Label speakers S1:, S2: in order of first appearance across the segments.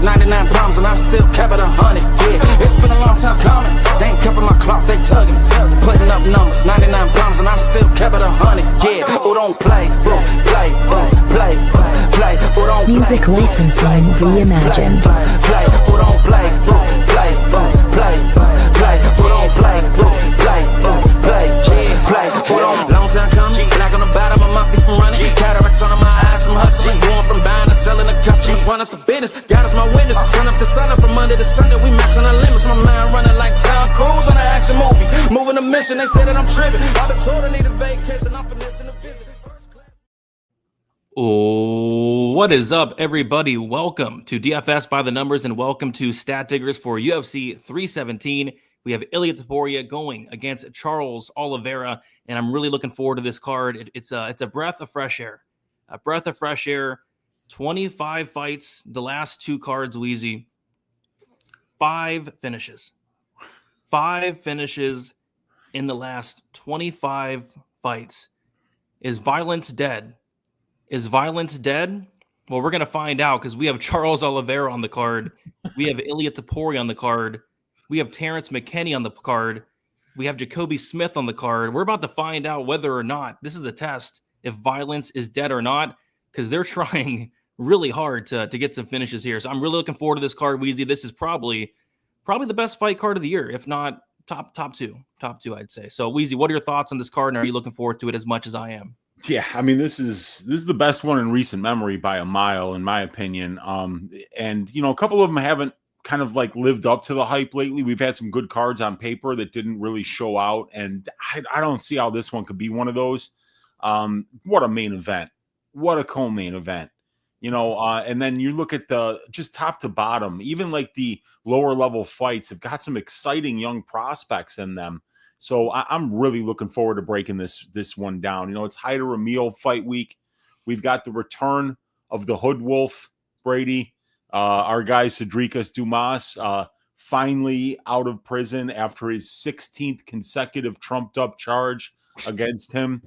S1: 99 problems and I still kept it 100. Yeah, it's been a long time coming. They ain't covering my cloth, they tugging it. Putting up numbers, 99 problems and I still kept it 100. Yeah, who don't play, play, play, play, who don't play.
S2: Music licensing reimagined.
S1: Play, who don't play, play, play, play, who don't play, play, play, who don't. Long time coming, black on the bottom of my feet from running. Cataracts under my eyes from hustling. Going from buying to selling to customers. Run up the business, God is my witness. Turn up the sun up from Monday to Sunday. We maxing our limits. My mind running like Tom Cruise on an action movie. Moving the mission, they say that I'm tripping. I've been told I need a vacation. I'm finessing the visit.
S3: Oh, what is up, everybody? Welcome to DFS by the Numbers and welcome to Stat Diggers for UFC 317. We have Ilia Topuria going against Charles Oliveira, and I'm really looking forward to this card. It's a breath of fresh air. A breath of fresh air. 25 fights, the last two cards, Weezy. 5 finishes. 5 finishes in the last 25 fights. Is violence dead? Is violence dead? Well, we're going to find out because we have Charles Oliveira on the card. We have Ilia Topuria on the card. We have Terrence McKinney on the card. We have Jacoby Smith on the card. We're about to find out whether or not this is a test, if violence is dead or not, because they're trying really hard to get some finishes here. So I'm really looking forward to this card, Weezy. This is probably the best fight card of the year, if not top two, I'd say. So, Weezy, what are your thoughts on this card, and are you looking forward to it as much as I am?
S4: Yeah, I mean, this is the best one in recent memory by a mile, in my opinion. And a couple of them haven't kind of like lived up to the hype lately. We've had some good cards on paper that didn't really show out, and I don't see how this one could be one of those. What a main event! What a co-main event! And then you look at the just top to bottom, even like the lower level fights have got some exciting young prospects in them. So I'm really looking forward to breaking this one down. It's Hyder Emil fight week. We've got the return of the Hood Wolf, Brady. Our guy Cedricus Dumas finally out of prison after his 16th consecutive trumped up charge against him.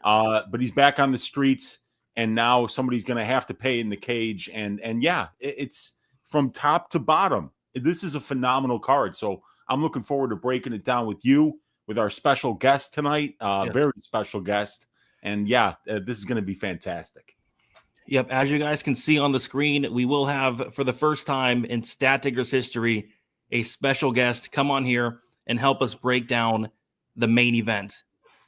S4: But he's back on the streets, and now somebody's going to have to pay in the cage. And yeah, it's from top to bottom. This is a phenomenal card. So I'm looking forward to breaking it down with you, with our special guest tonight, very special guest. And yeah, this is going to be fantastic.
S3: Yep, as you guys can see on the screen, we will have, for the first time in Stat Diggers history, a special guest come on here and help us break down the main event.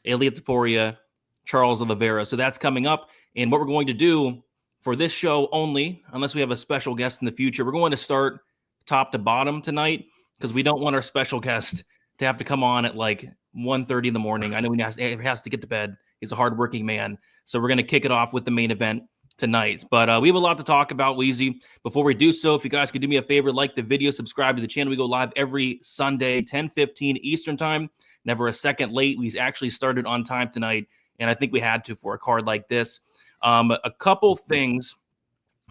S3: Ilia Topuria, Charles Oliveira. So that's coming up. And what we're going to do for this show only, unless we have a special guest in the future, we're going to start top to bottom tonight because we don't want our special guest to have to come on at like 1:30 in the morning. I know he has to get to bed. He's a hardworking man. So we're going to kick it off with the main event tonight. But we have a lot to talk about, Weezy. Before we do so, if you guys could do me a favor, like the video, subscribe to the channel. We go live every Sunday, 10:15 Eastern time. Never a second late. We actually started on time tonight, and I think we had to for a card like this. A couple things.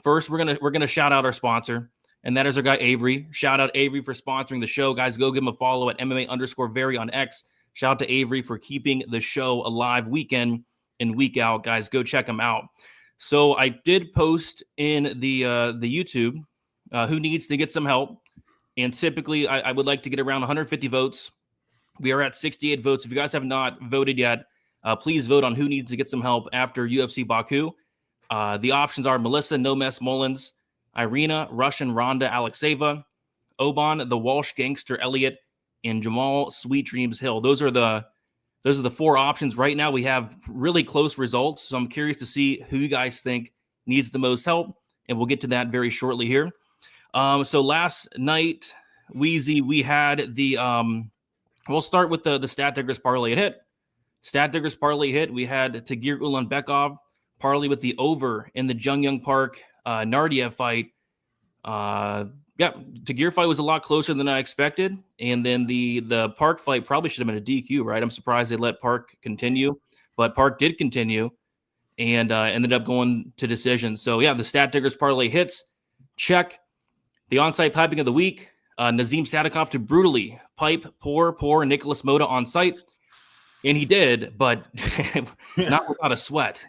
S3: First, we're gonna shout out our sponsor, and that is our guy Avery. Shout out Avery for sponsoring the show. Guys, go give him a follow at MMA_Very on X. Shout out to Avery for keeping the show alive week in and week out. Guys, go check him out. So I did post in the YouTube who needs to get some help. And typically, I would like to get around 150 votes. We are at 68 votes. If you guys have not voted yet, please vote on who needs to get some help after UFC Baku. The options are Melissa No Mess Mullins, Irina Russian Ronda Alexeva, Oban the Walsh Gangster Elliott, and Jamal Sweet Dreams Hill. Those are the 4 options. Right now we have really close results, so I'm curious to see who you guys think needs the most help, and we'll get to that very shortly here. So last night, Weezy, we had the we'll start with the Stat Diggers parlay hit. Stat Diggers parlay hit. We had Tagir Ulanbekov parlay with the over in the Jung Young Park Nardiev fight. Tagir fight was a lot closer than I expected. And then the Park fight probably should have been a DQ, right? I'm surprised they let Park continue. But Park did continue and ended up going to decision. So, yeah, the Stat Diggers parlay hits. Check. The onsite piping of the week. Nazim Sadikov to brutally pipe poor Nicholas Moda on site. And he did, but not without a sweat.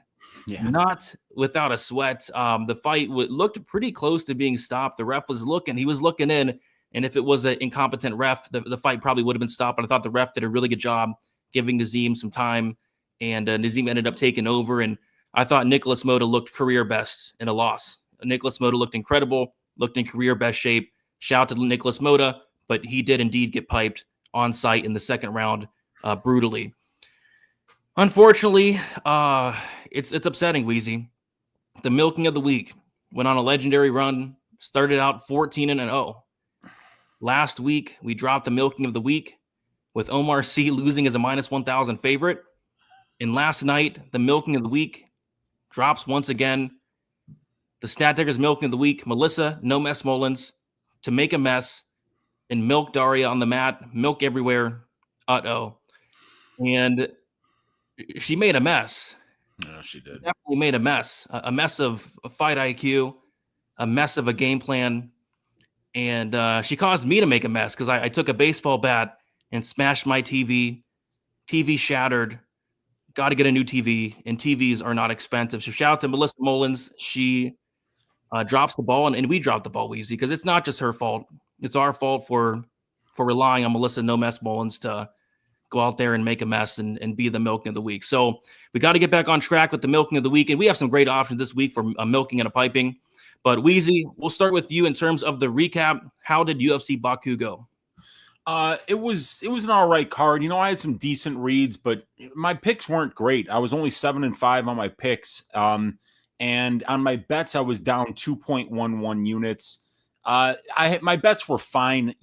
S4: Yeah.
S3: not without a sweat. The fight looked pretty close to being stopped. The ref was looking, he was looking in. And if it was an incompetent ref, the fight probably would have been stopped. But I thought the ref did a really good job giving Nazim some time. And Nazim ended up taking over. And I thought Nicholas Moda looked career best in a loss. Nicholas Moda looked incredible, looked in career best shape. Shout out to Nicholas Moda, but he did indeed get piped on site in the second round brutally. Unfortunately, it's upsetting, Wheezy. The milking of the week went on a legendary run, started out 14-0. Last week, we dropped the milking of the week with Omar C losing as a minus 1,000 favorite. And last night, the milking of the week drops once again. The Stat Tickers milking of the week, Melissa No Mess Mullins to make a mess and milk Daria on the mat, milk everywhere. And she made a mess.
S4: No, she did.
S3: Definitely made a mess of fight IQ, a mess of a game plan. And she caused me to make a mess because I took a baseball bat and smashed my TV. TV shattered. Got to get a new TV, and TVs are not expensive. So shout out to Melissa Mullins. She drops the ball, and we dropped the ball, Weezy, because it's not just her fault. It's our fault for relying on Melissa No Mess Mullins to go out there and make a mess and be the milking of the week. So we got to get back on track with the milking of the week, and we have some great options this week for milking and a piping. But Wheezy, we'll start with you in terms of the recap. How did UFC Baku go?
S4: It was an all right card. I had some decent reads, but my picks weren't great. I was only 7-5 on my picks. And on my bets, I was down 2.11 units. My bets were fine.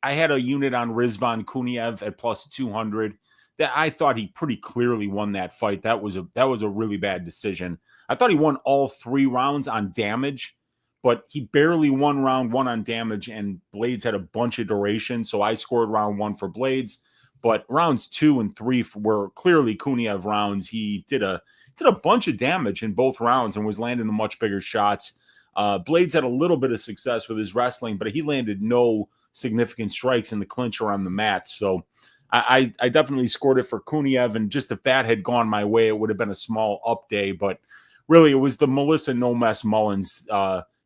S4: I had a unit on Rizvan Kuniev at plus 200 that I thought he pretty clearly won that fight. That was a really bad decision. I thought he won all 3 rounds on damage, but he barely won round 1 on damage, and Blades had a bunch of duration, so I scored round 1 for Blades. But rounds 2 and 3 were clearly Kuniev rounds. He did a bunch of damage in both rounds and was landing the much bigger shots. Blades had a little bit of success with his wrestling, but he landed no significant strikes in the clinch or on the mat. So I definitely scored it for Kuniev, and just if that had gone my way, it would have been a small up day. But really, it was the Melissa No Mess Mullins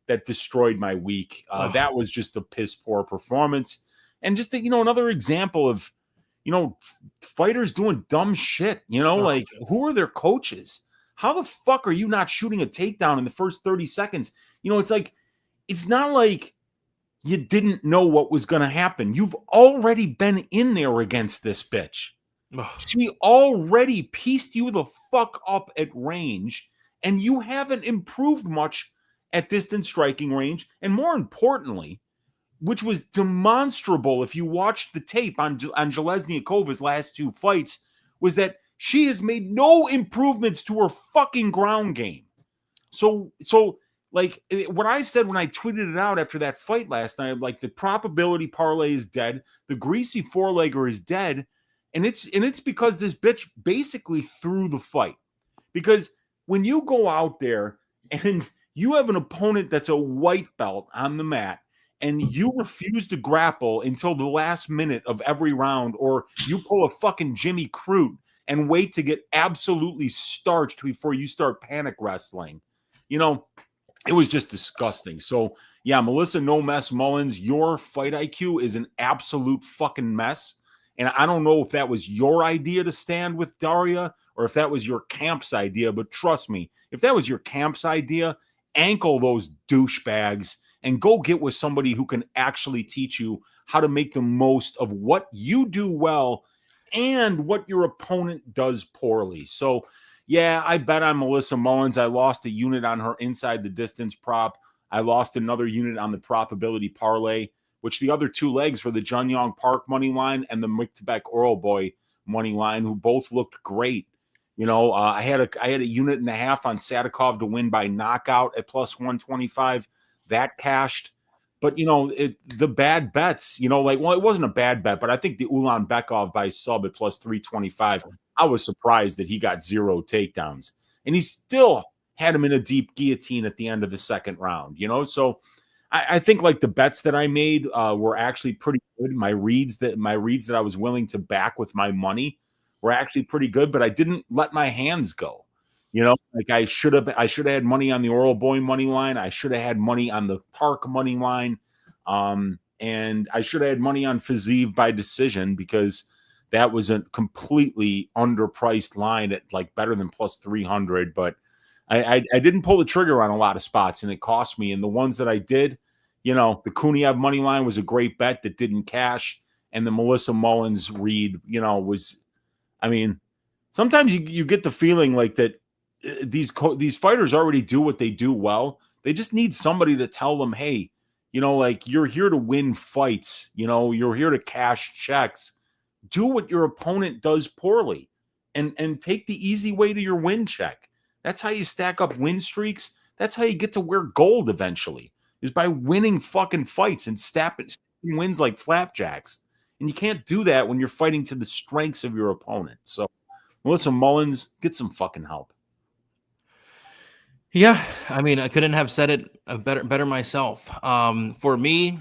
S4: that destroyed my week. That was just a piss poor performance, and just another example of fighters doing dumb shit. Like, who are their coaches? How the fuck are you not shooting a takedown in the first 30 seconds? It's like, it's not like you didn't know what was going to happen. You've already been in there against this bitch. She already pieced you the fuck up at range, and you haven't improved much at distance striking range. And more importantly, which was demonstrable if you watched the tape on Jelezniakova's last 2 fights, was that she has made no improvements to her fucking ground game. So like what I said when I tweeted it out after that fight last night, like, the probability parlay is dead, the greasy 4-legger is dead, and it's because this bitch basically threw the fight. Because when you go out there and you have an opponent that's a white belt on the mat, and you refuse to grapple until the last minute of every round, or you pull a fucking Jimmy Crute and wait to get absolutely starched before you start panic wrestling, it was just disgusting. So, yeah, Melissa No Mess Mullins, your fight IQ is an absolute fucking mess. And I don't know if that was your idea to stand with Daria or if that was your camp's idea, but trust me, if that was your camp's idea, ankle those douchebags and go get with somebody who can actually teach you how to make the most of what you do well and what your opponent does poorly. So, yeah, I bet on Melissa Mullins. I lost a unit on her inside the distance prop. I lost another unit on the probability parlay, which the other 2 legs were the Jun Yong Park money line and the Mictebek Oral Boy money line, who both looked great. I had a unit and a half on Sadikov to win by knockout at plus 125. That cashed. But, the bad bets, it wasn't a bad bet, but I think the Ulan Bekov by sub at plus 325, I was surprised that he got 0 takedowns. And he still had him in a deep guillotine at the end of the second round, So I think, like, the bets that I made were actually pretty good. My reads that I was willing to back with my money were actually pretty good, but I didn't let my hands go. Like I should have had money on the Oral Boy money line. I should have had money on the Park money line. And I should have had money on Fazeev by decision, because that was a completely underpriced line at like better than plus 300. But I didn't pull the trigger on a lot of spots, and it cost me. And the ones that I did, the Kuniev money line was a great bet that didn't cash. And the Melissa Mullins read, was, I mean, sometimes you get the feeling like that these fighters already do what they do well. They just need somebody to tell them, hey, like, you're here to win fights. You're here to cash checks. Do what your opponent does poorly, and take the easy way to your win check. That's how you stack up win streaks. That's how you get to wear gold eventually, is by winning fucking fights and stacking wins like flapjacks. And you can't do that when you're fighting to the strengths of your opponent. So, Melissa Mullins, get some fucking help.
S3: Yeah, I mean, I couldn't have said it better myself. For me,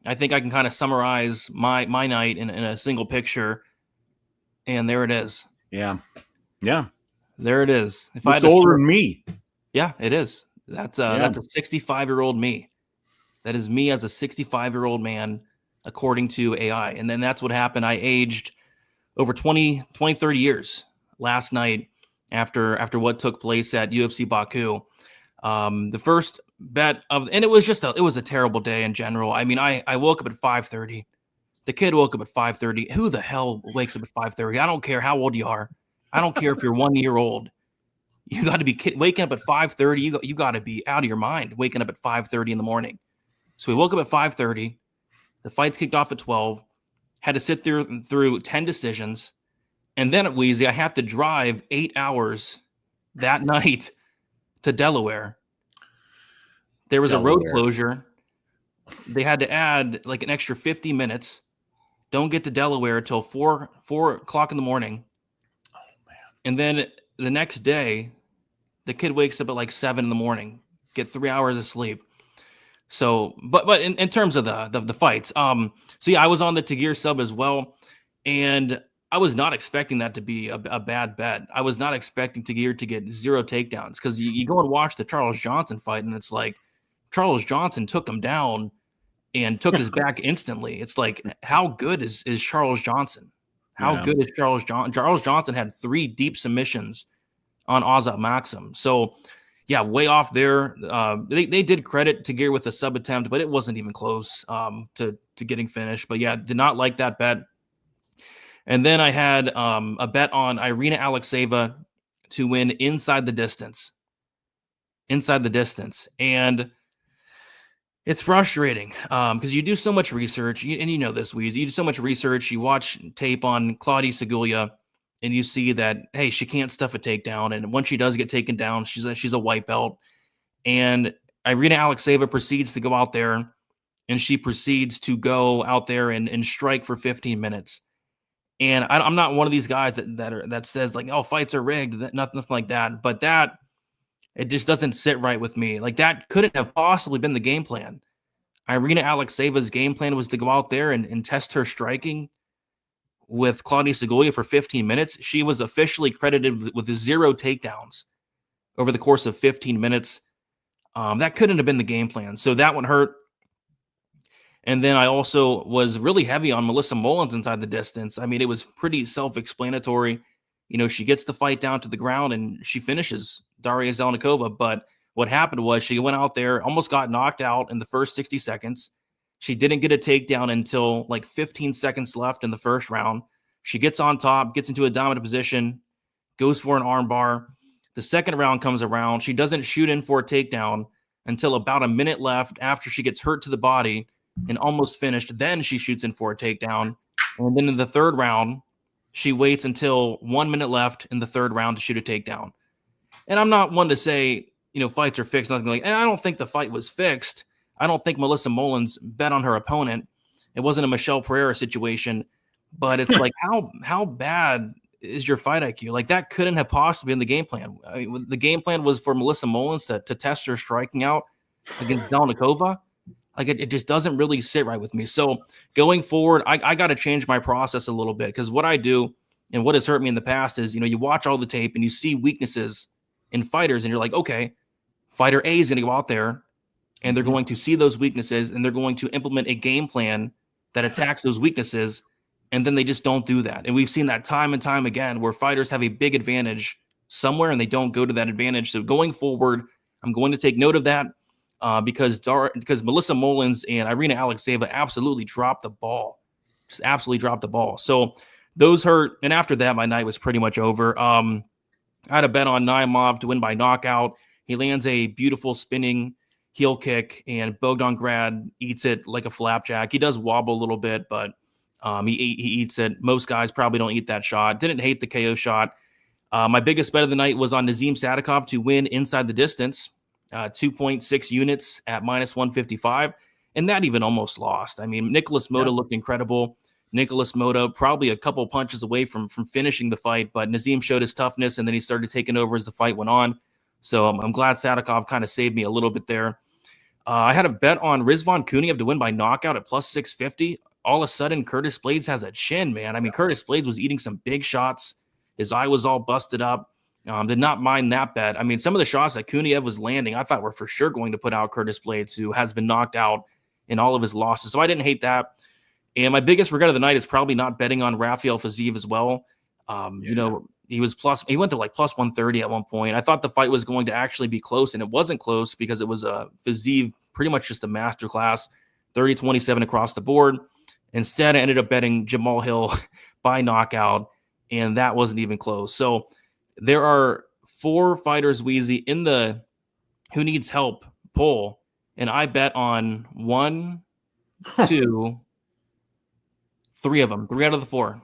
S3: I think I can kind of summarize my night in a single picture, and there it is.
S4: Yeah.
S3: There it is.
S4: If it's older than me.
S3: Yeah, it is. That's a 65-year-old me. That is me as a 65-year-old man, according to AI. And then that's what happened. I aged over 20, 30 years last night after what took place at UFC Baku. The first bet and it was a terrible day in general. I mean, I woke up at 5:30. The kid woke up at 5:30. Who the hell wakes up at 5:30? I don't care how old you are. I don't care if you're 1 year old. You got to be waking up at 5:30. You got to be out of your mind waking up at 5:30 in the morning. So we woke up at 5:30. The fights kicked off at 12. Had to sit through 10 decisions. And then at Wheezy, I have to drive 8 hours that night to Delaware. There was a road closure. They had to add like an extra 50 minutes. Don't get to Delaware till 4 o'clock in the morning.
S4: Oh, man.
S3: And then the next day, the kid wakes up at like 7 in the morning, get 3 hours of sleep. So, but in terms of the fights, so yeah, I was on the Tagir sub as well, and I was not expecting that to be a bad bet. I was not expecting Tagir to get 0 takedowns, because you go and watch the Charles Johnson fight, and it's like Charles Johnson took him down and took his back instantly. It's like, how good is Charles Johnson? How good is Charles Johnson? Charles Johnson had 3 deep submissions on Azat Maxim. So, yeah, way off there. They did credit Tagir with a sub attempt, but it wasn't even close to getting finished. But yeah, did not like that bet. And then I had a bet on Irina Alexeyeva to win inside the distance. And it's frustrating because you do so much research, and you know this, Weez. You do so much research. You watch tape on Claudia Segulia, and you see that, hey, she can't stuff a takedown. And once she does get taken down, she's a white belt. And Irina Alexeyeva proceeds to go out there, and she proceeds to go out there and strike for 15 minutes. And I'm not one of these guys that says like, oh, fights are rigged, nothing like that. But that, it just doesn't sit right with me. Like, that couldn't have possibly been the game plan. Irina Alexeyeva's game plan was to go out there and test her striking with Claudia Segulia for 15 minutes. She was officially credited with 0 takedowns over the course of 15 minutes. That couldn't have been the game plan. So that one hurt. And then I also was really heavy on Melissa Mullins inside the distance. I mean, it was pretty self-explanatory. She gets the fight down to the ground and she finishes Daria Zelnikova. But what happened was she went out there, almost got knocked out in the first 60 seconds. She didn't get a takedown until like 15 seconds left in the first round. She gets on top, gets into a dominant position, goes for an armbar. The second round comes around. She doesn't shoot in for a takedown until about a minute left after she gets hurt to the body and almost finished. Then she shoots in for a takedown. And then in the third round, she waits until 1 minute left in the third round to shoot a takedown. And I'm not one to say, fights are fixed, nothing like that. And I don't think the fight was fixed. I don't think Melissa Mullins bet on her opponent. It wasn't a Michelle Pereira situation. But it's like, how bad is your fight IQ? Like, that couldn't have possibly been the game plan. I mean, the game plan was for Melissa Mullins to test her striking out against Zelnikova. Like, it just doesn't really sit right with me. So going forward, I got to change my process a little bit, because what I do and what has hurt me in the past is, you watch all the tape and you see weaknesses in fighters, and you're like, okay, fighter A is going to go out there and they're going to see those weaknesses and they're going to implement a game plan that attacks those weaknesses. And then they just don't do that. And we've seen that time and time again where fighters have a big advantage somewhere and they don't go to that advantage. So going forward, I'm going to take note of that because Melissa Mullins and Irina Alexeyeva absolutely dropped the ball. Just absolutely dropped the ball. So those hurt. And after that, my night was pretty much over. I had a bet on Naimov to win by knockout. He lands a beautiful spinning heel kick, and Bogdan Grad eats it like a flapjack. He does wobble a little bit, but he eats it. Most guys probably don't eat that shot. Didn't hate the KO shot. My biggest bet of the night was on Nazim Sadikov to win inside the distance, 2.6 units at minus 155, and that even almost lost. I mean, Nicholas Mota looked incredible. Nicholas Mota probably a couple punches away from finishing the fight, but Nazim showed his toughness, and then he started taking over as the fight went on. So I'm glad Sadikov kind of saved me a little bit there. I had a bet on Rizvan Kuniev to win by knockout at plus 650. All of a sudden, Curtis Blades has a chin, man. I mean, Curtis Blades was eating some big shots. His eye was all busted up. Did not mind that bet. I mean, some of the shots that Kuniev was landing, I thought were for sure going to put out Curtis Blades, who has been knocked out in all of his losses. So I didn't hate that. And my biggest regret of the night is probably not betting on Rafael Fiziev as well. You know, he went to like plus 130 at one point. I thought the fight was going to actually be close, and it wasn't close because it was Fiziev pretty much just a masterclass, 30-27 across the board. Instead, I ended up betting Jamal Hill by knockout, and that wasn't even close. So there are 4 fighters, Weezy, in the who needs help poll, and I bet on 1, 2, 3 of them, 3 out of the 4.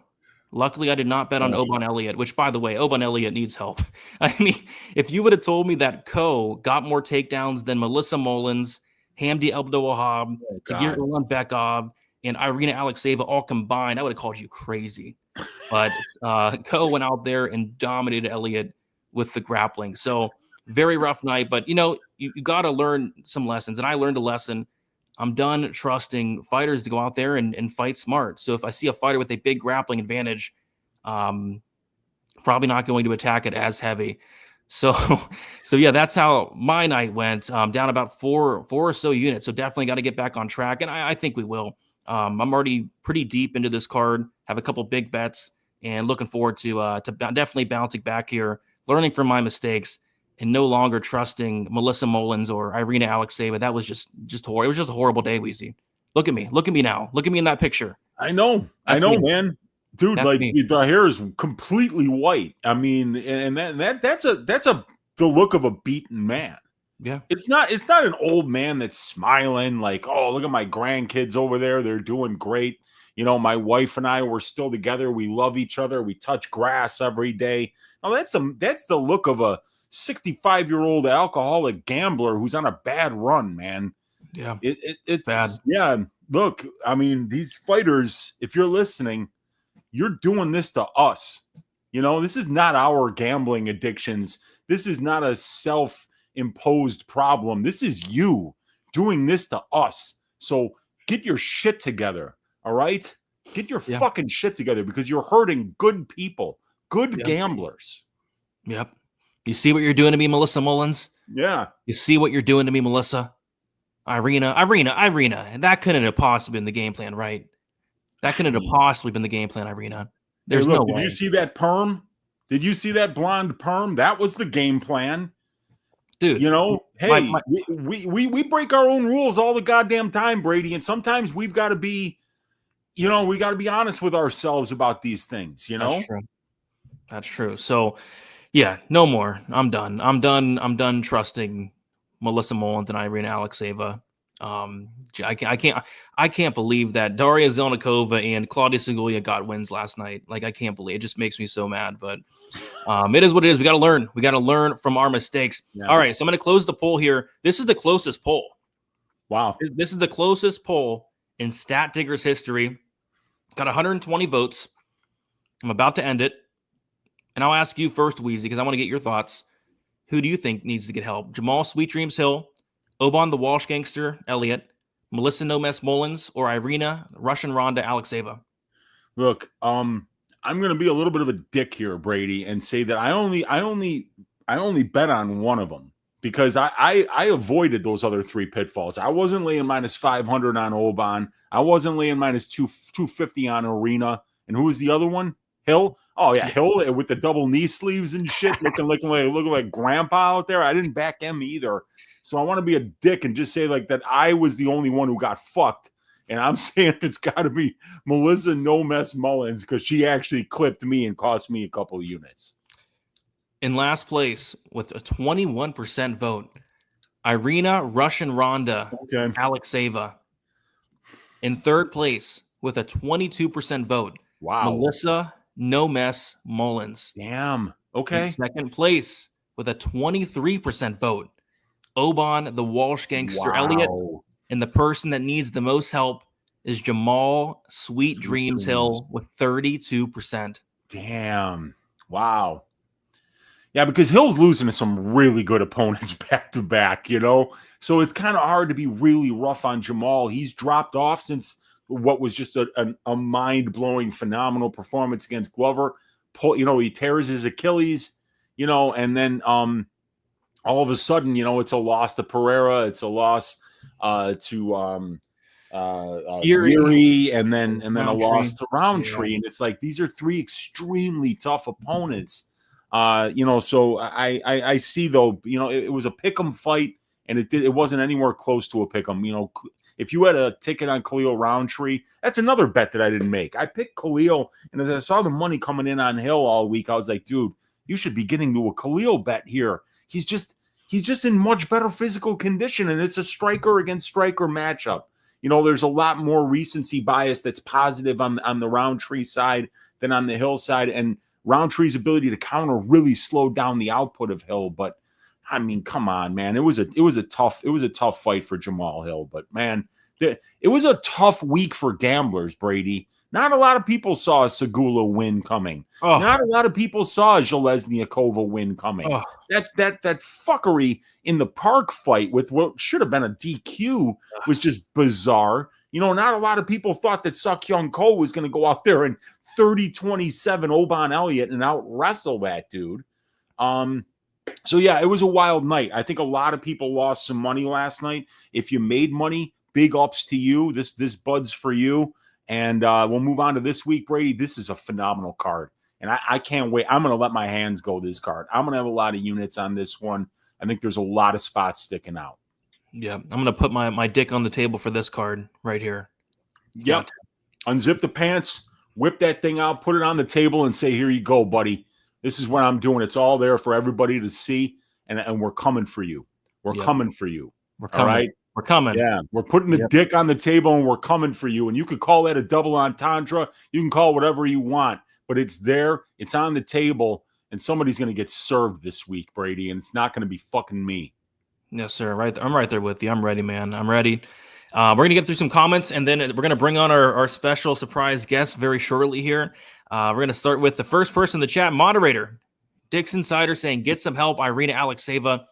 S3: Luckily, I did not bet on Oban Elliott, which, by the way, Oban Elliott needs help. I mean, if you would have told me that Ko got more takedowns than Melissa Mullins, Hamdi Abdul-Wahab, Tagir Ulanbekov, and Irina Alexeyeva all combined, I would have called you crazy. But Ko went out there and dominated Elliott with the grappling. So very rough night. But, you know, you got to learn some lessons. And I learned a lesson. I'm done trusting fighters to go out there and fight smart. So if I see a fighter with a big grappling advantage, probably not going to attack it as heavy. So yeah, that's how my night went. Down about four or so units. So definitely got to get back on track, and I think we will. I'm already pretty deep into this card. Have a couple big bets, and looking forward to definitely bouncing back here, learning from my mistakes, and no longer trusting Melissa Mullins or Irina Alexeyeva. That was just horrible. It was just a horrible day, Weezy. Look at me now. Look at me in that picture.
S4: I know, me. Man. Dude, that's like me. The hair is completely white. I mean, and that's the look of a beaten man.
S3: Yeah.
S4: It's not an old man that's smiling like, oh, look at my grandkids over there. They're doing great. You know, my wife and I were still together. We love each other. We touch grass every day. Now that's the look of a 65-year-old alcoholic gambler who's on a bad run, man.
S3: Yeah.
S4: It's
S3: bad.
S4: Yeah. Look, I mean, these fighters, if you're listening, you're doing this to us. You know, this is not our gambling addictions. This is not a self-imposed problem. This is you doing this to us. So get your shit together. All right? Get your fucking shit together, because you're hurting good people, good gamblers.
S3: Yep. You see what you're doing to me, Melissa Mullins?
S4: Yeah.
S3: You see what you're doing to me, Melissa? Irina. That couldn't have possibly been the game plan, right? That couldn't have possibly been the game plan, Irina. There's no way.
S4: Did you see that perm? Did you see that blonde perm? That was the game plan.
S3: Dude.
S4: You know, hey, we break our own rules all the goddamn time, Brady. And sometimes we've got to be, you know, we got to be honest with ourselves about these things, you know?
S3: That's true. So, yeah, no more. I'm done. I'm done trusting Melissa Mullins and Irina Alexeyeva. I can't believe that Daria Zelnikova and Claudia Segulia got wins last night. Like, I can't believe it. Just makes me so mad. But it is what it is. We got to learn. We got to learn from our mistakes. Yeah. All right, so I'm going to close the poll here. This is the closest poll.
S4: Wow.
S3: This is the closest poll in Stat Digger's history. Got 120 votes. I'm about to end it. And I'll ask you first, Weezy, because I want to get your thoughts. Who do you think needs to get help? Jamal Sweet Dreams Hill, Oban the Walsh Gangster Elliott, Melissa Nomes Mullins, or Irina Russian Ronda Alexeyeva?
S4: Look, I'm going to be a little bit of a dick here, Brady, and say that I only I only bet on one of them because I avoided those other 3 pitfalls. I wasn't laying minus 500 on Oban. I wasn't laying minus 250 on Arena. And who was the other one? Hill. Oh yeah, Hill with the double knee sleeves and shit, looking like grandpa out there. I didn't back him either. So I want to be a dick and just say like that I was the only one who got fucked. And I'm saying it's got to be Melissa No Mess Mullins because she actually clipped me and cost me a couple of units.
S3: In last place with a 21% vote, Irina Russian Ronda Alexeva. In third place with a 22% vote, Melissa No Mess Mullins.
S4: Damn. Okay.
S3: In second place with a 23% vote, Oban the Walsh Gangster Elliott. And the person that needs the most help is Jamal Sweet Dreams Hill with 32%.
S4: Damn. Wow. Yeah, because Hill's losing to some really good opponents back to back, you know? So it's kind of hard to be really rough on Jamal. He's dropped off since what was just a mind-blowing, phenomenal performance against Glover. He tears his Achilles, and then all of a sudden, it's a loss to Pereira. It's a loss to Erie, and then a loss to Roundtree. And it's like, these are 3 extremely tough opponents. So I see though, it was a pick'em fight, and it wasn't anywhere close to a pick'em. If you had a ticket on Khalil Roundtree, that's another bet that I didn't make. I picked Khalil, and as I saw the money coming in on Hill all week, I was like, dude, you should be getting to a Khalil bet here. He's just in much better physical condition, and it's a striker against striker matchup. There's a lot more recency bias that's positive on the Roundtree side than on the Hill side, and Roundtree's ability to counter really slowed down the output of Hill. But I mean, come on, man. It was a tough fight for Jamal Hill. But man, it was a tough week for gamblers, Brady. Not a lot of people saw a Segula win coming. Oh. Not a lot of people saw a Zheleznyakova win coming. Oh. That fuckery in the Park fight with what should have been a DQ was just bizarre. Not a lot of people thought that Seok-Young Ko was going to go out there and 30-27 Oban Elliott and out wrestle that dude. So yeah, it was a wild night. I think a lot of people lost some money last night. If you made money, big ups to you. This bud's for you. And we'll move on to this week, Brady. This is a phenomenal card, and I can't wait. I'm going to let my hands go this card. I'm going to have a lot of units on this one. I think there's a lot of spots sticking out.
S3: Yeah, I'm going to put my dick on the table for this card right here.
S4: Yep. Unzip the pants, whip that thing out, put it on the table, and say, here you go, buddy. This is what I'm doing. It's all there for everybody to see, and we're coming for you. We're coming for you.
S3: We're coming.
S4: All right?
S3: We're coming.
S4: Yeah, we're putting the dick on the table, and we're coming for you. And you could call that a double entendre. You can call it whatever you want, but it's there. It's on the table, and somebody's going to get served this week, Brady, and it's not going to be fucking me.
S3: Yes, sir. Right, I'm right there with you. I'm ready, man. I'm ready. We're going to get through some comments, and then we're going to bring on our special surprise guest very shortly here. We're going to start with the first person in the chat, moderator, Dick's Insider, saying, get some help, Irina Alexeva.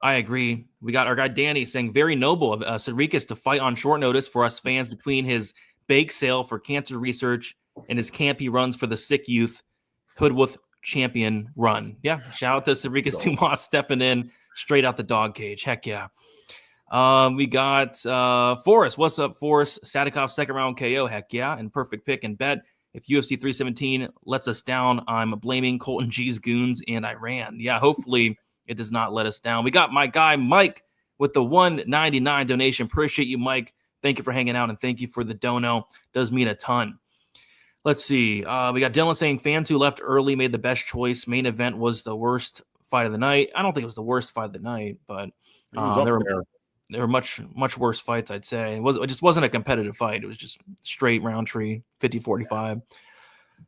S3: I agree. We got our guy Danny saying, very noble of Sirikas to fight on short notice for us fans between his bake sale for cancer research and his camp he runs for the sick youth Hoodwooth champion run. Yeah, shout out to Sirikas Dumas stepping in straight out the dog cage. Heck yeah. We got Forrest. What's up, Forrest? Sadikov second round KO. Heck yeah. And perfect pick and bet. If UFC 317 lets us down, I'm blaming Colton G's goons and Iran. Yeah, hopefully it does not let us down. We got my guy Mike with the $1.99 donation. Appreciate you, Mike. Thank you for hanging out, and thank you for the dono. Does mean a ton. Let's see. We got Dylan saying, fans who left early made the best choice. Main event was the worst fight of the night. I don't think it was the worst fight of the night, but there were much worse fights, I'd say. It just wasn't a competitive fight. It was just straight Roundtree, 50-45.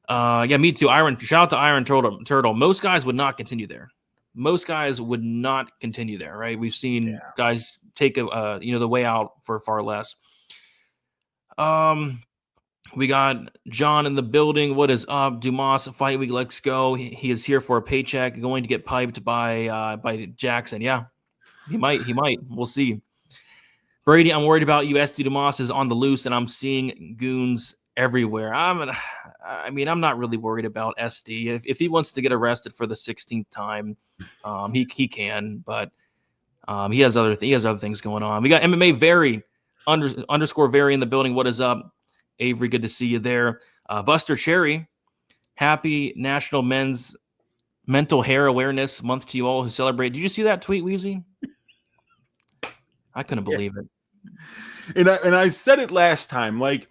S3: Yeah, me too. Shout out to Iron Turtle. Most guys would not continue there. Right? We've seen guys take the way out for far less. We got John in the building. What is up? Dumas, fight week. Let's go. He is here for a paycheck. Going to get piped by Jackson. Yeah, he might. We'll see. Brady, I'm worried about you. SD Dumas is on the loose, and I'm seeing goons everywhere. I mean, I'm not really worried about SD. If he wants to get arrested for the 16th time, he can. But he has other things going on. We got MMA Very underscore Very in the building. What is up, Avery? Good to see you there. Buster Cherry, happy National Men's Mental Hair Awareness Month to you all who celebrate. Did you see that tweet, Weezy? I couldn't believe it.
S4: And I said it last time, like,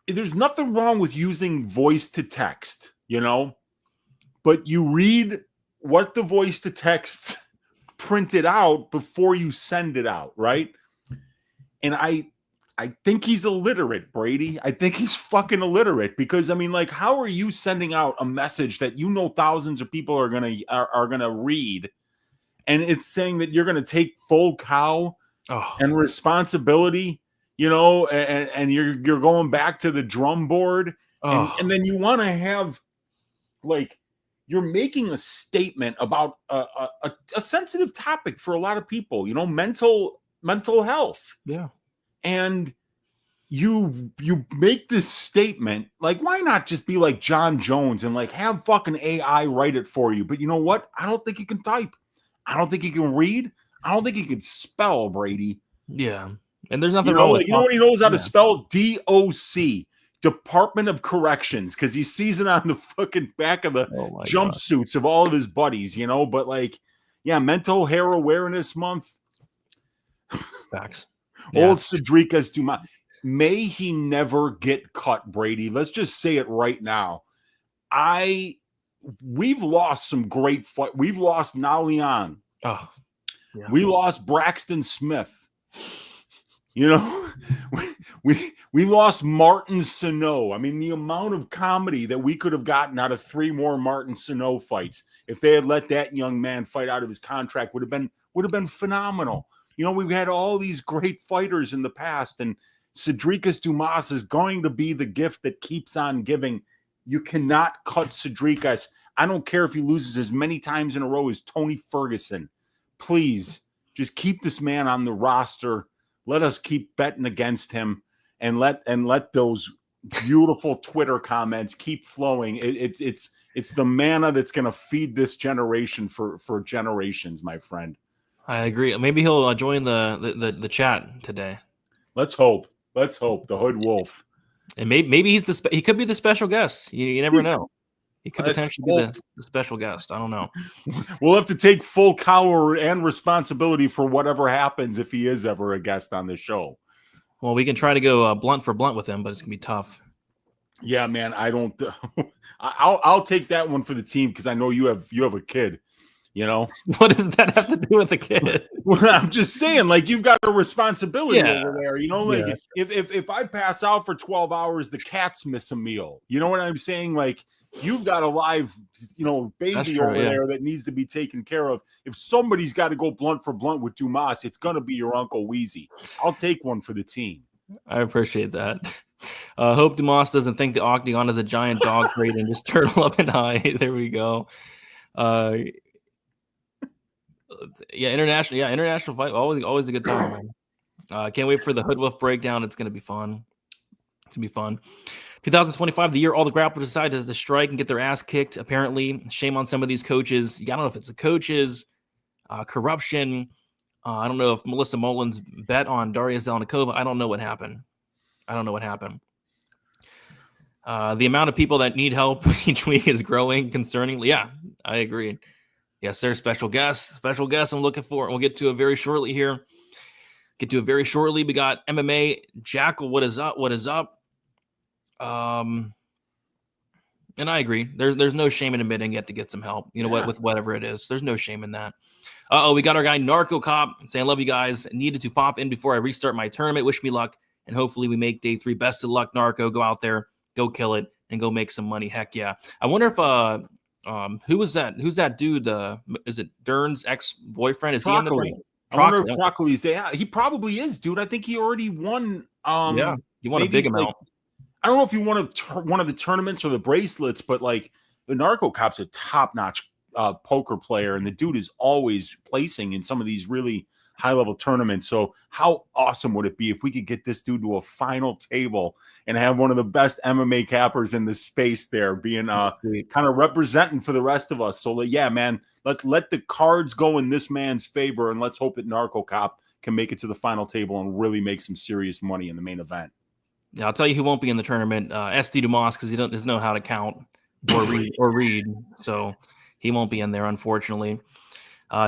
S4: there's nothing wrong with using voice to text, you know, but you read what the voice to text printed out before you send it out, right? And I think he's illiterate, Brady. I think he's fucking illiterate, because I mean, like, how are you sending out a message that you know thousands of people are gonna read, and it's saying that you're gonna take full cow and responsibility, you know, and you're going back to the drum board, and then you want to have, like, you're making a statement about a sensitive topic for a lot of people, you know, mental health.
S3: Yeah.
S4: And you make this statement, like, why not just be like John Jones and like have fucking AI write it for you? But you know what? I don't think he can type. I don't think he can read. I don't think he can spell, Brady.
S3: Yeah. And there's nothing wrong with
S4: you know what he knows how to spell? DOC, Department of Corrections, because he sees it on the fucking back of the jumpsuits of all of his buddies, you know. But like, yeah, Mental Hair Awareness Month.
S3: Facts.
S4: Old Cedricus Dumas. May he never get cut, Brady. Let's just say it right now. We've lost some great fight. We've lost Nalian.
S3: Oh, yeah.
S4: We lost Braxton Smith. You know, we lost Martin Sano. I mean, the amount of comedy that we could have gotten out of 3 more Martin Sano fights, if they had let that young man fight out of his contract, would have been phenomenal. You know, we've had all these great fighters in the past, and Cedricus Dumas is going to be the gift that keeps on giving. You cannot cut Cedricus. I don't care if he loses as many times in a row as Tony Ferguson. Please, just keep this man on the roster. Let us keep betting against him, and let those beautiful Twitter comments keep flowing. It's the manna that's going to feed this generation for generations, my friend.
S3: I agree. Maybe he'll join the chat today.
S4: Let's hope. The Hood Wolf.
S3: And maybe he could be the special guest. You never know. He could potentially be the special guest. I don't know.
S4: We'll have to take full power and responsibility for whatever happens if he is ever a guest on this show.
S3: Well, we can try to go blunt for blunt with him, but it's gonna be tough.
S4: Yeah, man. I don't. I'll take that one for the team, because I know you have a kid. You know,
S3: what does that have to do with the kid?
S4: Well, I'm just saying, like, you've got a responsibility over there. You know, like, if I pass out for 12 hours, the cats miss a meal. You know what I'm saying? Like, you've got a live, you know, baby over there that needs to be taken care of. If somebody's got to go blunt for blunt with Dumas, it's going to be your Uncle Wheezy. I'll take one for the team.
S3: I appreciate that. Hope Dumas doesn't think the Octagon is a giant dog crate and just turtle up and high. There we go. International fight. Always a good time, man. Can't wait for the Hood Wolf breakdown. It's going to be fun. 2025, the year all the grapplers decide to strike and get their ass kicked. Apparently, shame on some of these coaches. I don't know if it's the coaches, corruption. I don't know if Melissa Mullins bet on Daria Zelnikova. I don't know what happened. The amount of people that need help each week is growing concerningly. Yeah, I agree. Yes, sir. Special guest. I'm looking for. We'll get to it very shortly here. We got MMA. Jackal, what is up? And I agree. There's no shame in admitting you have to get some help. You know what? With whatever it is, there's no shame in that. We got our guy Narco Cop saying, "Love you guys. Needed to pop in before I restart my tournament. Wish me luck, and hopefully we make day 3. Best of luck, Narco. Go out there, go kill it, and go make some money. Heck yeah. I wonder if who was that? Who's that dude? Is it Dern's ex-boyfriend? Is
S4: Broccoli.
S3: He on the ring?
S4: I wonder if Broccoli's there. Yeah, he probably is, dude. I think he already won.
S3: You won a big amount.
S4: I don't know if he won one of the tournaments or the bracelets, but like, the Narco Cop's a top-notch poker player, and the dude is always placing in some of these really high-level tournament. So how awesome would it be if we could get this dude to a final table and have one of the best MMA cappers in the space there being kind of representing for the rest of us. So yeah, man, let the cards go in this man's favor, and let's hope that Narco Cop can make it to the final table and really make some serious money in the main event.
S3: Yeah, I'll tell you who won't be in the tournament. SD Dumas, because he doesn't know how to count or read. So he won't be in there, unfortunately.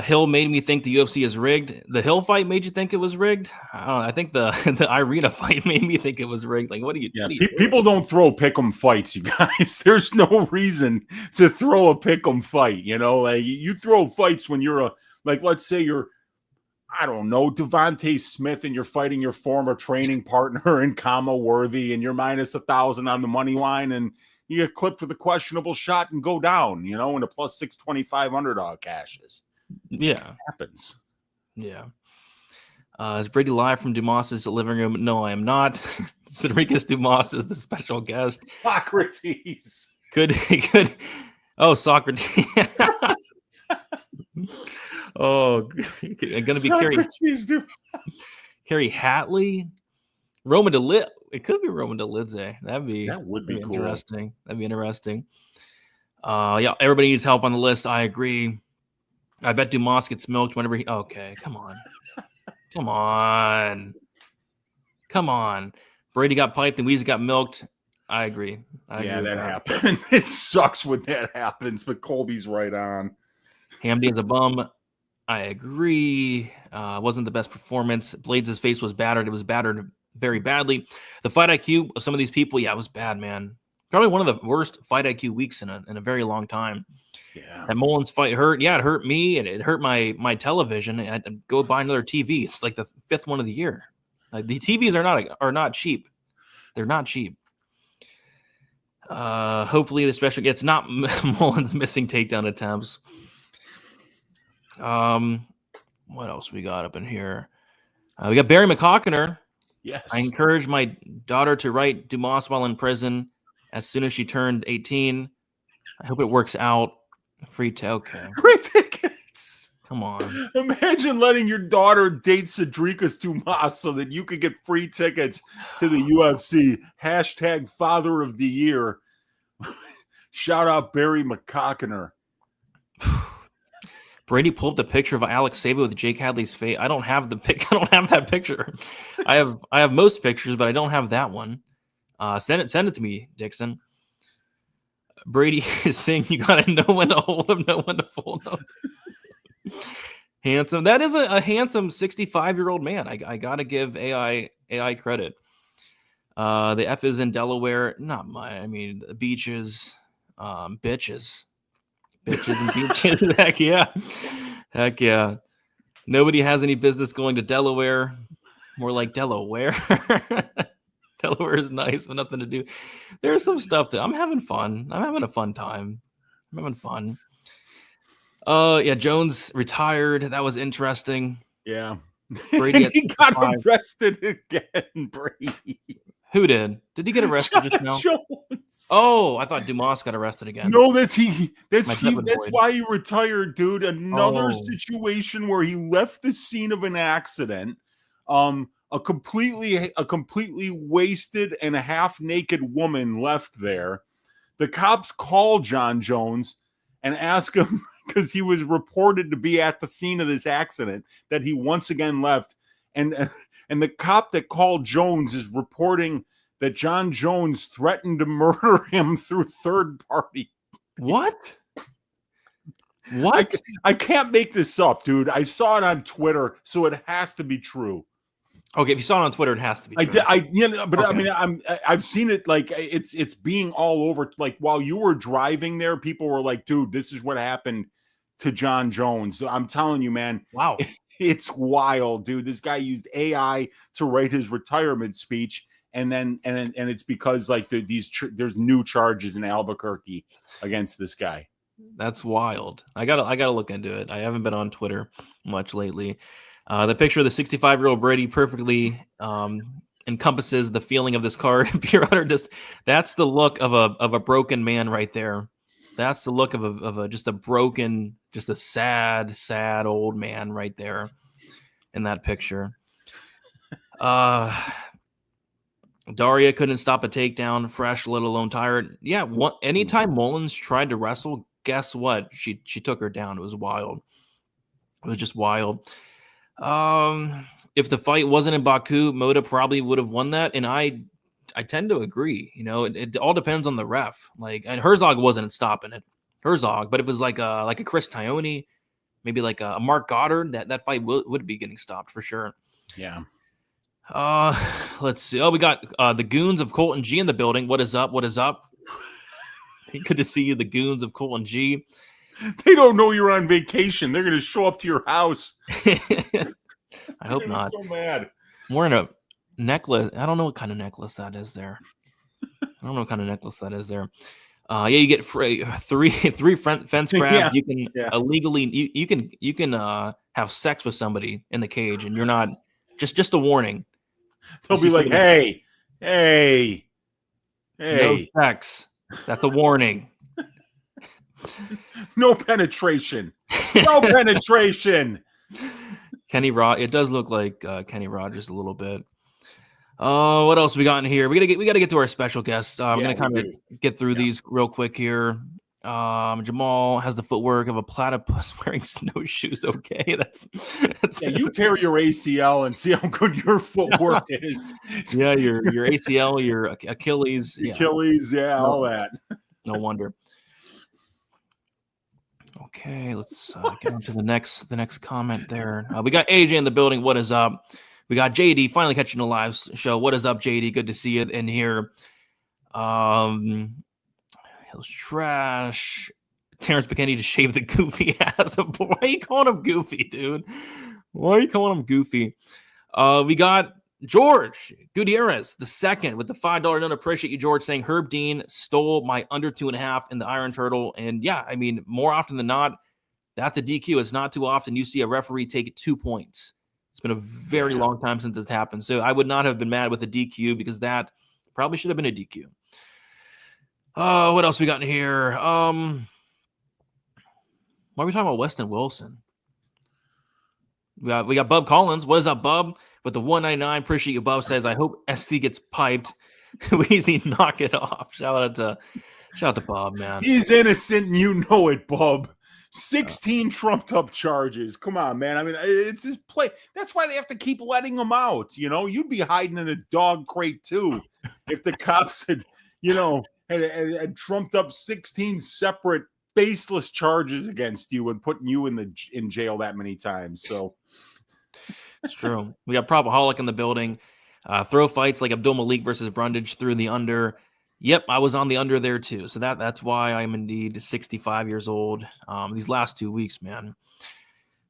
S3: Hill made me think the UFC is rigged. The Hill fight made you think it was rigged? I think the Irina fight made me think it was rigged. Like, what do you?
S4: Yeah,
S3: what do you
S4: people don't throw pick'em fights, you guys. There's no reason to throw a pick'em fight. You know, like, you throw fights when you're let's say you're, I don't know, Devontae Smith, and you're fighting your former training partner in Kama Worthy, and you're minus 1,000 on the money line, and you get clipped with a questionable shot and go down, you know, and a plus 625 underdog cashes.
S3: Yeah.
S4: It happens.
S3: Yeah. Is Brady live from Dumas's living room? No, I am not. Cedricus Dumas is the special guest.
S4: Socrates.
S3: Could. Oh, Socrates. Oh, going to be Carrie Hatley, Roman DeLid. It could be Roman DeLidze. That would be cool. Interesting. That'd be interesting. Yeah, everybody needs help on the list. I agree. I bet Dumas gets milked whenever he. Okay, come on. Brady got piped and Weezy got milked. I agree. I agree
S4: that happened. It sucks when that happens, but Colby's right on.
S3: Hamdy is a bum. I agree. Wasn't the best performance. Blades' face was battered. It was battered very badly. The fight IQ of some of these people, it was bad, man. Probably one of the worst fight IQ weeks in a very long time.
S4: Yeah.
S3: That Mullins fight hurt. Yeah, it hurt me, and it hurt my television. I had to go buy another TV. It's like the 5th one of the year. Like, the TVs are not cheap. They're not cheap. Hopefully the special gets not Mullins missing takedown attempts. What else we got up in here? We got Barry McCockiner.
S4: Yes.
S3: I encouraged my daughter to write Dumas while in prison as soon as she turned 18. I hope it works out. Free tickets. Come on.
S4: Imagine letting your daughter date Cedricus Dumas so that you could get free tickets to the UFC. # Father of the Year. Shout out Barry McCockiner.
S3: Brady pulled up the picture of Alex Sabo with Jake Hadley's face. I don't have that picture. I have most pictures, but I don't have that one. Send it to me, Dixon. Brady is saying you gotta know when to hold him, know when to fold him. Handsome. That is a handsome 65-year-old man. I gotta give AI credit. The F is in Delaware. Not my. I mean, the beaches, bitches and beaches. Heck yeah. Nobody has any business going to Delaware. More like Delaware. Delaware is nice, but nothing to do. There's some stuff that I'm having fun. I'm having a fun time. I'm having fun. Yeah, Jones retired. That was interesting.
S4: Yeah.
S3: Brady
S4: he got arrested again, Brady.
S3: Who did? Did he get arrested just now?
S4: Jones.
S3: Oh, I thought Dumas got arrested again.
S4: No, that's why he retired, dude. Another situation where he left the scene of an accident. A completely wasted and a half-naked woman left there. The cops call John Jones and ask him, because he was reported to be at the scene of this accident, that he once again left. And the cop that called Jones is reporting that John Jones threatened to murder him through third party.
S3: What?
S4: I can't make this up, dude. I saw it on Twitter, so it has to be true.
S3: Okay, if you saw it on Twitter, it has to be true.
S4: Okay. I mean, I've seen it, like, it's being all over. Like, while you were driving there, people were like, "Dude, this is what happened to John Jones." So I'm telling you, man.
S3: Wow,
S4: it's wild, dude. This guy used AI to write his retirement speech, and it's because, like, there's new charges in Albuquerque against this guy.
S3: That's wild. I gotta look into it. I haven't been on Twitter much lately. The picture of the 65-year-old Brady perfectly encompasses the feeling of this card. Pure utter that's the look of a broken man right there. That's the look of a just a broken, just a sad old man right there. in that picture. Daria couldn't stop a takedown, fresh, let alone tired. Yeah, anytime Mullins tried to wrestle, guess what? She took her down. It was wild. It was just wild. If the fight wasn't in Baku, Moda probably would have won that, and I tend to agree. You know, it all depends on the ref. Like, and Herzog wasn't stopping it, but if it was like a Chris Tione, maybe like a Mark Goddard, that fight would be getting stopped for sure.
S4: Yeah.
S3: Let's see. Oh, we got the goons of Colton G in the building. What is up? What is up? Good to see you, the goons of Colton G.
S4: They don't know you're on vacation. They're going to show up to your house.
S3: I hope not.
S4: So mad.
S3: I'm wearing a necklace. I don't know what kind of necklace that is there. Yeah, you get three fence grabs. You can illegally you can have sex with somebody in the cage, and you're not just a warning.
S4: They'll be like, hey,
S3: no sex. That's a warning.
S4: No penetration. No penetration.
S3: Kenny Rod. It does look like Kenny Rogers a little bit. What else we got in here? We gotta get to our special guests. We're gonna kind of get through these real quick here. Jamal has the footwork of a platypus wearing snowshoes. Okay, that's
S4: you tear your ACL and see how good your footwork is.
S3: Yeah, your ACL, your Achilles,
S4: all that.
S3: No wonder. Okay, let's get into the next comment there. We got AJ in the building. What is up? We got JD finally catching a live show. What is up, JD? Good to see you in here. Hill's trash. Terrence McKinney to shave the goofy ass. Why are you calling him goofy, dude? Why are you calling him goofy? We got George Gutierrez, the second, with the $5 donut. Appreciate you, George, saying Herb Dean stole my under 2.5 in the Iron Turtle. And yeah, I mean, more often than not, that's a DQ. It's not too often you see a referee take 2 points. It's been a very long time since it's happened. So I would not have been mad with a DQ because that probably should have been a DQ. What else we got in here? Why are we talking about Weston Wilson? We got Bub Collins. What is up, Bub? With the 199, appreciate you. Bub says, I hope SC gets piped. Weezy, knock it off. Shout out to Bob, man.
S4: He's innocent, and you know it, Bub. 16 trumped up charges. Come on, man. I mean, it's his play. That's why they have to keep letting him out. You know, you'd be hiding in a dog crate too if the cops had, had trumped up 16 separate baseless charges against you and putting you in jail that many times. So
S3: it's true. We got Probaholic in the building. Throw fights like Abdul Malik versus Brundage through the under. Yep, I was on the under there too. So that's why I'm indeed 65 years old. These last 2 weeks, man.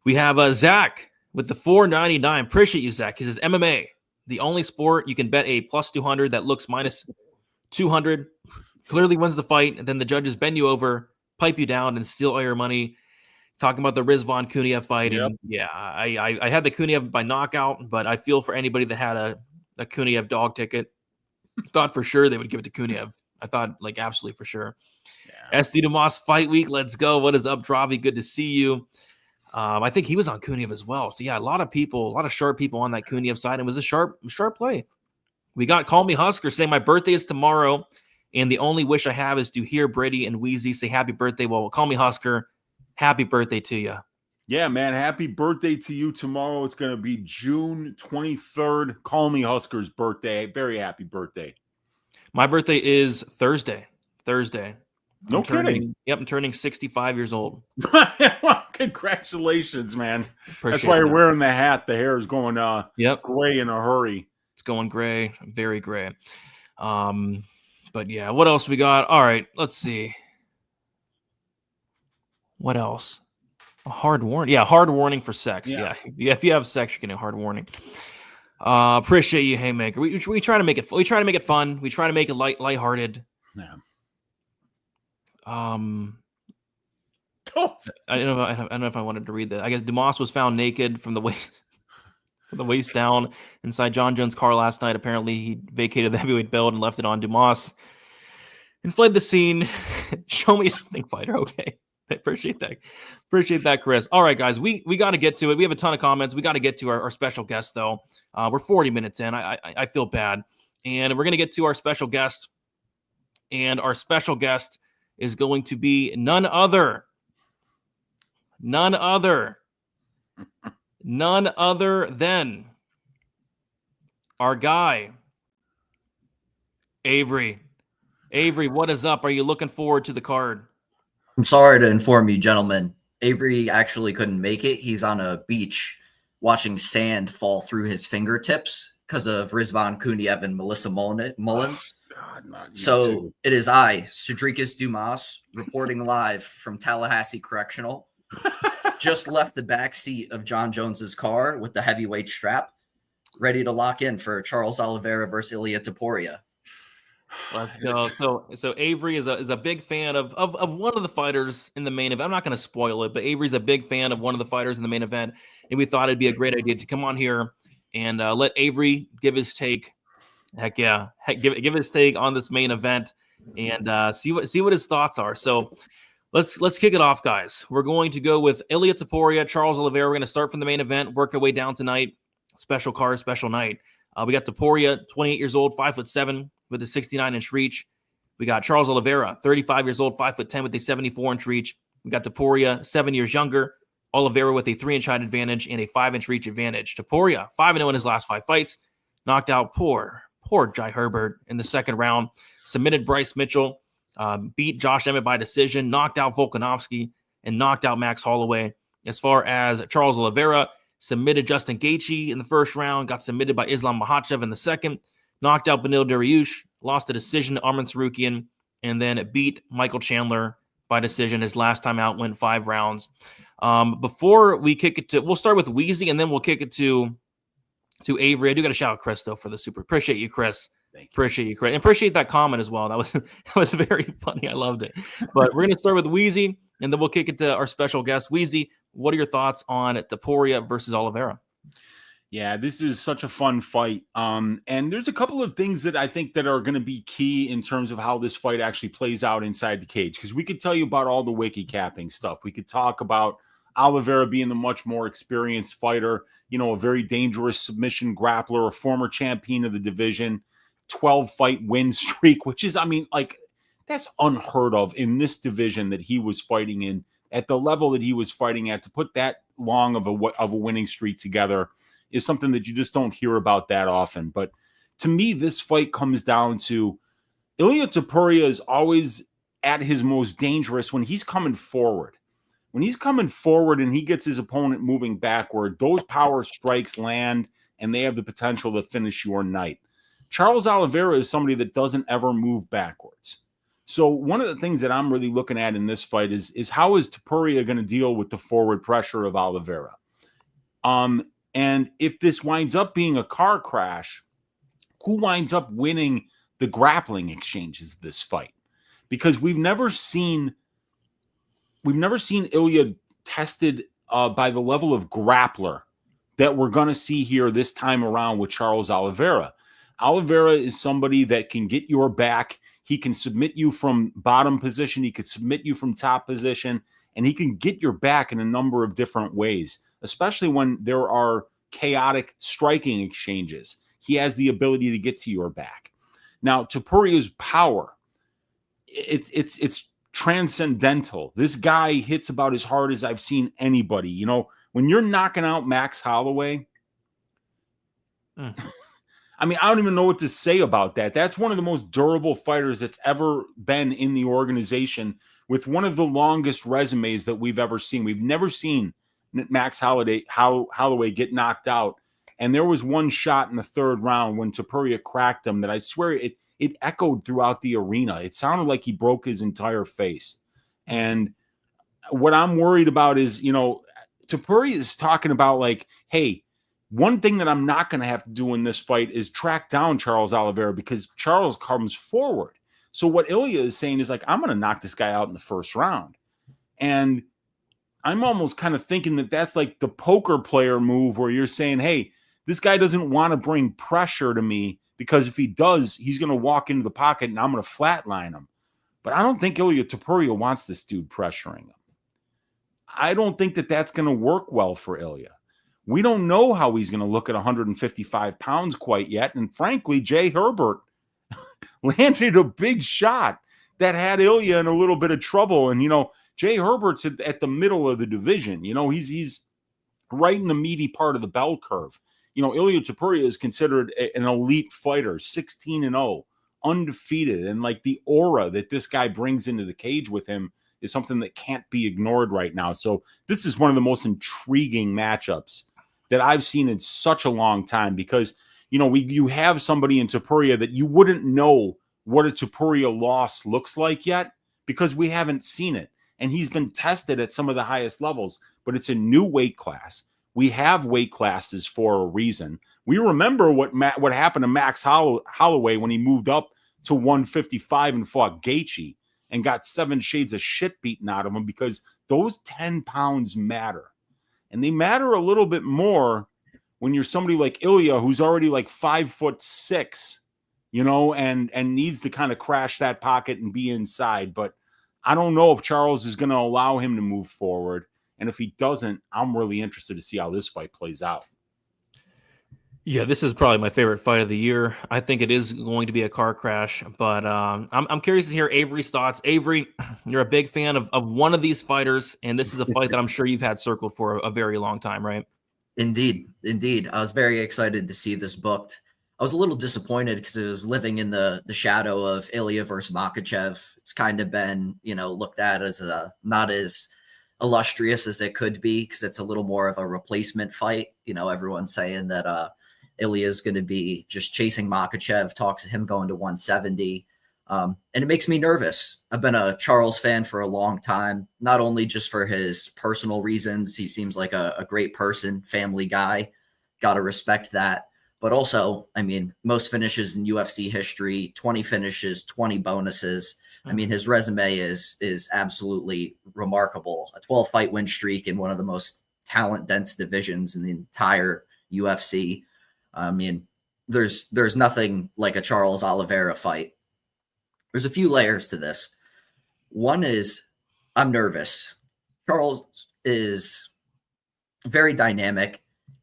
S3: We have Zach with the 499. Appreciate you, Zach. He says MMA, the only sport you can bet a plus 200 that looks minus 200, clearly wins the fight, and then the judges bend you over, pipe you down, and steal all your money. Talking about the Rizvan Kuniev fight.
S4: Yep.
S3: And yeah, I had the Kuniev by knockout, but I feel for anybody that had a Kuniev dog ticket. Thought for sure they would give it to Kuniev. I thought absolutely for sure. Yeah. SD Dumas fight week. Let's go. What is up, Dravi? Good to see you. I think he was on Kuniev as well. So yeah, a lot of sharp people on that Kuniev side. It was a sharp play. We got Call Me Husker saying my birthday is tomorrow, and the only wish I have is to hear Brady and Wheezy say happy birthday. Well, Call Me Husker. Happy birthday to you.
S4: Yeah, man. Happy birthday to you tomorrow. It's going to be June 23rd. Call Me Husker's birthday. Very happy birthday.
S3: My birthday is Thursday.
S4: No kidding.
S3: Yep, I'm turning 65 years old.
S4: Congratulations, man.
S3: Appreciate
S4: That's why you're
S3: that.
S4: Wearing the hat. The hair is going gray in a hurry.
S3: It's going gray, very gray. But yeah, what else we got? All right, let's see. What else? A hard warning. Yeah, hard warning for sex. Yeah. If you have sex, you're getting a hard warning. Appreciate you, Haymaker. We try to make it. We try to make it fun. We try to make it lighthearted.
S4: Yeah.
S3: I don't know if I wanted to read that. I guess Dumas was found naked from the waist down inside John Jones' car last night. Apparently, he vacated the heavyweight belt and left it on. Dumas inflated the scene. Show me something, fighter. Okay. Appreciate that. Appreciate that, Chris. All right, guys, we got to get to it. We have a ton of comments. We got to get to our special guest, though. We're 40 minutes in. I feel bad. And we're going to get to our special guest. And our special guest is going to be none other than our guy, Avery. Avery, what is up? Are you looking forward to the card?
S5: I'm sorry to inform you, gentlemen. Avery actually couldn't make it. He's on a beach watching sand fall through his fingertips because of Rizvan Kuniev and Melissa Mullins.
S4: God,
S5: so it is I, Cedricus Dumas, reporting live from Tallahassee Correctional. Just left the back seat of John Jones's car with the heavyweight strap, ready to lock in for Charles Oliveira versus Ilia Topuria.
S3: Let's go. So Avery is a big fan of one of the fighters in the main event. I'm not going to spoil it, but Avery's a big fan of one of the fighters in the main event, and we thought it'd be a great idea to come on here and let Avery give his take. Heck yeah, give his take on this main event and see what his thoughts are. So let's kick it off, guys. We're going to go with Ilia Topuria, Charles Oliveira. We're going to start from the main event, work our way down tonight. Special card, special night. We got Topuria, 28 years old, 5'7", with a 69-inch reach. We got Charles Oliveira, 35 years old, 5'10", with a 74-inch reach. We got Topuria, 7 years younger. Oliveira with a 3-inch height advantage and a 5-inch reach advantage. Topuria, 5-0 in his last 5 fights. Knocked out poor Jai Herbert in the second round. Submitted Bryce Mitchell. Beat Josh Emmett by decision. Knocked out Volkanovski and knocked out Max Holloway. As far as Charles Oliveira, submitted Justin Gaethje in the first round. Got submitted by Islam Makhachev in the second. Knocked out Beneil Dariush, lost a decision to Arman Tsarukyan, and then beat Michael Chandler by decision. His last time out went 5 rounds. Before we kick it to, we'll start with Wheezy, and then we'll kick it to Avery. I do got to shout out Chris, though, for the super. Appreciate you, Chris.
S4: Thank you.
S3: Appreciate you, Chris. And appreciate that comment as well. That was very funny. I loved it. But we're going to start with Wheezy, and then we'll kick it to our special guest. Wheezy, what are your thoughts on Topuria versus Oliveira?
S4: Yeah, this is such a fun fight. And there's a couple of things that I think that are going to be key in terms of how this fight actually plays out inside the cage. Because we could tell you about all the wiki capping stuff. We could talk about Oliveira being the much more experienced fighter, a very dangerous submission grappler, a former champion of the division, 12-fight win streak, which is, that's unheard of in this division that he was fighting in at the level that he was fighting at. To put that long of a winning streak together is something that you just don't hear about that often. But to me, this fight comes down to Ilia Topuria is always at his most dangerous when he's coming forward. When he's coming forward and he gets his opponent moving backward, those power strikes land and they have the potential to finish your night. Charles Oliveira is somebody that doesn't ever move backwards. So one of the things that I'm really looking at in this fight is how is Topuria going to deal with the forward pressure of Oliveira? And if this winds up being a car crash, who winds up winning the grappling exchanges of this fight? Because we've never seen Ilia tested by the level of grappler that we're going to see here this time around with Charles Oliveira. Oliveira is somebody that can get your back. He can submit you from bottom position. He could submit you from top position, and he can get your back in a number of different ways, especially when there are chaotic striking exchanges. He has the ability to get to your back. Now, Topuria's power, it's transcendental. This guy hits about as hard as I've seen anybody. When you're knocking out Max Holloway, I don't even know what to say about that. That's one of the most durable fighters that's ever been in the organization, with one of the longest resumes that we've ever seen. We've never seen Max Holloway get knocked out. And there was one shot in the third round when Topuria cracked him that I swear it echoed throughout the arena. It sounded like he broke his entire face. And what I'm worried about is, Topuria is talking about hey, one thing that I'm not going to have to do in this fight is track down Charles Oliveira because Charles comes forward. So what Ilia is saying is I'm going to knock this guy out in the first round. And I'm almost kind of thinking that that's like the poker player move where you're saying, hey, this guy doesn't want to bring pressure to me because if he does, he's going to walk into the pocket and I'm going to flatline him. But I don't think Ilia Topuria wants this dude pressuring him. I don't think that that's going to work well for Ilya. We don't know how he's going to look at 155 pounds quite yet. And frankly, Jay Herbert landed a big shot that had Ilya in a little bit of trouble. And, Jay Herbert's at the middle of the division. He's right in the meaty part of the bell curve. Ilya Topuria is considered an elite fighter, 16-0, undefeated. And like the aura that this guy brings into the cage with him is something that can't be ignored right now. So this is one of the most intriguing matchups that I've seen in such a long time because, you have somebody in Topuria that you wouldn't know what a Topuria loss looks like yet because we haven't seen it. And he's been tested at some of the highest levels, but it's a new weight class. We have weight classes for a reason. We remember what happened to Max Holloway when he moved up to 155 and fought Gaethje and got 7 shades of shit beaten out of him because those 10 pounds matter. And they matter a little bit more when you're somebody like Ilya, who's already like 5'6", and needs to kind of crash that pocket and be inside. But I don't know if Charles is going to allow him to move forward. And if he doesn't, I'm really interested to see how this fight plays out.
S3: Yeah, this is probably my favorite fight of the year. I think it is going to be a car crash, but I'm curious to hear Avery's thoughts. Avery, you're a big fan of one of these fighters, and this is a fight that I'm sure you've had circled for a very long time, right?
S5: Indeed. I was very excited to see this booked. I was a little disappointed because it was living in the shadow of Ilya versus Makhachev. It's kind of been, looked at as not as illustrious as it could be because it's a little more of a replacement fight. Everyone's saying that Ilya is going to be just chasing Makhachev, talks of him going to 170. And it makes me nervous. I've been a Charles fan for a long time, not only just for his personal reasons. He seems like a great person, family guy. Got to respect that. But also, most finishes in UFC history, 20 finishes, 20 bonuses. His resume is absolutely remarkable. A 12-fight win streak in one of the most talent-dense divisions in the entire UFC. There's nothing like a Charles Oliveira fight. There's a few layers to this. One is I'm nervous. Charles is very dynamic,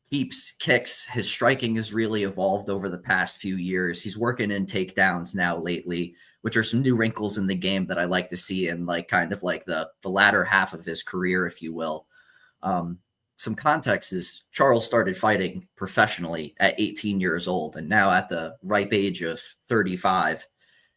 S5: keeps kicks. His striking has really evolved over the past few years. He's working in takedowns now lately, which are some new wrinkles in the game that I like to see in kind of the latter half of his career, if you will. Some context is Charles started fighting professionally at 18 years old, and now at the ripe age of 35,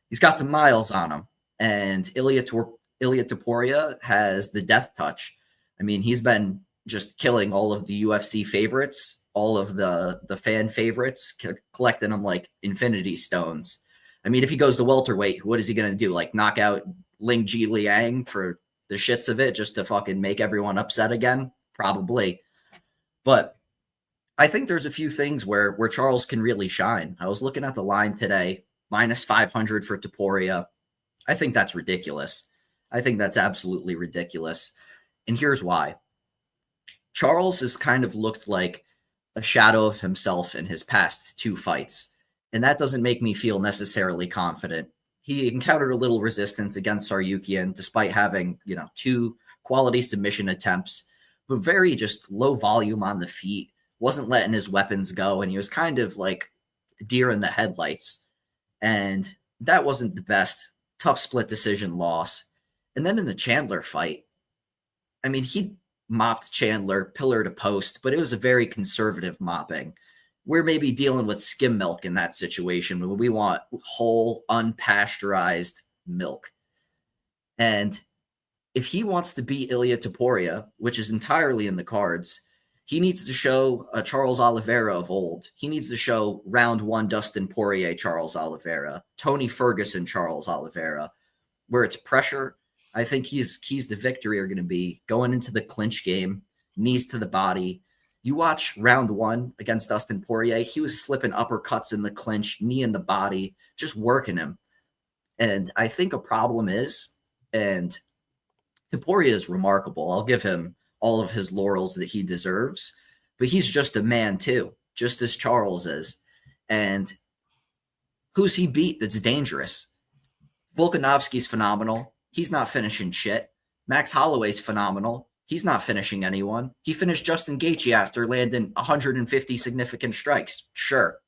S5: he's got some miles on him. And Ilya Topuria has the death touch. He's been just killing all of the UFC favorites, all of the fan favorites, collecting them like infinity stones. If he goes to welterweight, what is he going to do? Knock out Ling Ji Liang for the shits of it just to fucking make everyone upset again? Probably. But I think there's a few things where Charles can really shine. I was looking at the line today, -500 for Topuria. I think that's ridiculous. I think that's absolutely ridiculous. And here's why. Charles has kind of looked like a shadow of himself in his past 2 fights. And that doesn't make me feel necessarily confident. He encountered a little resistance against Saryukian, despite having, 2 quality submission attempts, but very just low volume on the feet, wasn't letting his weapons go, and he was kind of like deer in the headlights. And that wasn't the best. Tough split decision loss. And then in the Chandler fight, he mopped Chandler pillar to post, but it was a very conservative mopping. We're maybe dealing with skim milk in that situation, but we want whole, unpasteurized milk. And if he wants to beat Ilya Topuria, which is entirely in the cards, he needs to show a Charles Oliveira of old. He needs to show round 1 Dustin Poirier Charles Oliveira, Tony Ferguson Charles Oliveira, where it's pressure. I think keys to victory are going to be going into the clinch game, knees to the body. You watch round 1 against Dustin Poirier, he was slipping uppercuts in the clinch, knee in the body, just working him. And I think a problem is, and Topuria is remarkable. I'll give him all of his laurels that he deserves, but he's just a man too, just as Charles is. And who's he beat that's dangerous? Volkanovski's phenomenal. He's not finishing shit. Max Holloway's phenomenal. He's not finishing anyone. He finished Justin Gaethje after landing 150 significant strikes. Sure.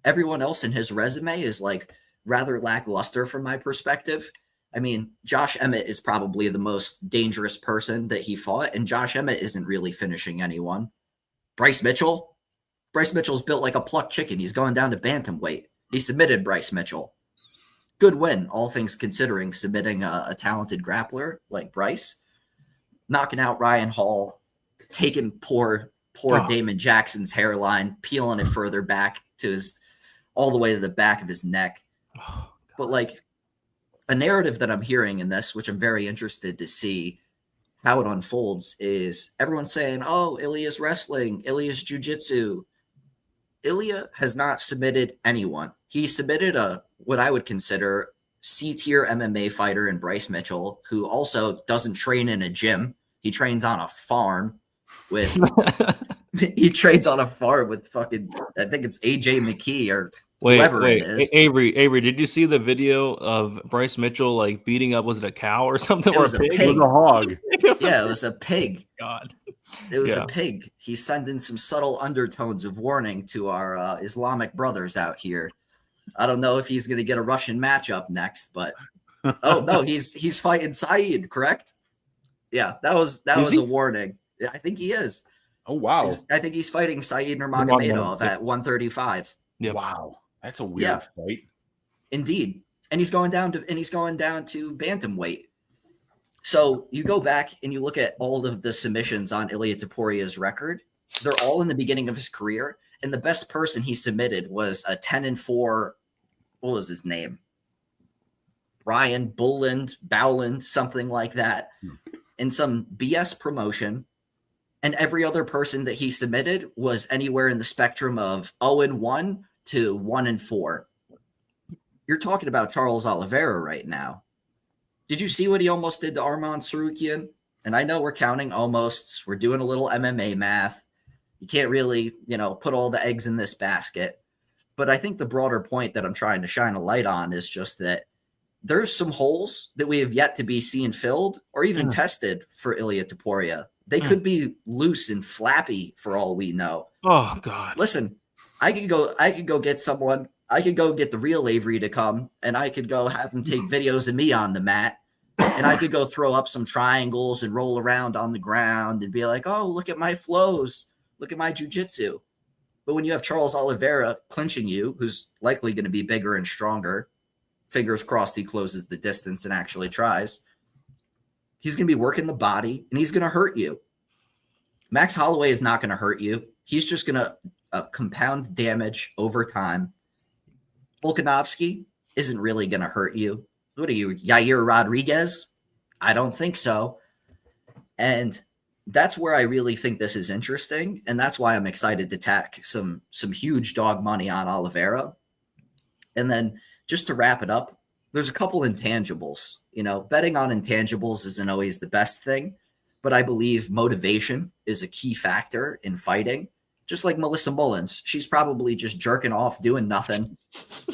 S5: Everyone else in his resume is like rather lackluster from my perspective. I mean, Josh Emmett is probably the most dangerous person that he fought, and Josh Emmett isn't really finishing anyone. Bryce Mitchell's built like a plucked chicken. He's going down to bantamweight. He submitted Bryce Mitchell. Good win, all things considering, submitting a talented grappler like Bryce. Knocking out Ryan Hall, taking poor Damon Jackson's hairline, peeling it further back to all the way to the back of his neck. But like a narrative that I'm hearing in this, which I'm very interested to see how it unfolds, is everyone's saying, oh, Ilya's wrestling, Ilya's jiu-jitsu. Ilya has not submitted anyone. He submitted what I would consider C-tier MMA fighter in Bryce Mitchell, who also doesn't train in a gym. He trains on a farm with fucking, I think it's AJ McKee or whoever it is.
S3: Avery, did you see the video of Bryce Mitchell like beating up, was it a cow or something?
S5: It was a pig.
S4: It was a hog.
S5: Yeah, it was a pig.
S3: God.
S5: It was a pig. He's sending some subtle undertones of warning to our Islamic brothers out here. I don't know if he's going to get a Russian matchup next, but oh no, he's fighting Saeed, correct? Yeah, that was a warning. I think he is.
S4: Oh wow!
S5: I think he's fighting Saeed Nurmagomedov at 135.
S3: Yep.
S4: Wow, that's a weird fight.
S5: Indeed, and he's going down to bantamweight. So you go back and you look at all of the submissions on Ilia Toporia's record. They're all in the beginning of his career, and the best person he submitted was a 10-4. What was his name? Brian Bowland, something like that, in some BS promotion. And every other person that he submitted was anywhere in the spectrum of 0-1 to 1-4. You're talking about Charles Oliveira right now. Did you see what he almost did to Arman Sarukian? And I know we're counting almosts. We're doing a little MMA math. You can't really, put all the eggs in this basket. But I think the broader point that I'm trying to shine a light on is just that there's some holes that we have yet to be seen filled or even tested for Ilia Topuria. They could be loose and flappy for all we know.
S3: Oh God!
S5: Listen, I could go get someone. I could go get the real Avery to come, and I could go have him take videos of me on the mat, and I could go throw up some triangles and roll around on the ground and be like, "Oh, look at my flows, look at my jujitsu." But when you have Charles Oliveira clinching you, who's likely going to be bigger and stronger, fingers crossed he closes the distance and actually tries. He's going to be working the body, and he's going to hurt you. Max Holloway is not going to hurt you. He's just going to compound damage over time. Volkanovski isn't really going to hurt you. What are you, Yair Rodriguez? I don't think so. And that's where I really think this is interesting, and that's why I'm excited to tack some huge dog money on Oliveira. And then just to wrap it up, there's a couple intangibles. Betting on intangibles isn't always the best thing, but I believe motivation is a key factor in fighting. Just like Melissa Mullins, she's probably just jerking off doing nothing.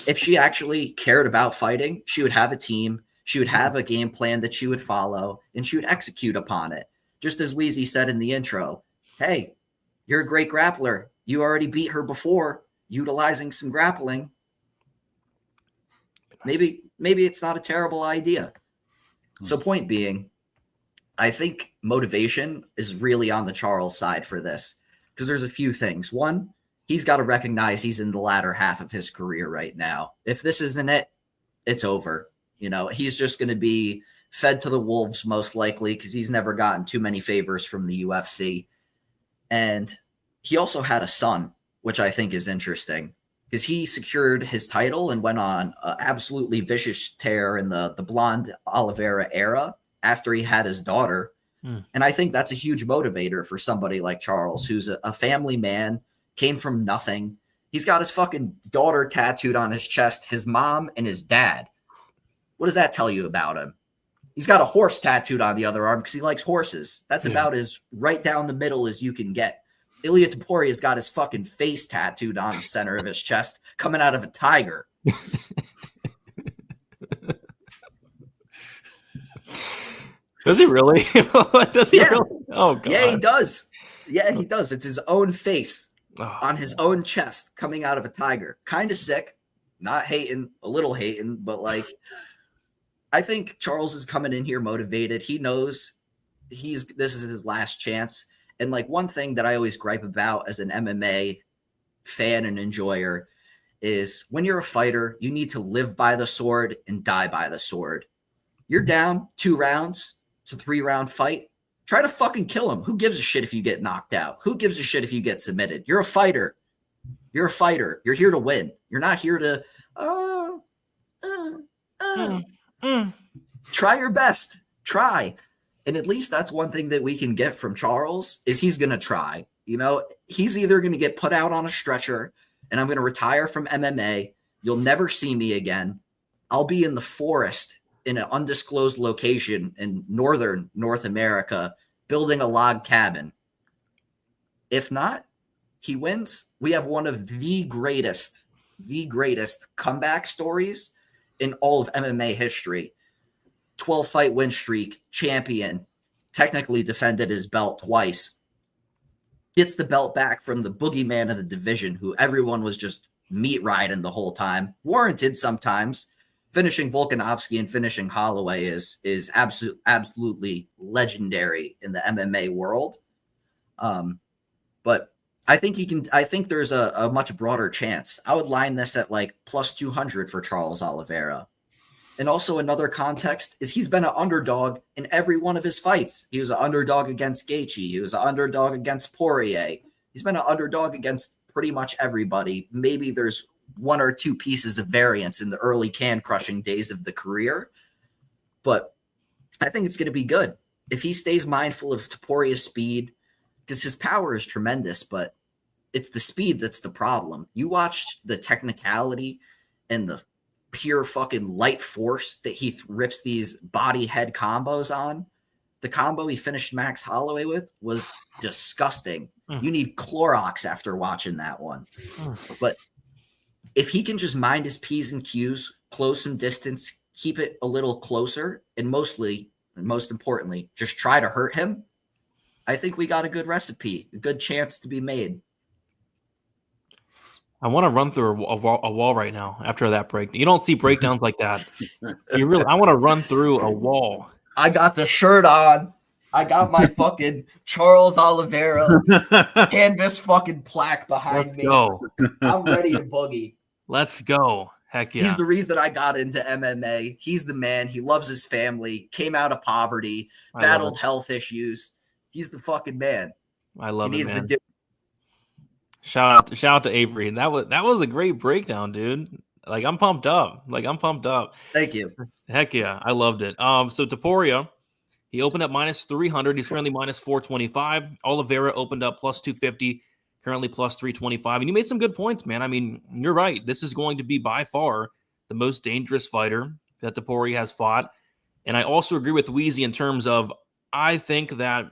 S5: If she actually cared about fighting, she would have a team, she would have a game plan that she would follow, and she would execute upon it. Just as Weezy said in the intro, hey, you're a great grappler. You already beat her before, utilizing some grappling. Maybe it's not a terrible idea. So point being, I think motivation is really on the Charles side for this because there's a few things. One, he's got to recognize he's in the latter half of his career right now. If this isn't it, it's over. He's just going to be fed to the wolves most likely because he's never gotten too many favors from the UFC. And he also had a son, which I think is interesting. Because he secured his title and went on an absolutely vicious tear in the blonde Oliveira era after he had his daughter. And I think that's a huge motivator for somebody like Charles, who's a family man, came from nothing. He's got his fucking daughter tattooed on his chest, his mom and his dad. What does that tell you about him? He's got a horse tattooed on the other arm because he likes horses. That's about as right down the middle as you can get. Ilia Toporia's got his fucking face tattooed on the center of his chest, coming out of a tiger.
S3: Does he really? Does he
S5: Yeah.
S3: really? Oh god.
S5: Yeah, he does. Yeah, he does. It's his own face
S3: Oh,
S5: on his own chest coming out of a tiger. Kind of sick. Not hating, a little hating, but like I think Charles is coming in here motivated. He knows this is his last chance. And like one thing that I always gripe about as an MMA fan and enjoyer is when you're a fighter, you need to live by the sword and die by the sword. You're down 2 rounds. It's a 3-round fight. Try to fucking kill him. Who gives a shit if you get knocked out? Who gives a shit if you get submitted? You're a fighter. You're a fighter. You're here to win. You're not here to try your best. Try. And at least that's one thing that we can get from Charles is he's going to try. You know, he's either going to get put out on a stretcher and I'm going to retire from MMA. You'll never see me again. I'll be in the forest in an undisclosed location in northern North America building a log cabin. If not, he wins. We have one of the greatest comeback stories in all of MMA history. 12-fight win streak, champion, technically defended his belt twice. Gets the belt back from the boogeyman of the division, who everyone was just meat riding the whole time. Warranted sometimes. Finishing Volkanovski and finishing Holloway is absolutely legendary in the MMA world. But I think there's a much broader chance. I would line this at like plus 200 for Charles Oliveira. And also another context is he's been an underdog in every one of his fights. He was an underdog against Gaethje. He was an underdog against Poirier. He's been an underdog against pretty much everybody. Maybe there's 1 or 2 pieces of variance in the early can-crushing days of the career. But I think it's going to be good. If he stays mindful of Toporia's speed, because his power is tremendous, but it's the speed that's the problem. You watch the technicality and the pure fucking light force that he rips these body head combos on. The combo he finished Max Holloway with was disgusting. You need Clorox after watching that one. But if he can just mind his P's and Q's, close some distance, keep it a little closer, and most importantly, just try to hurt him, I think we got a good recipe, a good chance to be made.
S3: I want to run through a wall right now after that break. You don't see breakdowns like that. I want to run through a wall.
S5: I got the shirt on. I got my fucking Charles Oliveira canvas fucking plaque behind
S3: Let's
S5: me.
S3: go.
S5: I'm ready to boogie.
S3: Let's go. Heck yeah.
S5: He's the reason I got into MMA. He's the man. He loves his family, came out of poverty, battled health issues. He's the fucking man.
S3: I love it, man.
S5: The
S3: Shout out to Avery. That was a great breakdown, dude. Like I'm pumped up.
S5: Thank you.
S3: Heck yeah, I loved it. So Topuria, he opened up minus 300. He's currently minus 425. Oliveira opened up plus 250, currently plus 325. And you made some good points, man. I mean, you're right. This is going to be by far the most dangerous fighter that Topuria has fought. And I also agree with Weezy in terms of I think that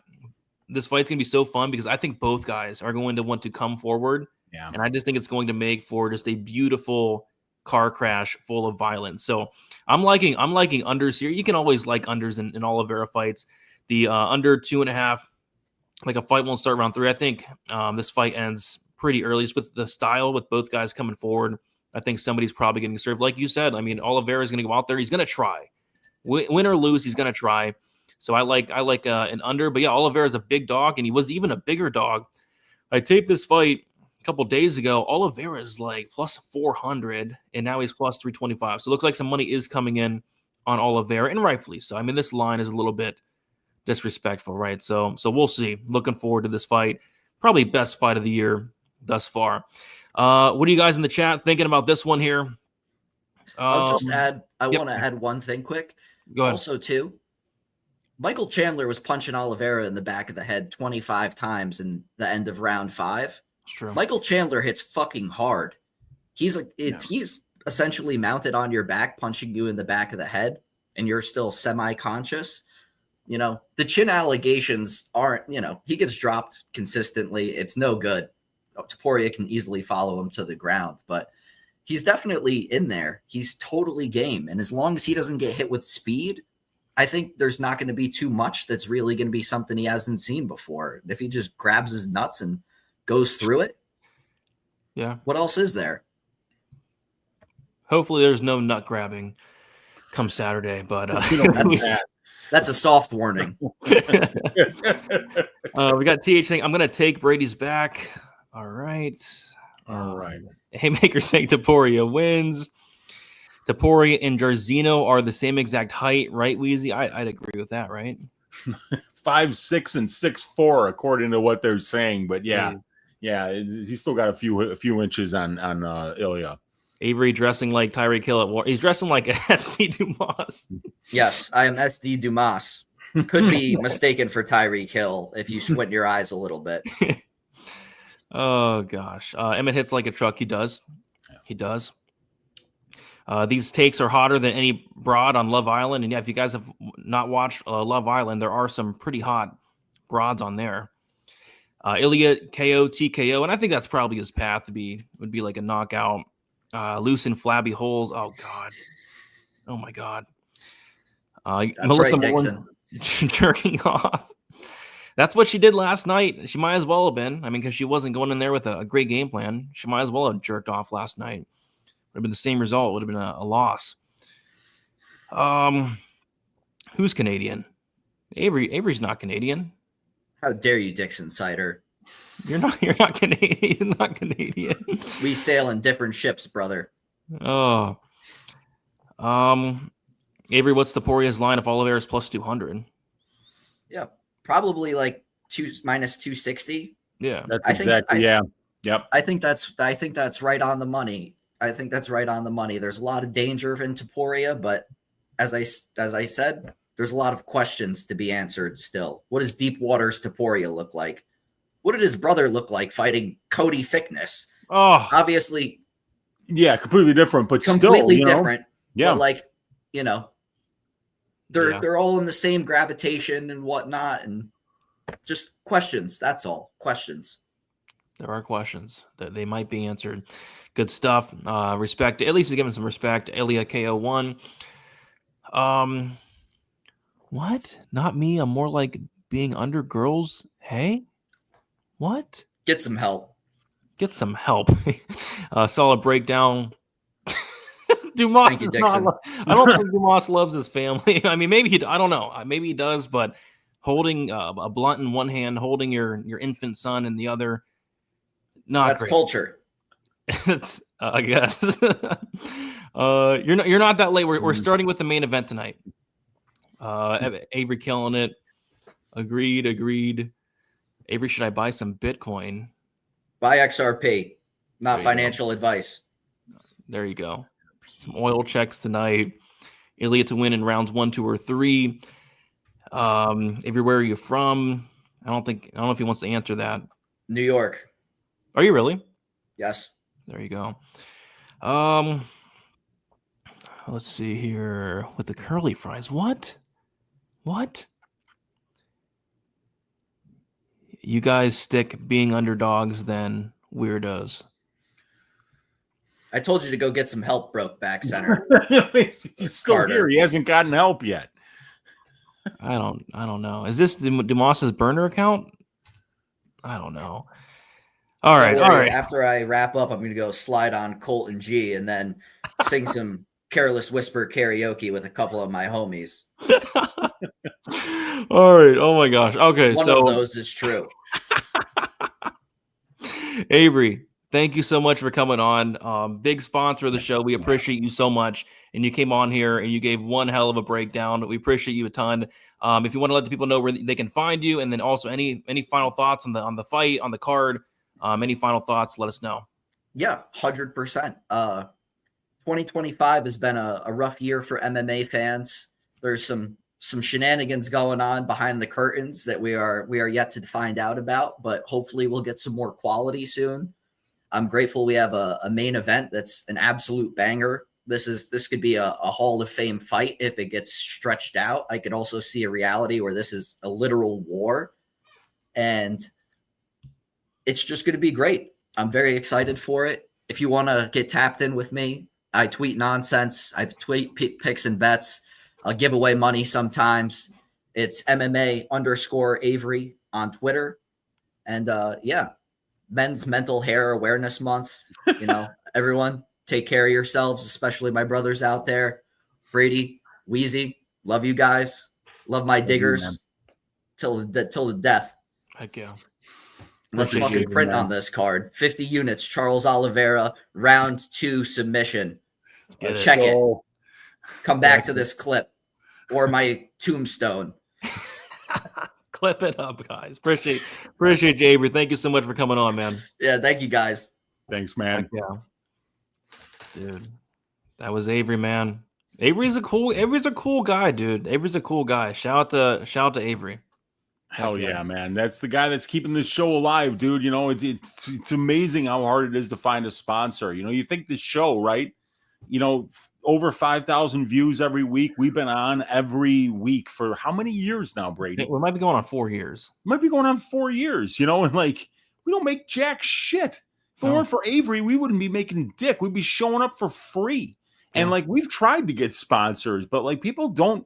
S3: this fight's going to be so fun because I think both guys are going to want to come forward.
S4: Yeah.
S3: And I just think it's going to make for just a beautiful car crash full of violence. So I'm liking unders here. You can always like unders in Oliveira fights. The under 2.5, like a fight won't start round 3. I think this fight ends pretty early. Just with the style, with both guys coming forward, I think somebody's probably getting served. Like you said, I mean, Oliveira is going to go out there. He's going to try. Win or lose, he's going to try. So I like an under. But yeah, Oliveira is a big dog, and he was even a bigger dog. I taped this fight a couple days ago. Oliveira is like plus 400, and now he's plus 325. So it looks like some money is coming in on Oliveira, and rightfully so. I mean, this line is a little bit disrespectful, right? So we'll see. Looking forward to this fight. Probably best fight of the year thus far. What are you guys in the chat thinking about this one here?
S5: I'll just add. I want to add one thing quick.
S3: Go ahead.
S5: Also, too, Michael Chandler was punching Oliveira in the back of the head 25 times in the end of round 5.
S3: That's true.
S5: Michael Chandler hits fucking hard. He's essentially mounted on your back, punching you in the back of the head, and you're still semi-conscious. You know, the chin allegations aren't, he gets dropped consistently. It's no good. Topuria can easily follow him to the ground, but he's definitely in there. He's totally game. And as long as he doesn't get hit with speed, I think there's not going to be too much that's really going to be something he hasn't seen before. If he just grabs his nuts and goes through it,
S3: Yeah.
S5: what else is there?
S3: Hopefully there's no nut grabbing come Saturday, but
S5: That's a soft warning.
S3: we got TH saying, I'm going to take Brady's back. All right.
S4: All right.
S3: Haymaker saying Taporia wins. Taporia and Jarzino are the same exact height, right, Wheezy? I'd agree with that, right?
S4: 5'6" and 6'4", according to what they're saying. But yeah, he's still got a few inches on Ilya.
S3: Avery dressing like Tyreek Hill at war. He's dressing like SD Dumas.
S5: Yes, I am SD Dumas. Could be mistaken for Tyreek Hill if you squint your eyes a little bit.
S3: Oh gosh, Emmett hits like a truck. He does. He does. These takes are hotter than any broad on Love Island. And yeah, if you guys have not watched Love Island, there are some pretty hot broads on there. Ilya KO, TKO, and I think that's probably his path would be like a knockout. Loose and flabby holes. Oh God. Oh my God. Melissa
S5: right,
S3: Moore jerking off. That's what she did last night. She might as well have been. I mean, because she wasn't going in there with a great game plan. She might as well have jerked off last night. Would have been the same result. Would have been a loss. Who's Canadian? Avery's not Canadian.
S5: How dare you, Dixon Cider?
S3: You're not Canadian. You're not Canadian.
S5: We sail in different ships, brother.
S3: Oh. Avery, what's Taporia's line if Oliveira is plus 200?
S5: Yeah, probably like minus 260.
S3: Yeah,
S4: that's exactly. Yep.
S5: I think that's right on the money. There's a lot of danger in Taporia, but as I said, there's a lot of questions to be answered still. What does Deepwater's Taporia look like? What did his brother look like fighting Cody Thickness?
S3: Oh,
S5: obviously,
S4: yeah, completely different, but
S5: completely
S4: still,
S5: different.
S4: Yeah,
S5: but like they're all in the same gravitation and whatnot, and just questions. That's all. Questions.
S3: There are questions that they might be answered. Good stuff. Respect. At least give him some respect. Ilya KO1. What? Not me. I'm more like being under girls. Hey. What?
S5: Get some help.
S3: Solid breakdown. Dumas.
S5: Thank you, Dixon.
S3: I don't think Dumas loves his family. I mean, maybe I don't know. Maybe he does, but holding a blunt in one hand, holding your infant son in the other,
S5: That's
S3: great.
S5: Culture.
S3: It's I guess. You're not that late. We're starting with the main event tonight. Avery killing it. Agreed. Avery, should I buy some Bitcoin?
S5: Buy XRP. Not financial advice.
S3: There you go. Some oil checks tonight. Ilya to win in rounds 1, 2, or 3. Avery, where are you from? I don't know if he wants to answer that.
S5: New York.
S3: Are you really?
S5: Yes.
S3: There you go. Let's see here with the curly fries. What? You guys stick being underdogs than weirdos.
S5: I told you to go get some help, broke back center.
S4: He's still Carter. Here. He hasn't gotten help yet.
S3: I don't know. Is this Dumas's burner account? I don't know. All right.
S5: After I wrap up, I'm going to go slide on Colton G and then sing some Careless Whisper karaoke with a couple of my homies.
S3: All right. Oh my gosh. Okay.
S5: One of those is true.
S3: Avery, thank you so much for coming on. Big sponsor of the show. We appreciate you so much. And you came on here and you gave one hell of a breakdown. We appreciate you a ton. If you want to let the people know where they can find you, and then also any final thoughts on the fight, on the card, any final thoughts, let us know.
S5: Yeah, 100%. 2025 has been a rough year for MMA fans. There's some shenanigans going on behind the curtains that we are yet to find out about, but hopefully we'll get some more quality soon. I'm grateful we have a main event that's an absolute banger. This could be a Hall of Fame fight if it gets stretched out. I could also see a reality where this is a literal war, and it's just going to be great. I'm very excited for it. If you want to get tapped in with me, I tweet nonsense. I tweet picks and bets. I'll give away money sometimes. It's MMA_Avery on Twitter. And yeah, Men's Mental Hair Awareness Month. You know, everyone take care of yourselves, especially my brothers out there. Brady, Wheezy, love you guys. Love my diggers till the death.
S3: Heck yeah.
S5: Let's
S4: Appreciate
S5: fucking
S4: you,
S5: print
S4: man.
S5: on this card. 50 units, Charles Oliveira, round 2 submission.
S3: Get
S5: Check it.
S4: So,
S5: Come back to this clip or my tombstone.
S3: Clip it up, guys. Appreciate you, Avery. Thank you so much for coming on, man.
S5: Yeah, thank you guys.
S4: thanks, man.
S3: Heck yeah. Dude. That was Avery, man. Avery's a cool guy, dude. Avery's a cool guy. Shout out to Avery.
S4: Hell
S3: Heck yeah.
S4: yeah, man. That's the guy that's keeping this show alive, dude. You know, it's amazing how hard it is to find a sponsor. You know, you think this show, right? You know, over 5,000 views every week. We've been on every week for how many years now, Brady?
S3: We might be going on 4 years.
S4: Might be going on 4 years, you know, and like we don't make jack shit. If it weren't for Avery, we wouldn't be making dick. We'd be showing up for free. And like we've tried to get sponsors, but like people don't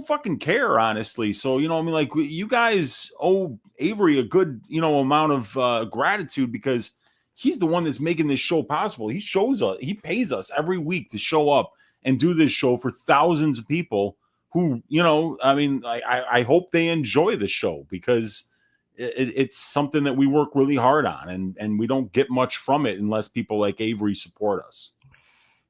S4: fucking care, honestly. So, you know, I mean, like you guys owe Avery a good, you know, amount of gratitude because he's the one that's making this show possible. He pays us every week to show up and do this show for thousands of people who, you know, I mean, I hope they enjoy the show because it's something that we work really hard on and we don't get much from it unless people like Avery support us.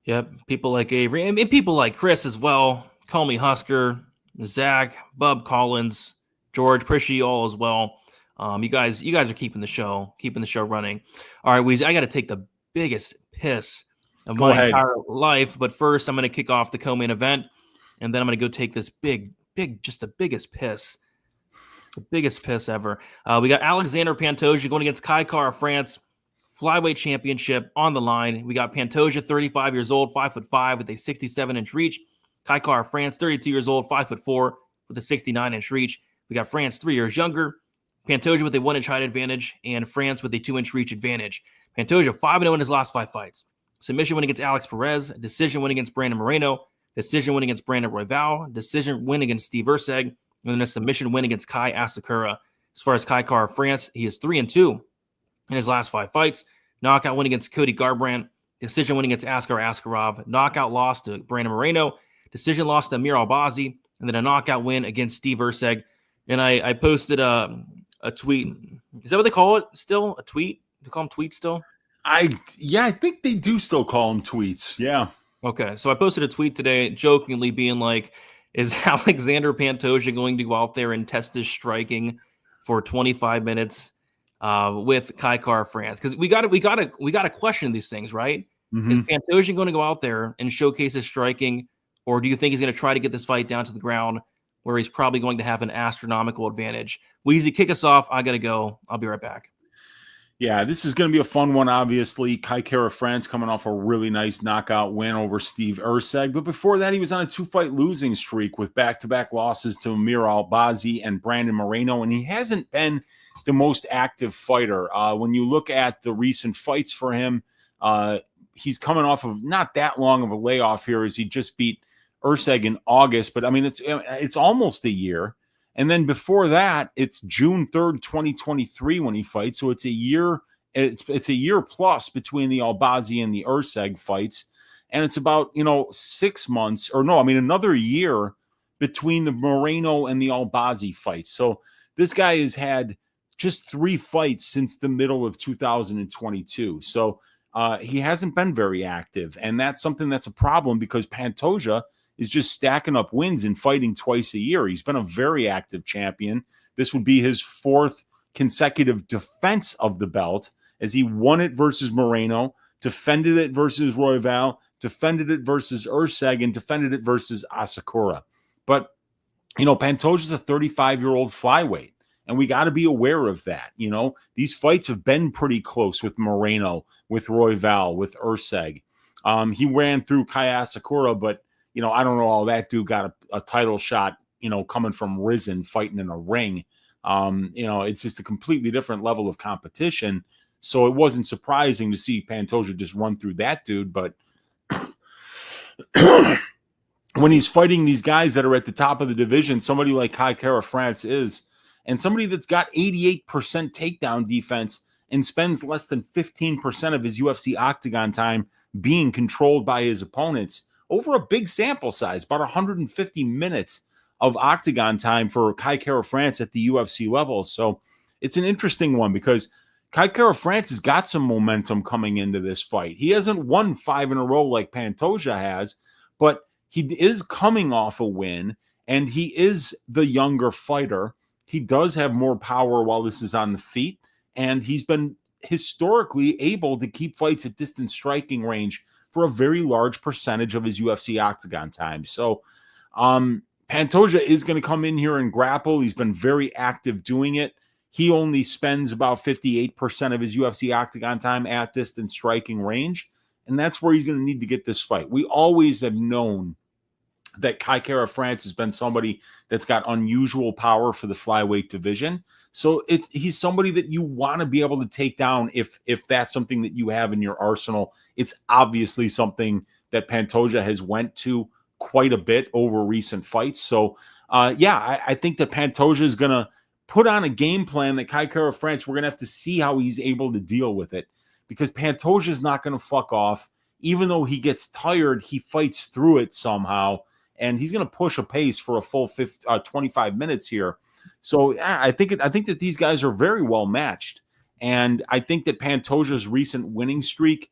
S3: Yep, people like Avery and people like Chris as well. Call me Husker, Zach, Bub Collins, George. Appreciate you all as well. You guys are keeping the show running. All right, Weezy, I got to take the biggest piss of my entire life, but first I'm going to kick off the co-main event, and then I'm going to go take this just the biggest piss. The biggest piss ever. We got Alexander Pantoja going against Kai Kara France. Flyweight championship on the line. We got Pantoja, 35 years old, 5'5" with a 67-inch reach. Kai Kara France, 32 years old, 5'4" with a 69-inch reach. We got France 3 years younger. Pantoja with a 1-inch height advantage, and France with a 2-inch reach advantage. Pantoja 5-0 in his last 5 fights. Submission win against Alex Perez, decision win against Brandon Moreno, decision win against Brandon Royval, decision win against Steve Erceg, and then a submission win against Kai Asakura. As far as Kai Kara France, he is 3-2 in his last 5 fights. Knockout win against Cody Garbrandt, decision win against Askar Askarov, knockout loss to Brandon Moreno, decision loss to Amir Albazi, and then a knockout win against Steve Erceg. And I posted a tweet. Is that what they call it still? A tweet? Do you call them tweets still?
S4: I think they do still call them tweets. Yeah.
S3: Okay. So I posted a tweet today jokingly being like, is Alexander Pantoja going to go out there and test his striking for 25 minutes with Kai Kara France? Because we got to question these things, right? Mm-hmm. Is Pantoja going to go out there and showcase his striking, or do you think he's going to try to get this fight down to the ground where he's probably going to have an astronomical advantage? Weezy, kick us off. I got to go. I'll be right back.
S4: Yeah, this is going to be a fun one, obviously. Kai Kara France coming off a really nice knockout win over Steve Erceg. But before that, he was on a 2-fight losing streak with back-to-back losses to Amir Albazi and Brandon Moreno, and he hasn't been the most active fighter. When you look at the recent fights for him, he's coming off of not that long of a layoff here as he just beat Erceg in August. But, I mean, it's almost a year. And then before that, it's June 3rd, 2023 when he fights. So it's a year. It's a year plus between the Albazi and the Erceg fights. And it's about, 6 months another year between the Moreno and the Albazi fights. So this guy has had just 3 fights since the middle of 2022. So he hasn't been very active. And that's something that's a problem because Pantoja is just stacking up wins and fighting twice a year. He's been a very active champion. This would be his 4th consecutive defense of the belt as he won it versus Moreno, defended it versus Royval, defended it versus Erceg, and defended it versus Asakura. But, Pantoja's a 35-year-old flyweight, and we got to be aware of that. These fights have been pretty close with Moreno, with Royval, with Erceg. He ran through Kai Asakura, but I don't know how that dude got a title shot, coming from Risen fighting in a ring. It's just a completely different level of competition. So it wasn't surprising to see Pantoja just run through that dude. But when he's fighting these guys that are at the top of the division, somebody like Kai Kara France is, and somebody that's got 88% takedown defense and spends less than 15% of his UFC octagon time being controlled by his opponents over a big sample size, about 150 minutes of octagon time for Kai Kara France at the UFC level. So it's an interesting one because Kai Kara France has got some momentum coming into this fight. He hasn't won 5 in a row like Pantoja has, but he is coming off a win, and he is the younger fighter. He does have more power while this is on the feet, and he's been historically able to keep fights at distance striking range for a very large percentage of his UFC octagon time. So Pantoja is going to come in here and grapple. He's been very active doing it. He only spends about 58% of his UFC octagon time at distance striking range, and that's where he's going to need to get this fight. We always have known that Kai Kara France has been somebody that's got unusual power for the flyweight division. So he's somebody that you want to be able to take down if that's something that you have in your arsenal. It's obviously something that Pantoja has went to quite a bit over recent fights. So, I think that Pantoja is going to put on a game plan that Kai Kara France, we're going to have to see how he's able to deal with it, because Pantoja is not going to fuck off. Even though he gets tired, he fights through it somehow, and he's going to push a pace for a full 25 minutes here. So I think that these guys are very well matched, and I think that Pantoja's recent winning streak,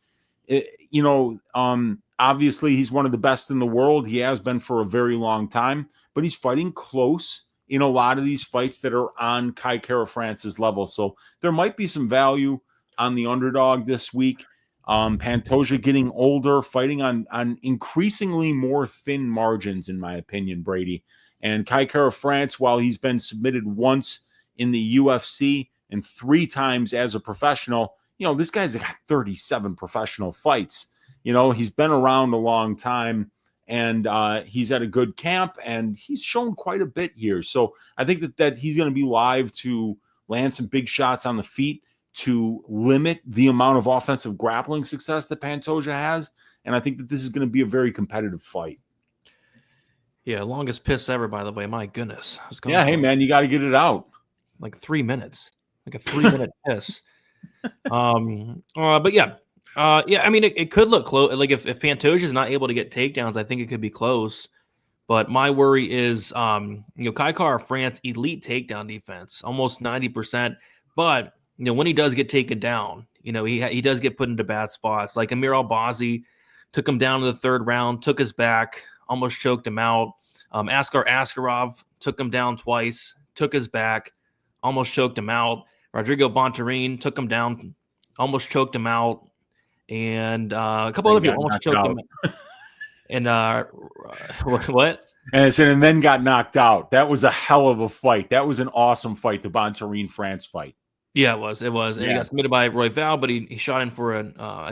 S4: obviously he's one of the best in the world. He has been for a very long time, but he's fighting close in a lot of these fights that are on Kai Kara France's level. So there might be some value on the underdog this week. Pantoja getting older, fighting on increasingly more thin margins, in my opinion, Brady. And Kai Kara France, while he's been submitted once in the UFC and 3 times as a professional, this guy's got 37 professional fights. He's been around a long time, and he's at a good camp, and he's shown quite a bit here. So I think that he's going to be live to land some big shots on the feet to limit the amount of offensive grappling success that Pantoja has. And I think that this is going to be a very competitive fight.
S3: Yeah, longest piss ever, by the way. My goodness.
S4: Yeah, hey, man, you got to get it out.
S3: Like 3 minutes. Like a 3-minute piss. But yeah. I mean, it could look close. Like if Pantoja is not able to get takedowns, I think it could be close. But my worry is, Kai Kara France, elite takedown defense, almost 90%. But, when he does get taken down, he does get put into bad spots. Like Amir Albazi took him down in the 3rd round, took his back, almost choked him out. Askar Askarov took him down twice, took his back, almost choked him out. Rodrigo Bontorin took him down, almost choked him out. And a couple other people almost choked him out. And what?
S4: And then got knocked out. That was a hell of a fight. That was an awesome fight, the Bontorin France fight.
S3: Yeah, it was. And he got submitted by Royval, but he shot in for a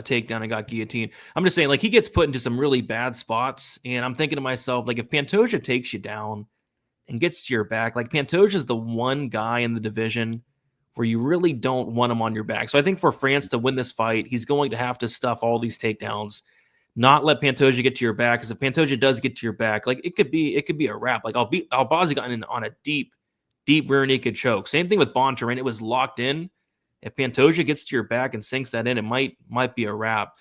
S3: takedown and got guillotined. I'm just saying, like, he gets put into some really bad spots, and I'm thinking to myself, like, if Pantoja takes you down and gets to your back, like, Pantoja's the one guy in the division where you really don't want him on your back. So I think for France to win this fight, he's going to have to stuff all these takedowns, not let Pantoja get to your back, because if Pantoja does get to your back, like, it could be a wrap. Like, Albazi got in on a deep rear naked choke. Same thing with Bontorin. It was locked in. If Pantoja gets to your back and sinks that in, it might be a wrap.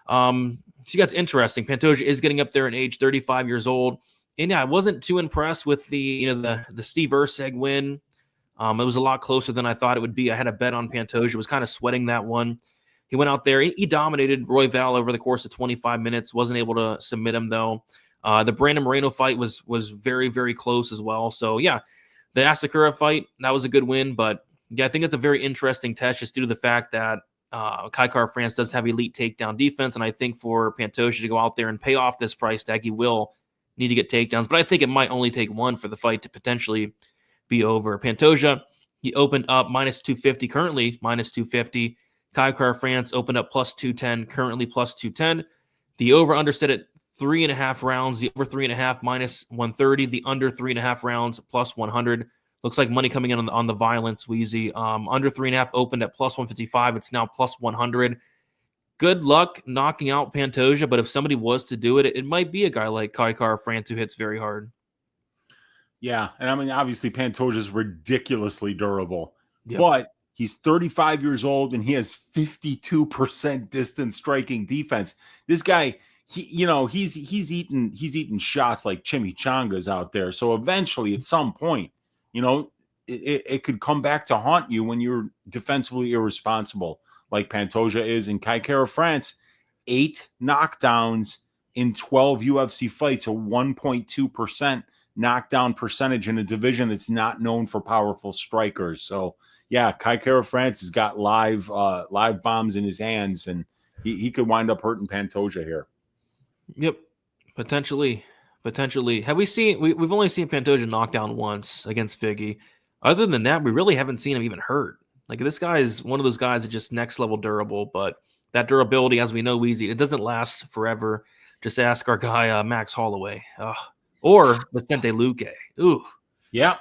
S3: So that's interesting. Pantoja is getting up there in age, 35 years old. And yeah, I wasn't too impressed with the Steve Erceg win. It was a lot closer than I thought it would be. I had a bet on Pantoja. Was kind of sweating that one. He went out there. He dominated Royval over the course of 25 minutes. Wasn't able to submit him, though. The Brandon Moreno fight was very, very close as well. So, yeah, the Asakura fight, that was a good win. But, yeah, I think it's a very interesting test just due to the fact that Kai Kara France does have elite takedown defense. And I think for Pantoja to go out there and pay off this price tag, he will need to get takedowns. But I think it might only take one for the fight to potentially be over. Pantoja, he opened up minus 250, currently minus 250. Kai Kara France opened up plus 210, currently plus 210. The over-under set at 3.5 rounds. The over 3.5 minus 130. The under 3.5 rounds plus 100. Looks like money coming in on the violence, Wheezy. Under 3.5 opened at plus 155. It's now plus 100. good luck knocking out Pantoja, but if somebody was to do it, it might be a guy like Kai Kara France who hits very hard.
S4: Yeah, and I mean, obviously, Pantoja is ridiculously durable,
S3: Yep.
S4: but he's 35 years old and he has 52% distance striking defense. This guy, he's eating shots like chimichangas out there. So eventually, at some point, it could come back to haunt you when you're defensively irresponsible, like Pantoja is. And Kai Kara France, 8 knockdowns in 12 UFC fights, a 1.2% knockdown percentage in a division that's not known for powerful strikers. So yeah, Kai Kara France has got live bombs in his hands, and he could wind up hurting Pantoja here.
S3: Yep, potentially. Have we seen? We've only seen Pantoja knock down once against Figgy. Other than that, we really haven't seen him even hurt. Like, this guy is one of those guys that just next level durable, but that durability, as we know, Weezy, it doesn't last forever. Just ask our guy Max Holloway. Or Vicente Luque. Ooh.
S4: Yeah.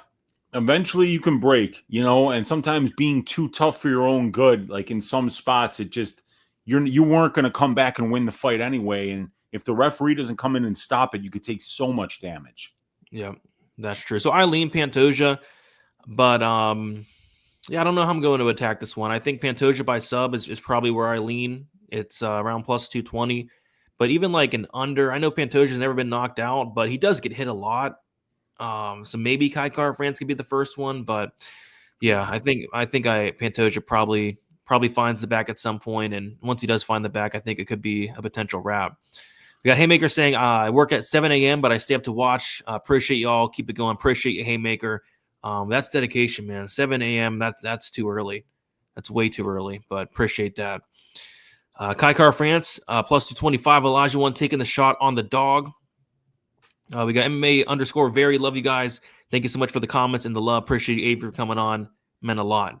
S4: Eventually you can break, and sometimes being too tough for your own good, like in some spots, it just, you weren't going to come back and win the fight anyway. And if the referee doesn't come in and stop it, you could take so much damage.
S3: Yeah, that's true. So I lean Pantoja, but I don't know how I'm going to attack this one. I think Pantoja by sub is probably where I lean. It's around plus 220. But even like an under, I know Pantoja's never been knocked out, but he does get hit a lot. So maybe Kai Kara France could be the first one, but yeah, I think Pantoja probably finds the back at some point, and once he does find the back, I think it could be a potential wrap. We got Haymaker saying, I work at 7 a.m., but I stay up to watch. Appreciate y'all. Keep it going. Appreciate you, Haymaker. That's dedication, man. 7 a.m., that's too early. That's way too early, but appreciate that. Kai Kara France, plus 225. Elijah One taking the shot on the dog. We got MMA_very. Love you guys. Thank you so much for the comments and the love. Appreciate you, Avery, for coming on. Meant a lot.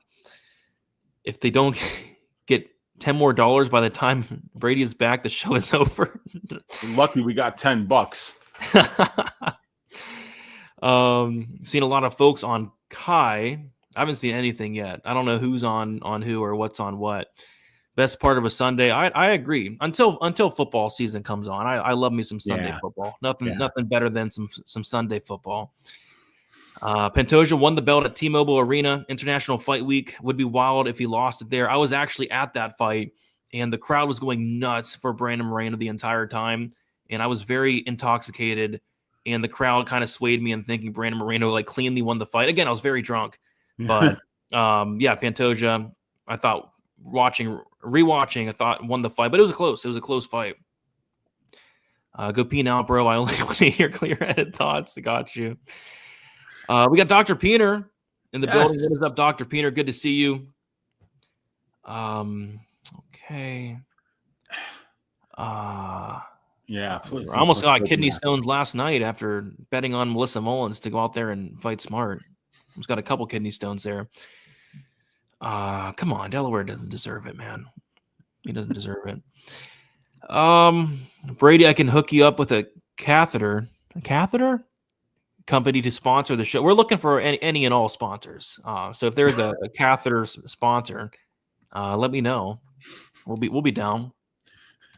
S3: If they don't get $10 more by the time Brady is back, the show is over.
S4: Lucky we got $10.
S3: Seen a lot of folks on Kai. I haven't seen anything yet. I don't know who's on who or what's on what. Best part of a Sunday. I agree. Until football season comes on. I love me some Sunday football. Nothing better than some Sunday football. Pantoja won the belt at T-Mobile Arena. International Fight Week. Would be wild if he lost it there. I was actually at that fight, and the crowd was going nuts for Brandon Moreno the entire time. And I was very intoxicated, and the crowd kind of swayed me in thinking Brandon Moreno like cleanly won the fight. Again, I was very drunk. But Pantoja, I thought rewatching, I thought won the fight, but it was a close fight. Go pee now, bro. I only want to hear clear-headed thoughts. I got you. We got Dr. Peener in the building. What is up, Dr. Peener? Good to see you. Okay.
S4: Yeah.
S3: I almost got kidney stones last night after betting on Melissa Mullins to go out there and fight smart. Almost got a couple kidney stones there. Come on, Delaware doesn't deserve it, man. He doesn't deserve it. Brady, I can hook you up with a catheter. A catheter company to sponsor the show. We're looking for any and all sponsors. So if there's a catheter sponsor, let me know. We'll be down.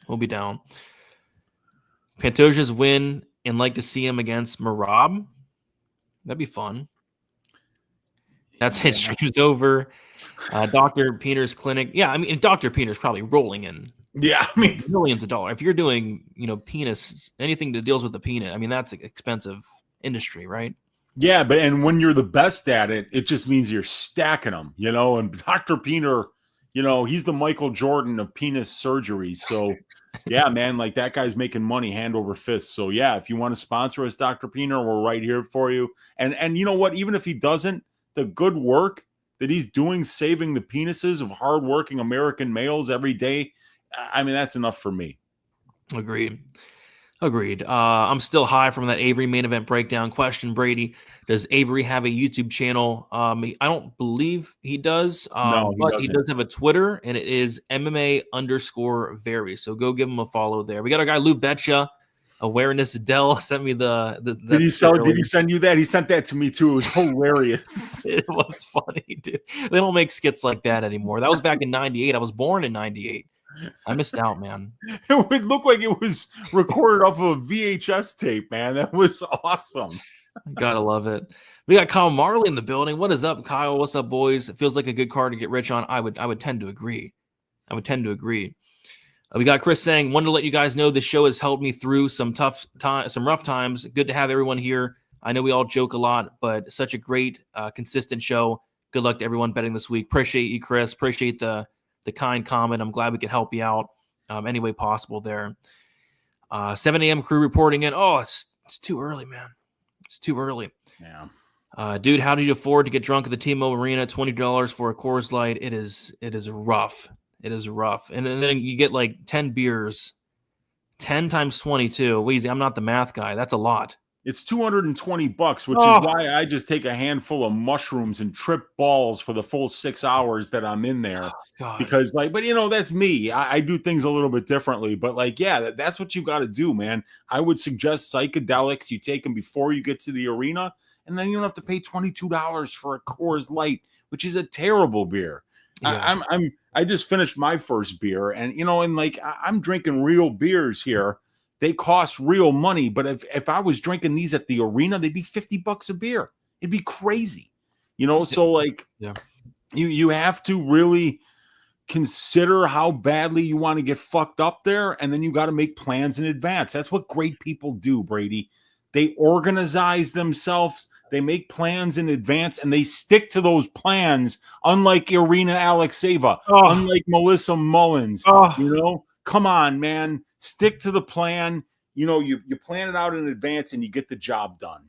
S3: We'll be down. Pantoja's win, and like to see him against Marab. That'd be fun. That's it. Stream's over. Dr. Peener's clinic. Yeah, I mean, Dr. Peener's probably rolling in.
S4: Yeah, I mean,
S3: millions of dollars. If you're doing, penis, anything that deals with the penis, I mean, that's an expensive industry, right?
S4: Yeah, and when you're the best at it, it just means you're stacking them, And Dr. Peener, he's the Michael Jordan of penis surgery. So, yeah, man, like that guy's making money hand over fist. So, yeah, if you want to sponsor us, Dr. Peener, we're right here for you. And you know what? Even if he doesn't, the good work that he's doing saving the penises of hardworking American males every day, I mean, that's enough for me.
S3: Agreed. I'm still high from that Avery main event breakdown question. Brady, does Avery have a YouTube channel? I don't believe he does.
S4: No,
S3: but he does have a Twitter, and it is MMA_very. So go give him a follow there. We got our guy Lou Betcha. Awareness Dell sent me the
S4: did he send you that? He sent that to me too. It was hilarious.
S3: It was funny, dude. They don't make skits like that anymore. That was back in 98. I was born in 98. I missed out, man.
S4: It would look like it was recorded off of a VHS tape, man. That was awesome.
S3: Gotta love it. We got Kyle Marley in the building. What is up, Kyle? What's up, boys? It feels like a good card to get rich on. I would tend to agree. We got Chris saying, wanted to let you guys know this show has helped me through some rough times. Good to have everyone here. I know we all joke a lot, but such a great, consistent show. Good luck to everyone betting this week. Appreciate you, Chris. Appreciate the kind comment. I'm glad we could help you out any way possible there. 7 a.m. crew reporting in. Oh, it's too early, man. It's too early.
S4: Yeah.
S3: Dude, how did you afford to get drunk at the T-Mobile Arena? $20 for a Coors Light. It is rough. It is rough. And then you get like 10 beers, 10 times 22. Weezy, I'm not the math guy. That's a lot.
S4: It's $220, which is why I just take a handful of mushrooms and trip balls for the full 6 hours that I'm in there.
S3: God.
S4: Because but that's me. I do things a little bit differently, but that's what you got to do, man. I would suggest psychedelics. You take them before you get to the arena, and then you don't have to pay $22 for a Coors Light, which is a terrible beer.
S3: Yeah.
S4: I just finished my first beer, and I'm drinking real beers here. They cost real money, but if I was drinking these at the arena, they'd be $50 a beer. It'd be crazy, So you have to really consider how badly you want to get fucked up there, and then you got to make plans in advance. That's what great people do, Brady. They organize themselves. They make plans in advance, and they stick to those plans, unlike Irina Alexeva, unlike Melissa Mullins. Come on, man. Stick to the plan. You plan it out in advance, and you get the job done.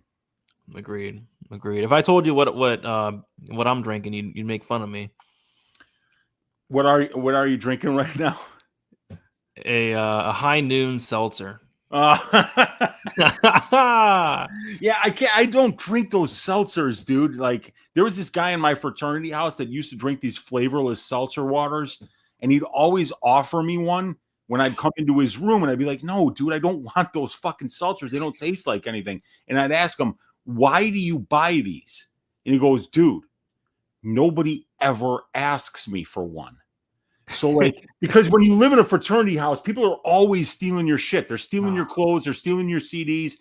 S3: Agreed. If I told you what I'm drinking, you'd make fun of me.
S4: What are you drinking right now?
S3: A high noon seltzer.
S4: Yeah, I don't drink those seltzers, dude. Like, there was this guy in my fraternity house that used to drink these flavorless seltzer waters, and he'd always offer me one when I'd come into his room, and I'd be like, no, dude, I don't want those fucking seltzers. They don't taste like anything. And I'd ask him, why do you buy these? And he goes, dude, nobody ever asks me for one. So because when you live in a fraternity house, people are always stealing your shit. They're stealing your clothes. They're stealing your CDs.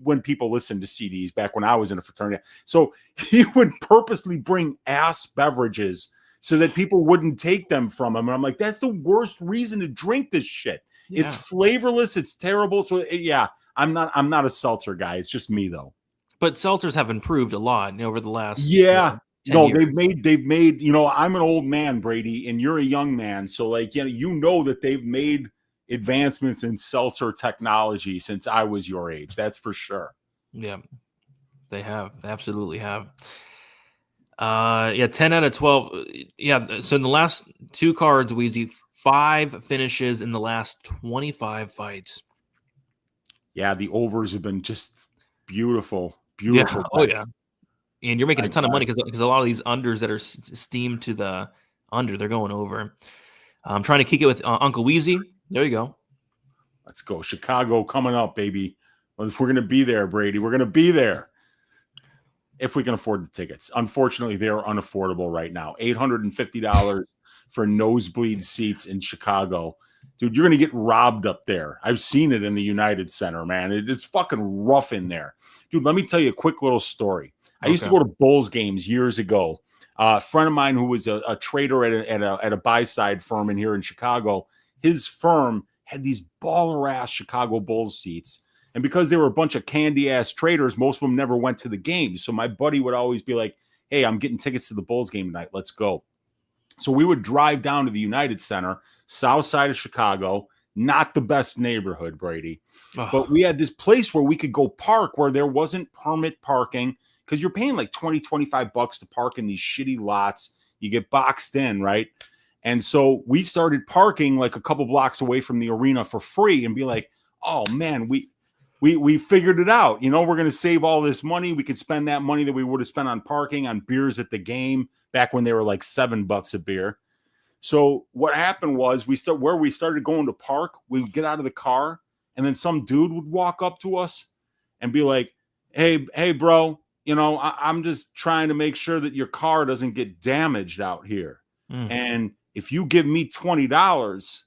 S4: When people listen to CDs back when I was in a fraternity. So he would purposely bring ass beverages so that people wouldn't take them from him. And I'm like, that's the worst reason to drink this shit. Yeah. It's flavorless. It's terrible. So I'm not a seltzer guy. It's just me though.
S3: But seltzers have improved a lot over the last.
S4: Yeah. No,
S3: years.
S4: they've made, I'm an old man, Brady, and you're a young man. So that they've made advancements in seltzer technology since I was your age. That's for sure.
S3: Yeah, they have. They absolutely have. 10 out of 12. Yeah. So in the last two cards, Weezy, 5 finishes in the last 25 fights.
S4: Yeah. The overs have been just beautiful. Beautiful.
S3: Yeah. Oh yeah. And you're making a ton of money because a lot of these unders that are steamed to the under, they're going over. I'm trying to kick it with Uncle Weezy. There you go.
S4: Let's go. Chicago coming up, baby. We're going to be there, Brady. We're going to be there if we can afford the tickets. Unfortunately, they're unaffordable right now. $850 for nosebleed seats in Chicago. Dude, you're going to get robbed up there. I've seen it in the United Center, man. It's fucking rough in there. Dude, let me tell you a quick little story. I used to go to Bulls games years ago. A friend of mine who was a trader at a buy-side firm in here in Chicago, his firm had these baller-ass Chicago Bulls seats. And because they were a bunch of candy-ass traders, most of them never went to the games. So my buddy would always be like, hey, I'm getting tickets to the Bulls game tonight. Let's go. So we would drive down to the United Center, south side of Chicago, not the best neighborhood, Brady. But we had this place where we could go park where there wasn't permit parking, because you're paying like $20, $25 to park in these shitty lots. You get boxed in, right? And so we started parking like a couple blocks away from the arena for free and be like, oh man, we figured it out. We're going to save all this money. We could spend that money that we would have spent on parking on beers at the game back when they were like $7 a beer. So what happened was we started going to park, we would get out of the car, and then some dude would walk up to us and be like, hey, bro, I'm just trying to make sure that your car doesn't get damaged out here. And if you give me $20,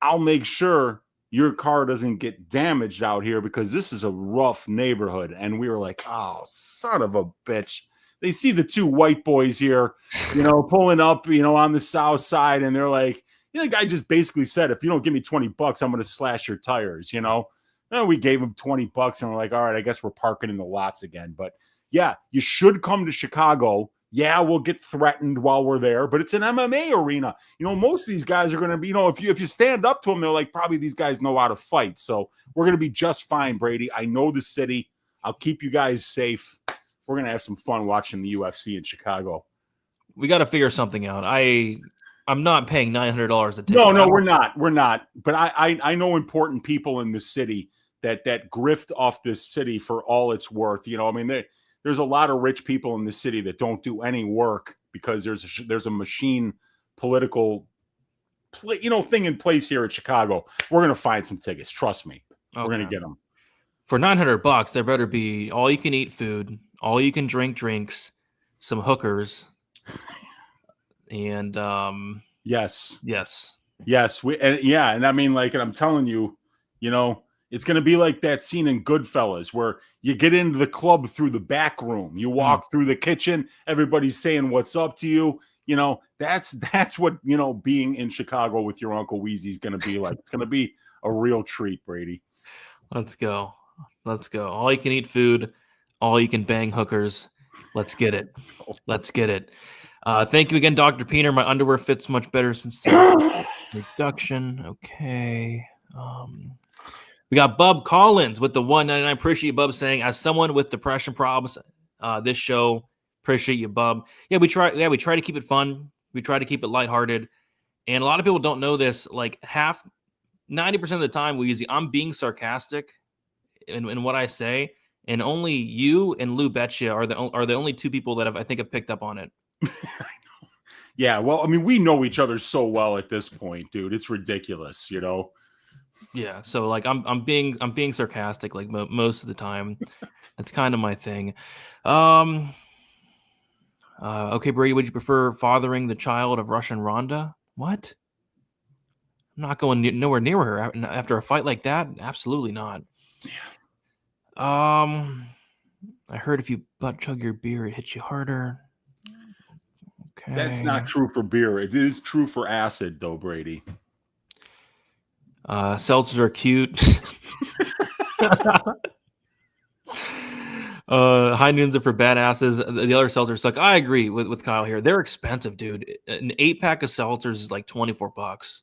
S4: I'll make sure your car doesn't get damaged out here because this is a rough neighborhood. And we were like, oh, son of a bitch. They see the two white boys here, pulling up, on the south side. And they're like, the guy just basically said, if you don't give me $20, I'm going to slash your tires, And we gave him $20 and we're like, all right, I guess we're parking in the lots again. But yeah, you should come to Chicago. Yeah, we'll get threatened while we're there, but it's an MMA arena. Most of these guys are going to be, if you stand up to them, they're like, probably these guys know how to fight. So we're going to be just fine, Brady. I know the city. I'll keep you guys safe. We're going to have some fun watching the UFC in Chicago.
S3: We got to figure something out. I'm not paying $900 a ticket.
S4: No, we're not. We're not. But I know important people in the city that grift off this city for all it's worth. There's a lot of rich people in the city that don't do any work because there's a machine political, thing in place here at Chicago. We're going to find some tickets. Trust me. Okay. We're going to get them.
S3: For $900, there better be all you can eat food, all you can drink drinks, some hookers, and
S4: yes. And I mean, and I'm telling you, it's going to be like that scene in Goodfellas where you get into the club through the back room. You walk through the kitchen. Everybody's saying what's up to you. That's what, being in Chicago with your Uncle Weezy is going to be like. It's going to be a real treat, Brady.
S3: Let's go. All you can eat food. All you can bang hookers. Let's get it. Thank you again, Dr. Peener. My underwear fits much better since reduction. Okay. We got Bub Collins with the $1.99. Appreciate Bub saying, as someone with depression problems, this show, appreciate you, Bub. Yeah, we try to keep it fun. We try to keep it lighthearted. And a lot of people don't know this. Like 90% of the time, I'm being sarcastic in what I say. And only you and Lou Betcha are the only two people that I think have picked up on it.
S4: Yeah, well, I mean, we know each other so well at this point, dude. It's ridiculous,
S3: Yeah, so like I'm being sarcastic like most of the time. That's kind of my thing. Okay, Brady, would you prefer fathering the child of Russian Ronda? What? I'm not going nowhere near her after a fight like that. Absolutely not. Yeah. I heard if you butt chug your beer, it hits you harder. Okay.
S4: That's not true for beer. It is true for acid, though, Brady.
S3: Seltzers are cute. High noons are for badasses. The other seltzers suck. I agree with Kyle here. They're expensive, dude. An 8-pack of seltzers is like $24.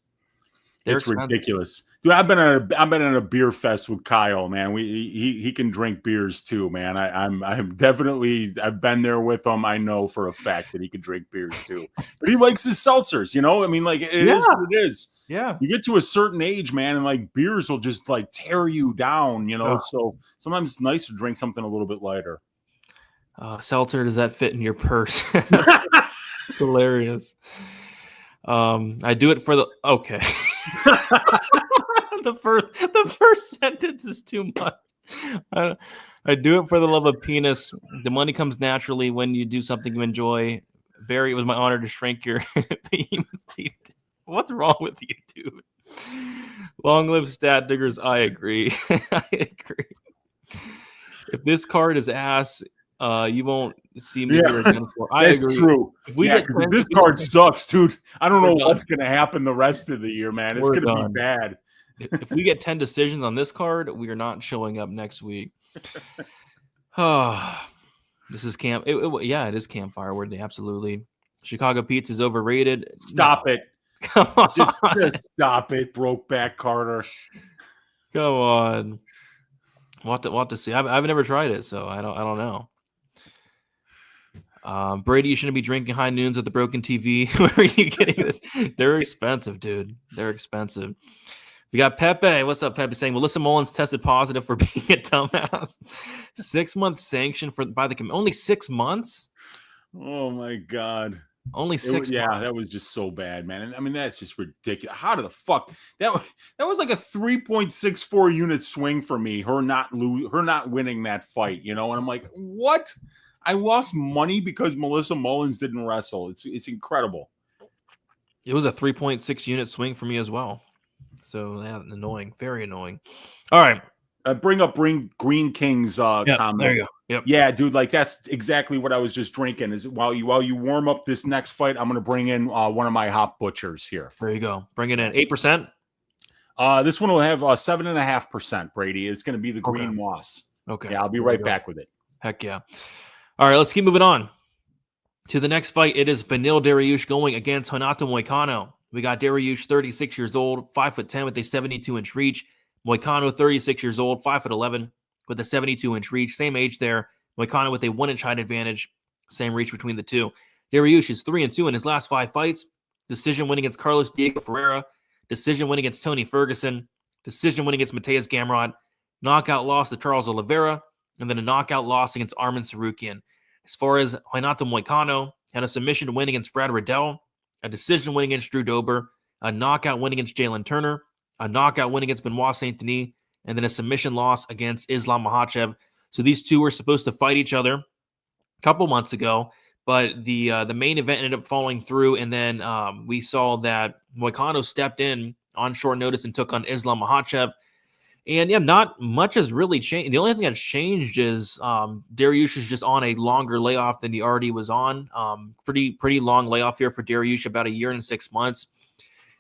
S4: It's ridiculous, dude. I've been at a beer fest with Kyle, man. He can drink beers too, man. I'm definitely, I've been there with him. I know for a fact that he can drink beers too, but he likes his seltzers. I mean, like it is what it is.
S3: Yeah,
S4: you get to a certain age, man, and like beers will just like tear you down. So sometimes it's nice to drink something a little bit lighter.
S3: Seltzer, does that fit in your purse? Hilarious. I do it for the okay. the first sentence is too much. I do it for the love of penis. The money comes naturally when you do something you enjoy. Barry, it was my honor to shrink your behemoth. What's wrong with you, dude? Long live stat diggers. I agree. I agree. If this card is ass, you won't see me here again.
S4: That's agree. True. If this card sucks, dude. I don't know what's going to happen the rest of the year, man. It's going to be bad.
S3: If we get 10 decisions on this card, we are not showing up next week. Oh, this is camp. It is campfire worthy. Absolutely. Chicago pizza is overrated.
S4: Stop it.
S3: Come on.
S4: Just stop it, Brokeback Carter.
S3: Come on. We'll have to see. I've never tried it, so I don't know. Brady, you shouldn't be drinking high noons with the broken TV. Where are you getting this? They're expensive, dude. They're expensive. We got Pepe. What's up, Pepe? Saying Melissa Mullins tested positive for being a dumbass. 6-month sanction by the committee. Only 6 months?
S4: Oh my God.
S3: Only 6 months.
S4: Yeah, that was just so bad, man. And I mean, that's just ridiculous. How the fuck that was like a 3.64 unit swing for me. Her not winning that fight, And I'm like, what? I lost money because Melissa Mullins didn't wrestle. It's incredible.
S3: It was a 3.6 unit swing for me as well. So yeah, annoying, very annoying. All right.
S4: Bring up Green King's comment.
S3: There you go. Yep.
S4: Yeah, dude, like that's exactly what I was just drinking. Is while you warm up this next fight, I'm gonna bring in one of my hop butchers here.
S3: There you go. Bring it in 8%.
S4: This one will have 7.5%. Brady. It's gonna be the Green Moss.
S3: Okay.
S4: Yeah, I'll be right back with it.
S3: Heck yeah. All right, let's keep moving on to the next fight. It is Beneil Dariush going against Renato Moicano. We got Dariush, 36 years old, 5'10" with a 72-inch reach. Moicano, 36 years old, 5'11" with a 72-inch reach. Same age there. Moicano with a 1-inch height advantage. Same reach between the two. Dariush is 3-2 in his last 5 fights. Decision win against Carlos Diego Ferreira. Decision win against Tony Ferguson. Decision win against Mateus Gamrot. Knockout loss to Charles Oliveira. And then a knockout loss against Arman Sarukian. As far as Renato Moicano, had a submission win against Brad Riddell, a decision win against Drew Dober, a knockout win against Jalen Turner, a knockout win against Benoit Saint-Denis, and then a submission loss against Islam Makhachev. So these two were supposed to fight each other a couple months ago, but the main event ended up falling through, and then we saw that Moicano stepped in on short notice and took on Islam Makhachev. And yeah, not much has really changed. The only thing that's changed is Dariush is just on a longer layoff than he already was on. Pretty long layoff here for Dariush, about a year and 6 months.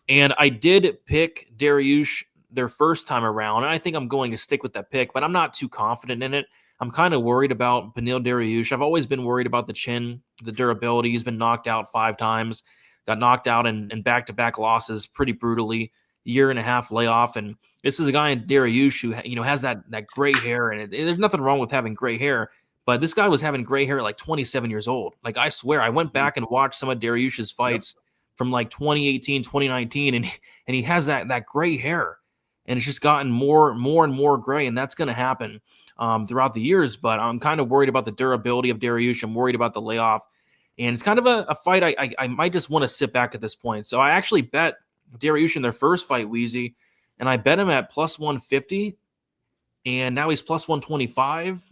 S3: And I did pick Dariush their first time around, and I think I'm going to stick with that pick, but I'm not too confident in it. I'm kind of worried about Beneil Dariush. I've always been worried about the chin, the durability. He's been knocked out 5 times, got knocked out in back-to-back losses pretty brutally. Year and a half layoff, and this is a guy in Dariush who has that gray hair, and there's nothing wrong with having gray hair, but this guy was having gray hair at like 27 years old. Like, I swear, I went back and watched some of Dariush's fights from like 2018, 2019, and he has that gray hair, and it's just gotten more and more gray, and that's going to happen throughout the years. But I'm kind of worried about the durability of Dariush. I'm worried about the layoff, and it's kind of a fight I might just want to sit back at this point. So I actually bet Dariush in their first fight, Wheezy, and I bet him at plus 150, and now he's plus 125.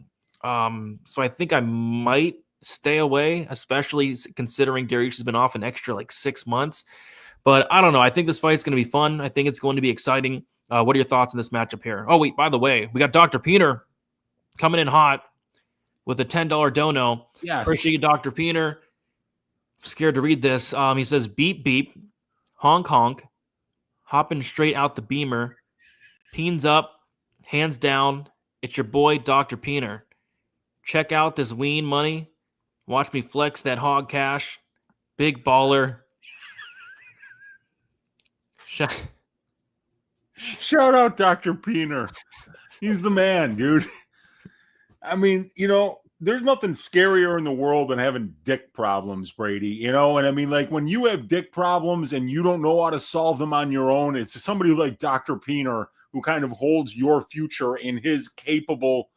S3: So I think I might stay away, especially considering Dariush has been off an extra like 6 months. But I don't know. I think this fight's going to be fun. I think it's going to be exciting. What are your thoughts on this matchup here? Oh, wait, by the way, we got Dr. Peener coming in hot with a $10 dono.
S4: Yes.
S3: Appreciate you, Dr. Peener. Scared to read this. He says, beep, beep. Honk, honk, hopping straight out the beamer, peens up, hands down. It's your boy, Dr. Peener. Check out this ween money. Watch me flex that hog cash. Big baller.
S4: Shout out Dr. Peener. He's the man, dude. I mean, there's nothing scarier in the world than having dick problems, Brady, and I mean, like, when you have dick problems and you don't know how to solve them on your own, it's somebody like Dr. Peener who kind of holds your future in his capable,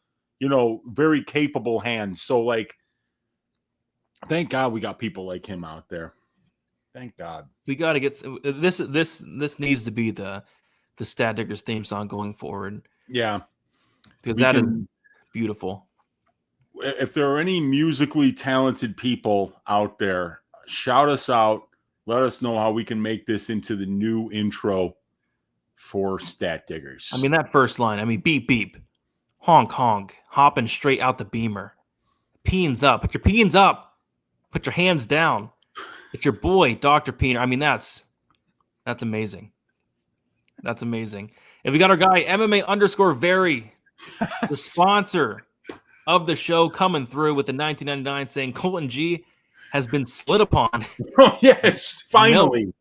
S4: very capable hands. So, like, thank God we got people like him out there. Thank God.
S3: We got to get this needs to be the Stat Diggers theme song going forward.
S4: Yeah.
S3: Because that is beautiful.
S4: If there are any musically talented people out there, shout us out. Let us know how we can make this into the new intro for Stat Diggers.
S3: I mean, that first line, beep, beep, honk, honk, hopping straight out the beamer. Peens up. Put your peens up. Put your hands down. It's your boy, Dr. Peener. I mean, that's amazing. That's amazing. And we got our guy, MMA_Very, the sponsor of the show, coming through with the 1999 saying Colton G has been slid upon.
S4: Oh, yes, finally.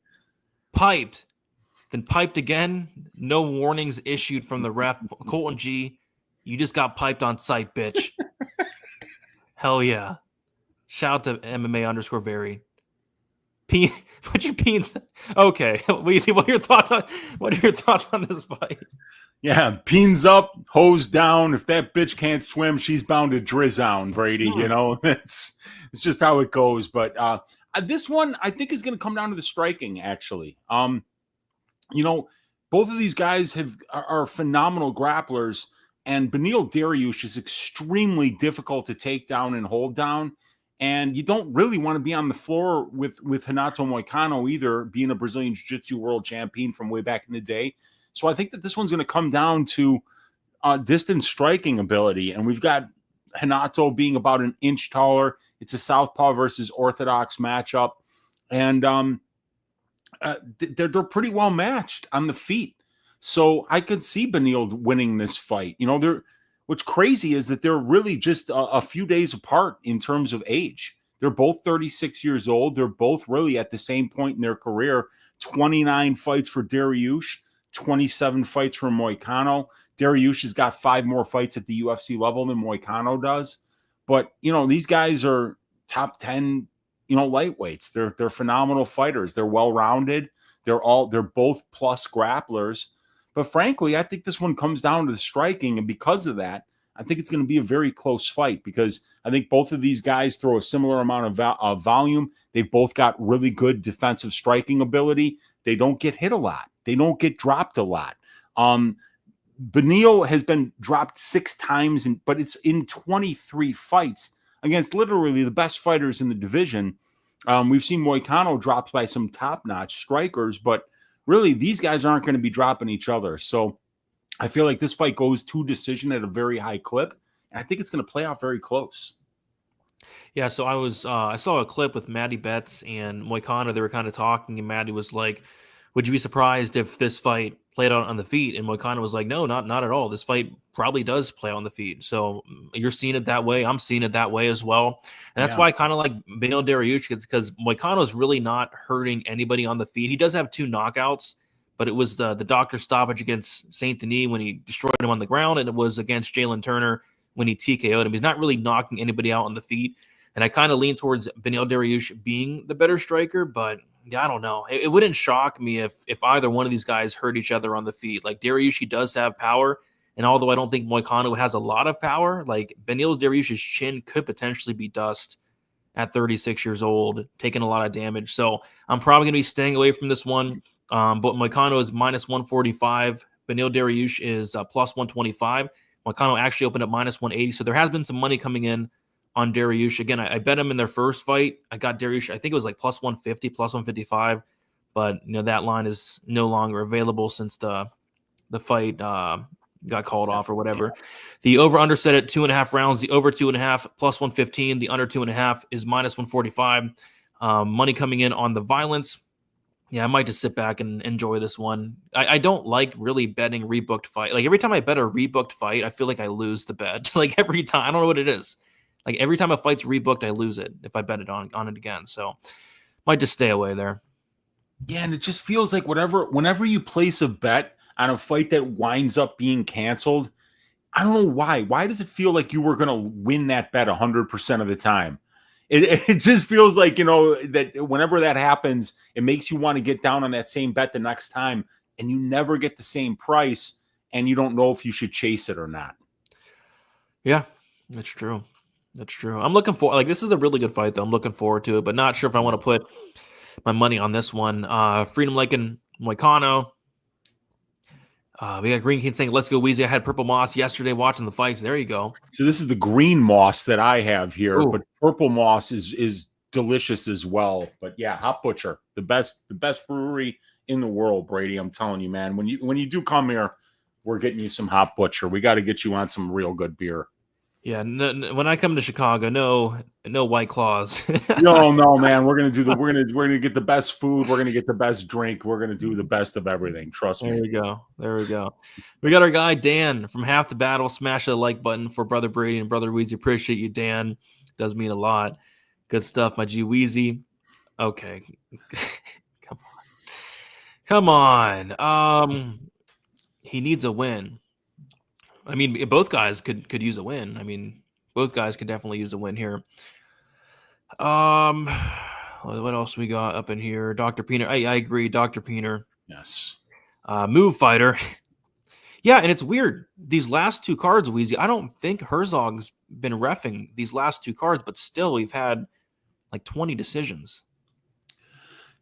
S3: Piped. Then piped again. No warnings issued from the ref. Colton G, you just got piped on sight, bitch. Hell yeah. Shout out to MMA_Very. Put your peens. Okay. Weezy, what are your thoughts on this fight?
S4: Yeah, peens up, hose down. If that bitch can't swim, she's bound to drizzown, Brady. It's just how it goes. But this one, I think, is going to come down to the striking, actually. Both of these guys are phenomenal grapplers, and Beneil Dariush is extremely difficult to take down and hold down. And you don't really want to be on the floor with Renato Moicano either, being a Brazilian Jiu-Jitsu world champion from way back in the day. So I think that this one's going to come down to distance striking ability. And we've got Renato being about an inch taller. It's a southpaw versus orthodox matchup. And they're pretty well matched on the feet. So I could see Beneil winning this fight. What's crazy is that they're really just a few days apart in terms of age. They're both 36 years old. They're both really at the same point in their career. 29 fights for Dariush, 27 fights for Moicano. Dariush has got 5 more fights at the UFC level than Moicano does. But, these guys are top 10, lightweights. They're phenomenal fighters. They're well-rounded. They're both plus grapplers. But frankly, I think this one comes down to the striking. And because of that, I think it's going to be a very close fight because I think both of these guys throw a similar amount of volume. They've both got really good defensive striking ability. They don't get hit a lot. They don't get dropped a lot. Beneil has been dropped 6 times, but it's in 23 fights against literally the best fighters in the division. We've seen Moicano dropped by some top-notch strikers, but really, these guys aren't going to be dropping each other. So I feel like this fight goes to decision at a very high clip. And I think it's going to play out very close.
S3: Yeah, so I saw a clip with Matty Betts and Moicano. They were kind of talking, and Matty was like, would you be surprised if this fight played out on the feet? And Moicano was like, no, not at all. This fight probably does play on the feet. So you're seeing it that way. I'm seeing it that way as well. And that's why I kind of like Beneil Dariush, because Moicano is really not hurting anybody on the feet. He does have 2 knockouts, but it was the doctor stoppage against Saint Denis when he destroyed him on the ground, and it was against Jalen Turner when he TKO'd him. He's not really knocking anybody out on the feet. And I kind of lean towards Beneil Dariush being the better striker, but yeah, I don't know. It wouldn't shock me if either one of these guys hurt each other on the feet. Like Dariush, he does have power, and although I don't think Moicano has a lot of power, like Beneil Dariush's chin could potentially be dust at 36 years old, taking a lot of damage. So I'm probably going to be staying away from this one. But Moicano is minus 145. Beneil Dariush is plus 125. Moicano actually opened up minus 180. So there has been some money coming in on Dariush. Again, I bet him in their first fight. I got Dariush, I think it was like plus 150, plus 155. But, that line is no longer available since the fight got called off or whatever. The over-under set at 2.5 rounds. The over 2.5 plus 115. The under 2.5 is minus 145. Money coming in on the violence. Yeah, I might just sit back and enjoy this one. I don't like really betting rebooked fight. Like every time I bet a rebooked fight, I feel like I lose the bet. Like every time, I don't know what it is. Like every time a fight's rebooked, I lose it if I bet it on it again. So might just stay away there.
S4: Yeah, and it just feels like whenever you place a bet on a fight that winds up being canceled, I don't know why. Why does it feel like you were going to win that bet 100% of the time? It just feels like, that whenever that happens, it makes you want to get down on that same bet the next time, and you never get the same price, and you don't know if you should chase it or not.
S3: Yeah, that's true. That's true. I'm looking for this is a really good fight though. I'm looking forward to it, but not sure if I want to put my money on this one. Freedom Lycan Moicano. We got Green King saying, let's go Weezy. I had Purple Moss yesterday watching the fights. There you go.
S4: So this is the green moss that I have here,
S3: Ooh.
S4: But Purple Moss is delicious as well. But yeah, Hot Butcher, the best brewery in the world, Brady. I'm telling you, man, when you do come here, we're getting you some Hot Butcher. We got to get you on some real good beer.
S3: Yeah, when I come to Chicago, no White Claws.
S4: No, man. We're gonna get the best food. We're gonna get the best drink. We're gonna do the best of everything. Trust me.
S3: There we go. We got our guy Dan from Half the Battle. Smash the like button for Brother Brady and Brother Weezy. Appreciate you, Dan. Does mean a lot. Good stuff, my G Weezy. Okay, come on. He needs a win. I mean, both guys could use a win. I mean, both guys could definitely use a win here. What else we got up in here? Dr. Peener. I agree, Dr. Peener.
S4: Yes.
S3: Move fighter. Yeah, and it's weird. These last 2 cards, Weezy, I don't think Herzog's been reffing these last 2 cards, but still we've had like 20 decisions.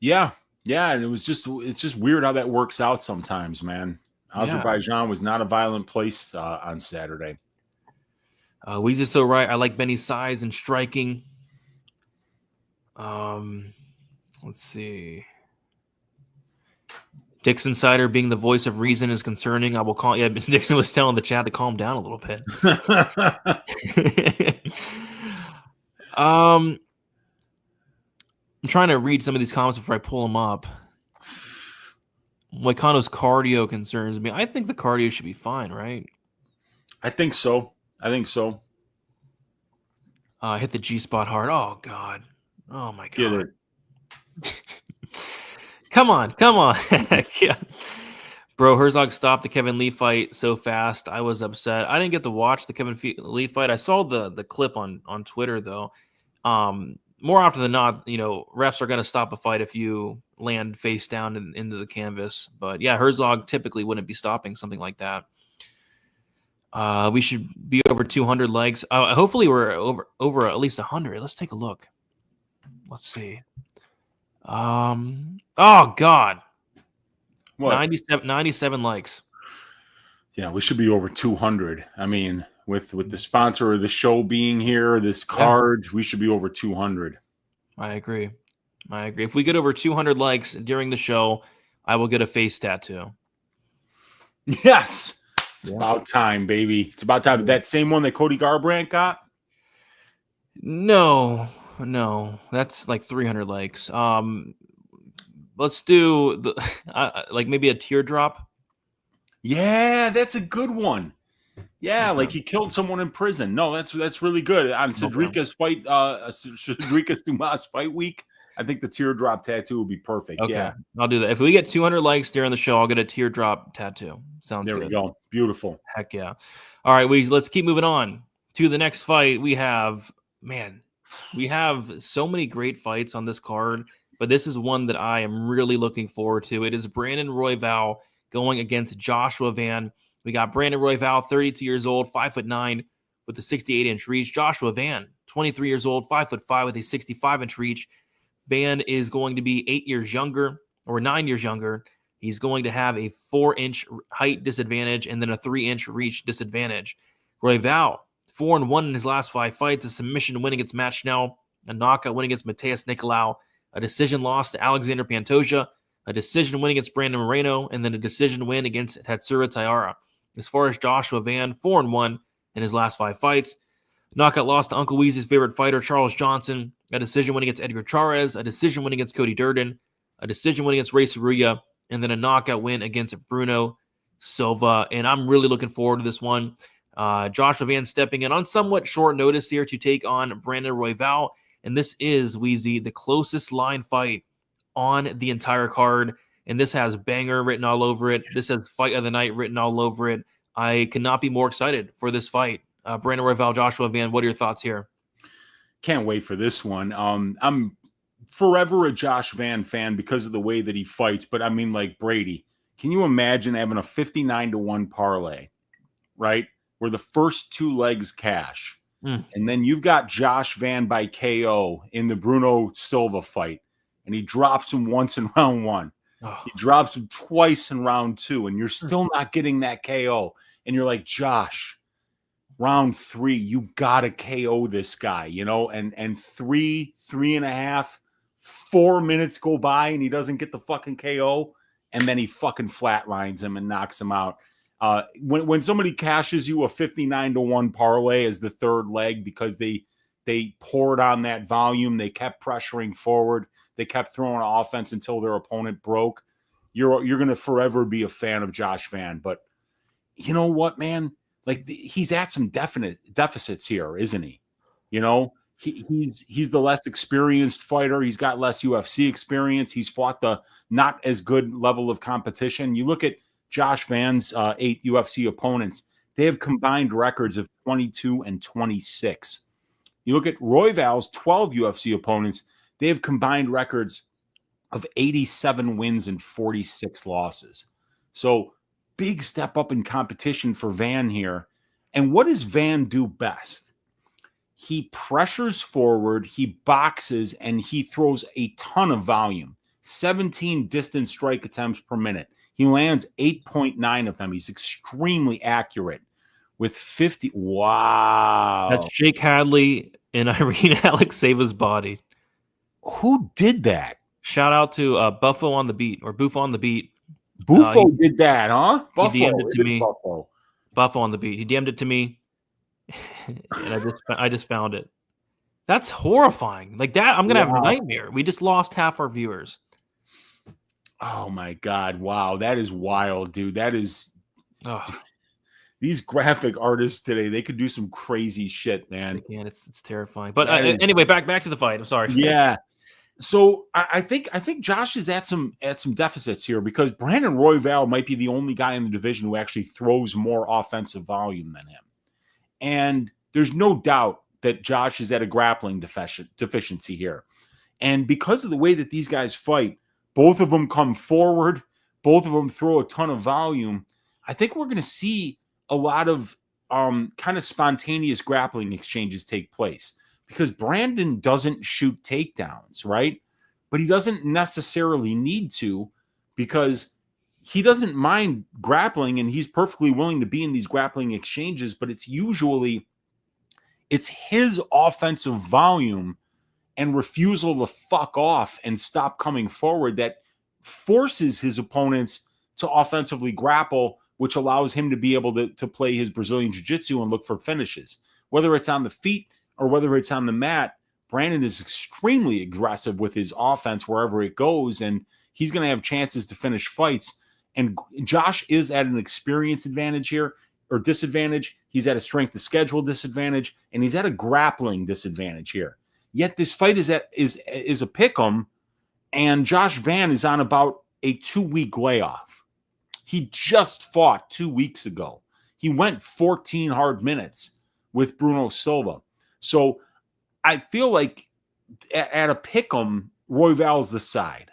S4: Yeah, and it's just weird how that works out sometimes, man. Azerbaijan was not a violent place on Saturday.
S3: Weezy's so right. I like Benny's size and striking. Let's see. Dixon Sider being the voice of reason is concerning. I will call. Yeah, Dixon was telling the chat to calm down a little bit. I'm trying to read some of these comments before I pull them up. Moicano's cardio concerns me. I think the cardio should be fine, right?
S4: I think so.
S3: Hit the G spot hard. Oh God. Oh my God.
S4: Get it.
S3: Come on. Yeah. Bro, Herzog stopped the Kevin Lee fight so fast. I was upset. I didn't get to watch the Kevin Lee fight. I saw the clip on Twitter though. More often than not, refs are going to stop a fight if you land face down into the canvas. But yeah, Herzog typically wouldn't be stopping something like that. We should be over 200 legs. Hopefully we're over at least 100. Let's take a look. Let's see. Oh God. What? 97 likes.
S4: Yeah, we should be over 200. I mean, with the sponsor of the show being here, this card, we should be over 200.
S3: I agree. If we get over 200 likes during the show, I will get a face tattoo.
S4: Yes. It's about time, baby. It's about time. That same one that Cody Garbrandt got?
S3: No. That's like 300 likes. Let's do like maybe a teardrop.
S4: Yeah, that's a good one. Yeah, like he killed someone in prison. No, that's really good. On Cedrica's fight, Cedrica's Dumas fight week, I think the teardrop tattoo would be perfect.
S3: Okay,
S4: yeah,
S3: I'll do that. If we get 200 likes during the show, I'll get a teardrop tattoo. Sounds good.
S4: There we go. Beautiful.
S3: Heck yeah. All right, let's keep moving on to the next fight. We have so many great fights on this card, but this is one that I am really looking forward to. It is Brandon Royval going against Joshua Van. We got Brandon Royval, 32 years old, 5'9", with a 68-inch reach. Joshua Van, 23 years old, 5'5", with a 65-inch reach. Van is going to be 8 years younger, or 9 years younger. He's going to have a 4-inch height disadvantage and then a 3-inch reach disadvantage. Royval, 4-1 in his last 5 fights, a submission win against Matt Schnell, a knockout win against Mateus Nicolau, a decision loss to Alexander Pantoja, a decision win against Brandon Moreno, and then a decision win against Tatsuro Taira. As far as Joshua Van, 4-1 in his last 5 fights. Knockout loss to Uncle Weezy's favorite fighter, Charles Johnson, a decision win against Edgar Chairez, a decision win against Cody Durden, a decision win against Ray Saruya, and then a knockout win against Bruno Silva. And I'm really looking forward to this one. Joshua Van stepping in on somewhat short notice here to take on Brandon Royval. And this is, Weezy, the closest line fight on the entire card. And this has banger written all over it. This has fight of the night written all over it. I cannot be more excited for this fight. Brandon Royval, Joshua Van, what are your thoughts here?
S4: Can't wait for this one. I'm forever a Josh Van fan because of the way that he fights. But I mean, like Brady, can you imagine having a 59-1 parlay, right? Where the first 2 legs cash. And then you've got Josh Van by KO in the Bruno Silva fight. And he drops him once in round 1. Oh. He drops him twice in round 2. And you're still not getting that KO. And you're like, Josh, round 3, you got to KO this guy, and 3.5, 4 minutes go by and he doesn't get the fucking KO. And then he fucking flatlines him and knocks him out. When somebody cashes you a 59-1 parlay as the third leg because they poured on that volume, they kept pressuring forward, they kept throwing offense until their opponent broke, you're going to forever be a fan of Josh Van. But you know what, man? Like he's at some definite deficits here, isn't he? He's the less experienced fighter. He's got less UFC experience. He's fought the not as good level of competition. You look at Josh Van's 8 UFC opponents, they have combined records of 22 and 26. You look at Royval's 12 UFC opponents, they have combined records of 87 wins and 46 losses. So big step up in competition for Van here. And what does Van do best? He pressures forward, he boxes, and he throws a ton of volume. 17 distant strike attempts per minute. He lands 8.9 of them. He's extremely accurate with 50. Wow.
S3: That's Jake Hadley and Irene Alexeyeva's body.
S4: Who did that?
S3: Shout out to Buffo on the beat or Buffo on the beat.
S4: Buffo did that, huh?
S3: He
S4: Buffo.
S3: DM'd it to
S4: It is
S3: me.
S4: Buffo.
S3: Buffo on the beat. He DM'd it to me, and I just found it. That's horrifying. Like that, I'm gonna have a nightmare. We just lost half our viewers.
S4: Oh my God! Wow, that is wild, dude. That is.
S3: Ugh.
S4: These graphic artists today, they could do some crazy shit, man.
S3: Again, it's terrifying. But anyway, back to the fight. I'm sorry.
S4: Yeah. So I think Josh is at some deficits here because Brandon Royval might be the only guy in the division who actually throws more offensive volume than him. And there's no doubt that Josh is at a grappling deficiency here. And because of the way that these guys fight, both of them come forward, both of them throw a ton of volume. I think we're going to see a lot of kind of spontaneous grappling exchanges take place because Brandon doesn't shoot takedowns, right? But he doesn't necessarily need to because he doesn't mind grappling and he's perfectly willing to be in these grappling exchanges, but it's his offensive volume and refusal to fuck off and stop coming forward that forces his opponents to offensively grapple, which allows him to be able to play his Brazilian Jiu-Jitsu and look for finishes. Whether it's on the feet or whether it's on the mat, Brandon is extremely aggressive with his offense wherever it goes, and he's going to have chances to finish fights. And Josh is at an experience advantage here, or disadvantage. He's at a strength of schedule disadvantage, and he's at a grappling disadvantage here. Yet this fight is a pick'em, and Josh Van is on about a 2-week layoff. He just fought 2 weeks ago. He went 14 hard minutes with Bruno Silva. So I feel like at a pick'em, Royval's the side.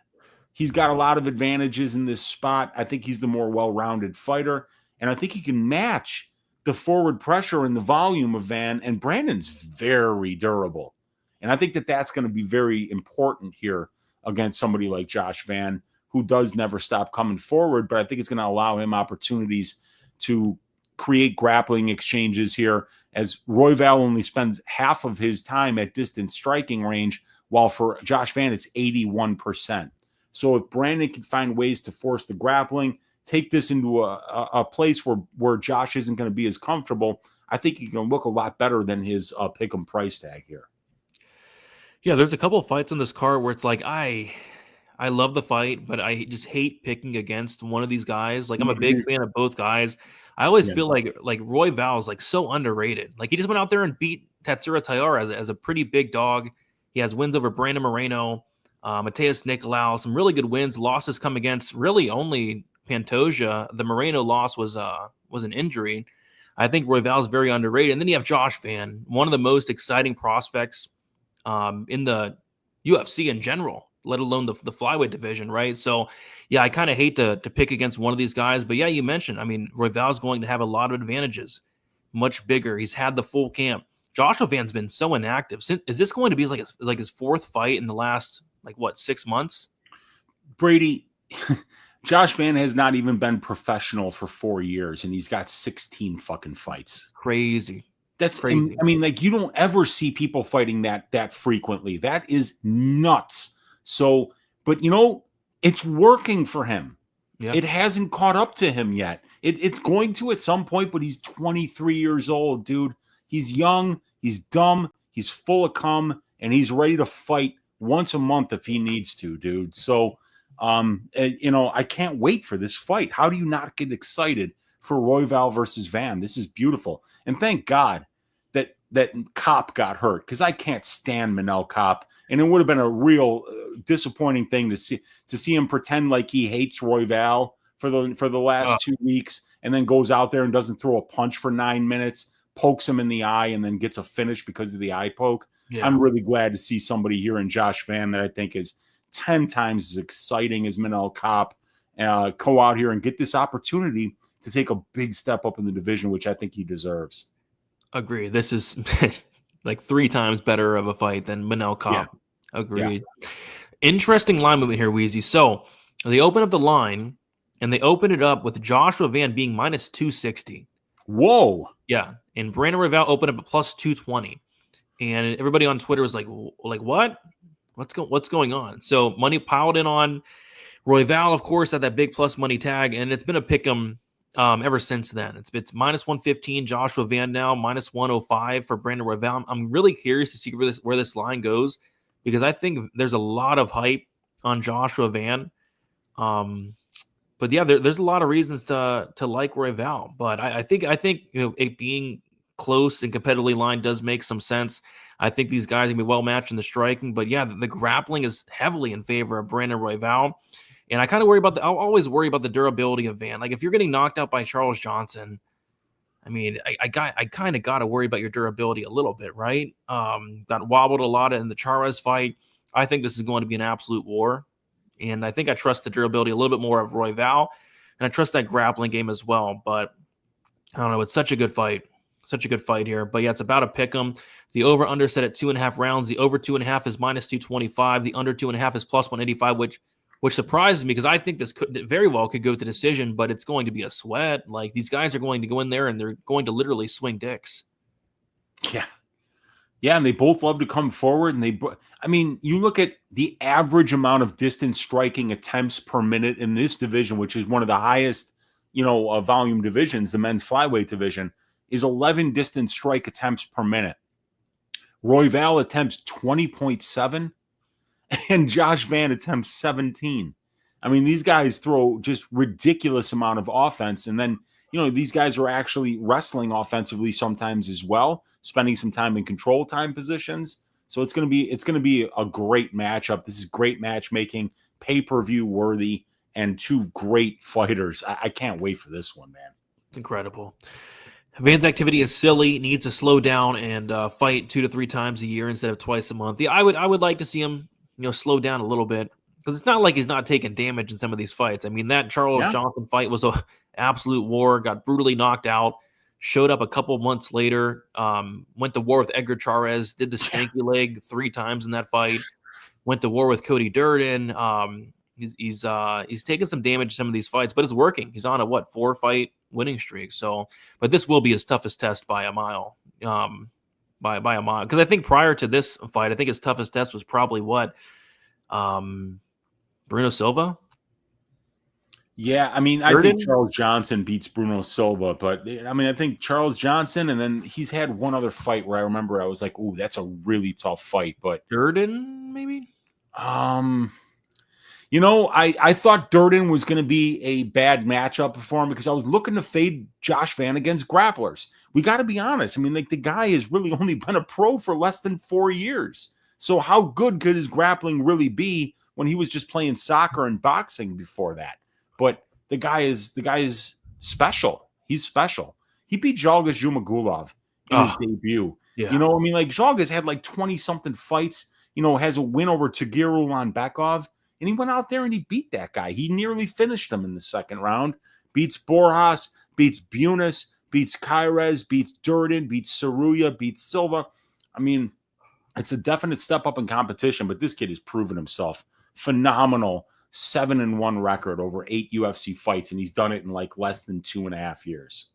S4: He's got a lot of advantages in this spot. I think he's the more well-rounded fighter, and I think he can match the forward pressure and the volume of Van, and Brandon's very durable. And I think that that's going to be very important here against somebody like Josh Van, who does never stop coming forward, but I think it's going to allow him opportunities to create grappling exchanges here, as Royval only spends half of his time at distance striking range, while for Josh Van, it's 81%. So if Brandon can find ways to force the grappling, take this into a place where Josh isn't going to be as comfortable, I think he can look a lot better than his pick'em price tag here.
S3: Yeah, there's a couple of fights on this card where it's like, I love the fight, but I just hate picking against one of these guys. Like, I'm a big fan of both guys. I always feel like Royval is like so underrated. Like, he just went out there and beat Tatsuro Taira as a pretty big dog. He has wins over Brandon Moreno, Mateus Nicolau, some really good wins. Losses come against really only Pantoja. The Moreno loss was an injury. I think Royval is very underrated. And then you have Josh Van, one of the most exciting prospects in the UFC in general, let alone the flyweight division, right? So, yeah, I kind of hate to pick against one of these guys, but yeah, you mentioned, I mean, Royval's going to have a lot of advantages, much bigger. He's had the full camp. Joshua Van's been so inactive. Is this going to be like his fourth fight in the last 6 months?
S4: Brady, Josh Van has not even been professional for 4 years, and he's got 16 fucking fights.
S3: Crazy.
S4: That's
S3: crazy.
S4: I mean, like, you don't ever see people fighting that frequently. That is nuts. So, but it's working for him. Yeah. It hasn't caught up to him yet. It's going to at some point, but he's 23 years old, dude. He's young, he's dumb, he's full of cum, and he's ready to fight once a month if he needs to, dude. So, I can't wait for this fight. How do you not get excited for Royval versus Van? This is beautiful. And thank God that Kopp got hurt, because I can't stand Manel Kopp. And it would have been a real disappointing thing to see him pretend like he hates Royval for the last 2 weeks, and then goes out there and doesn't throw a punch for 9 minutes, pokes him in the eye, and then gets a finish because of the eye poke. Yeah. I'm really glad to see somebody here in Josh Van that I think is 10 times as exciting as Manel Kopp go out here and get this opportunity to take a big step up in the division, which I think he deserves. Agree.
S3: This is like 3 times better of a fight than Manel Kopp. Yeah. Agreed. Yeah. Interesting line movement here, Weezy. So they open up the line, and they open it up with Joshua Van being minus 260.
S4: Whoa.
S3: Yeah. And Brandon Royval opened up at plus 220. And everybody on Twitter was like, what? What's going on? So money piled in on Royval, of course, at that big plus money tag, and it's been a pick 'em ever since then. It's minus 115 Joshua Van now, minus 105 for Brandon Royval. I'm really curious to see where this line goes because I think there's a lot of hype on Joshua Van. But yeah, there's a lot of reasons to like Royval. But I think it being close and competitively lined does make some sense. I think these guys are gonna be well matched in the striking. But yeah, the grappling is heavily in favor of Brandon Royval. And I kind of worry about I'll always worry about the durability of Van. Like if you're getting knocked out by Charles Johnson, I mean, I kind of got to worry about your durability a little bit, right? Got wobbled a lot in the Charez fight. I think this is going to be an absolute war. And I think I trust the durability a little bit more of Royval. And I trust that grappling game as well. But I don't know. It's such a good fight. Such a good fight here. But yeah, it's about a pick 'em. The over-under set at 2.5 rounds. The over 2.5 is minus 225. The under 2.5 is plus 185, which surprises me because I think this could very well could go to decision, but it's going to be a sweat. Like these guys are going to go in there and they're going to literally swing dicks.
S4: Yeah. Yeah, and they both love to come forward. And you look at the average amount of distance striking attempts per minute in this division, which is one of the highest, volume divisions, the men's flyweight division, is 11 distance strike attempts per minute. Royval attempts 20.7, and Josh Van attempts 17. I mean, these guys throw just ridiculous amount of offense, and then these guys are actually wrestling offensively sometimes as well, spending some time in control time positions. So it's going to be a great matchup. This is great matchmaking, pay-per-view worthy, and two great fighters. I can't wait for this one, man.
S3: It's incredible. Van's activity is silly. Needs to slow down and fight 2 to 3 times a year instead of twice a month. Yeah, I would like to see him, slow down a little bit because it's not like he's not taking damage in some of these fights. I mean, that Charles Johnson fight was a absolute war, got brutally knocked out, showed up a couple months later, went to war with Edgar Charez, did the stanky leg 3 times in that fight, went to war with Cody Durden. He's taken some damage in some of these fights, but it's working. He's on a 4-fight winning streak. So, but this will be his toughest test by a mile. By a mile. Because I think prior to this fight, I think his toughest test was probably Bruno Silva.
S4: Yeah, I mean, I think Charles Johnson beats Bruno Silva, but I mean, I think Charles Johnson, and then he's had one other fight where I remember I was like, "Ooh, that's a really tough fight." But
S3: Durden, maybe.
S4: I thought Durden was going to be a bad matchup for him because I was looking to fade Josh Van against grapplers. We got to be honest. I mean, like the guy has really only been a pro for less than 4 years. So how good could his grappling really be when he was just playing soccer and boxing before that? But the guy is special. He's special. He beat Zhalgas Zhumagulov in his debut.
S3: Yeah.
S4: Like Zhalgas had like 20-something fights, has a win over Tagiru Ulanbekov, and he went out there and he beat that guy. He nearly finished him in the second round. Beats Borjas, beats Bunis, beats Kairez, beats Durden, beats Saruya, beats Silva. I mean, it's a definite step up in competition, but this kid has proven himself. Phenomenal 7-1 record over 8 UFC fights, and he's done it in like less than 2.5 years.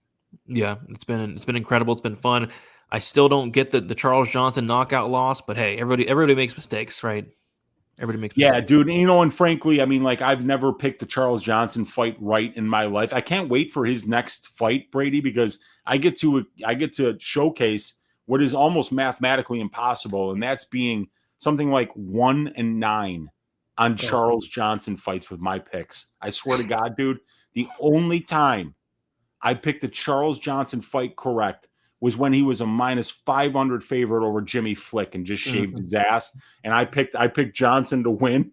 S3: Yeah, it's been incredible. It's been fun. I still don't get the Charles Johnson knockout loss, but hey, everybody makes mistakes, right? Everybody makes mistakes.
S4: Yeah, dude. And frankly, I mean, like I've never picked the Charles Johnson fight right in my life. I can't wait for his next fight, Brady, because I get to showcase what is almost mathematically impossible, and that's being something like 1-9 on Charles Johnson fights with my picks. I swear to God, dude, the only time I picked the Charles Johnson fight correct was when he was a minus 500 favorite over Jimmy Flick and just shaved his ass. And I picked Johnson to win.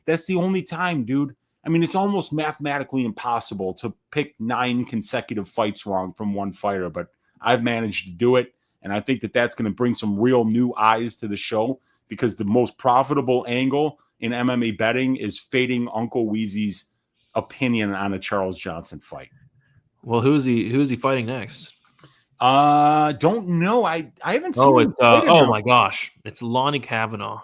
S4: That's the only time, dude. I mean, it's almost mathematically impossible to pick 9 consecutive fights wrong from one fighter, but I've managed to do it. And I think that that's going to bring some real new eyes to the show because the most profitable angle in MMA betting is fading Uncle Weezy's opinion on a Charles Johnson fight.
S3: Well, who's he fighting next?
S4: Don't know. I haven't seen.
S3: My gosh, it's Lonnie Kavanaugh.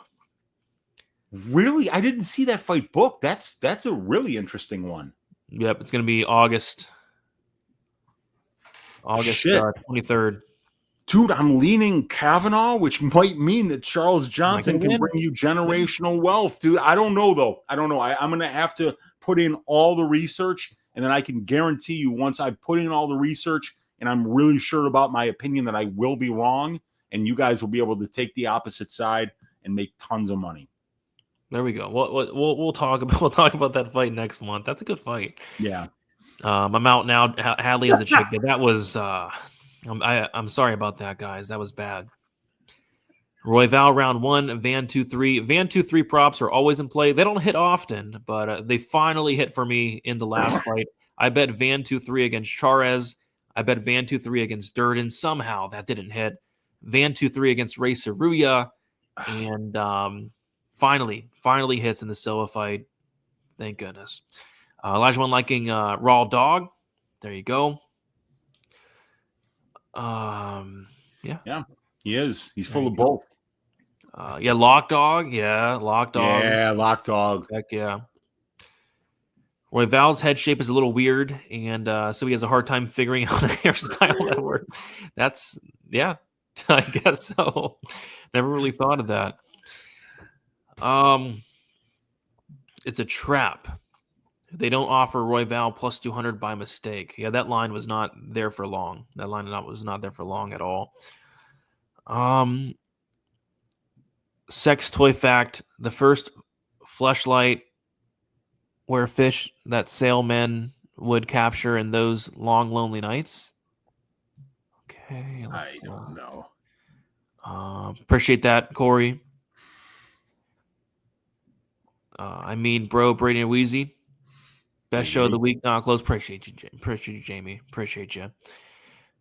S4: Really, I didn't see that fight booked. That's a really interesting one.
S3: Yep, it's going to be August 23rd.
S4: Dude, I'm leaning Kavanaugh, which might mean that Charles Johnson can
S3: win.
S4: bring you generational wealth, dude. I don't know, though. I don't know. I'm going to have to put in all the research, and then I can guarantee you once I've put in all the research and I'm really sure about my opinion that I will be wrong, and you guys will be able to take the opposite side and make tons of money.
S3: There we go. We'll talk about that fight next month. That's a good fight.
S4: Yeah.
S3: I'm out now. Hadley as a chick. That was. I'm sorry about that, guys. That was bad. Royval round 1, Van 2-3. Van 2-3 props are always in play. They don't hit often, but they finally hit for me in the last fight. I bet Van 2-3 against Charez. I bet Van 2-3 against Durden. Somehow that didn't hit. Van 2-3 against Ray Saruya. And finally hits in the Silva fight. Thank goodness. Elijah one liking Raw Dog. There you go.
S4: Yeah, he is. He's full of both.
S3: Lock Dog. Yeah, Lock Dog.
S4: Yeah, Lock Dog.
S3: Heck yeah. Royval's head shape is a little weird, and so he has a hard time figuring out a hairstyle that works. That's, yeah, I guess so. Never really thought of that. It's a trap. They don't offer Royval plus 200 by mistake. Yeah, that line was not there for long. That line was not there for long at all. Sex toy fact: the first fleshlight where fish that sailmen would capture in those long, lonely nights. Okay,
S4: I don't know.
S3: Appreciate that, Corey. Bro, Brady and Wheezy. Best show of the week. Not close. Appreciate you, Jamie. Appreciate you.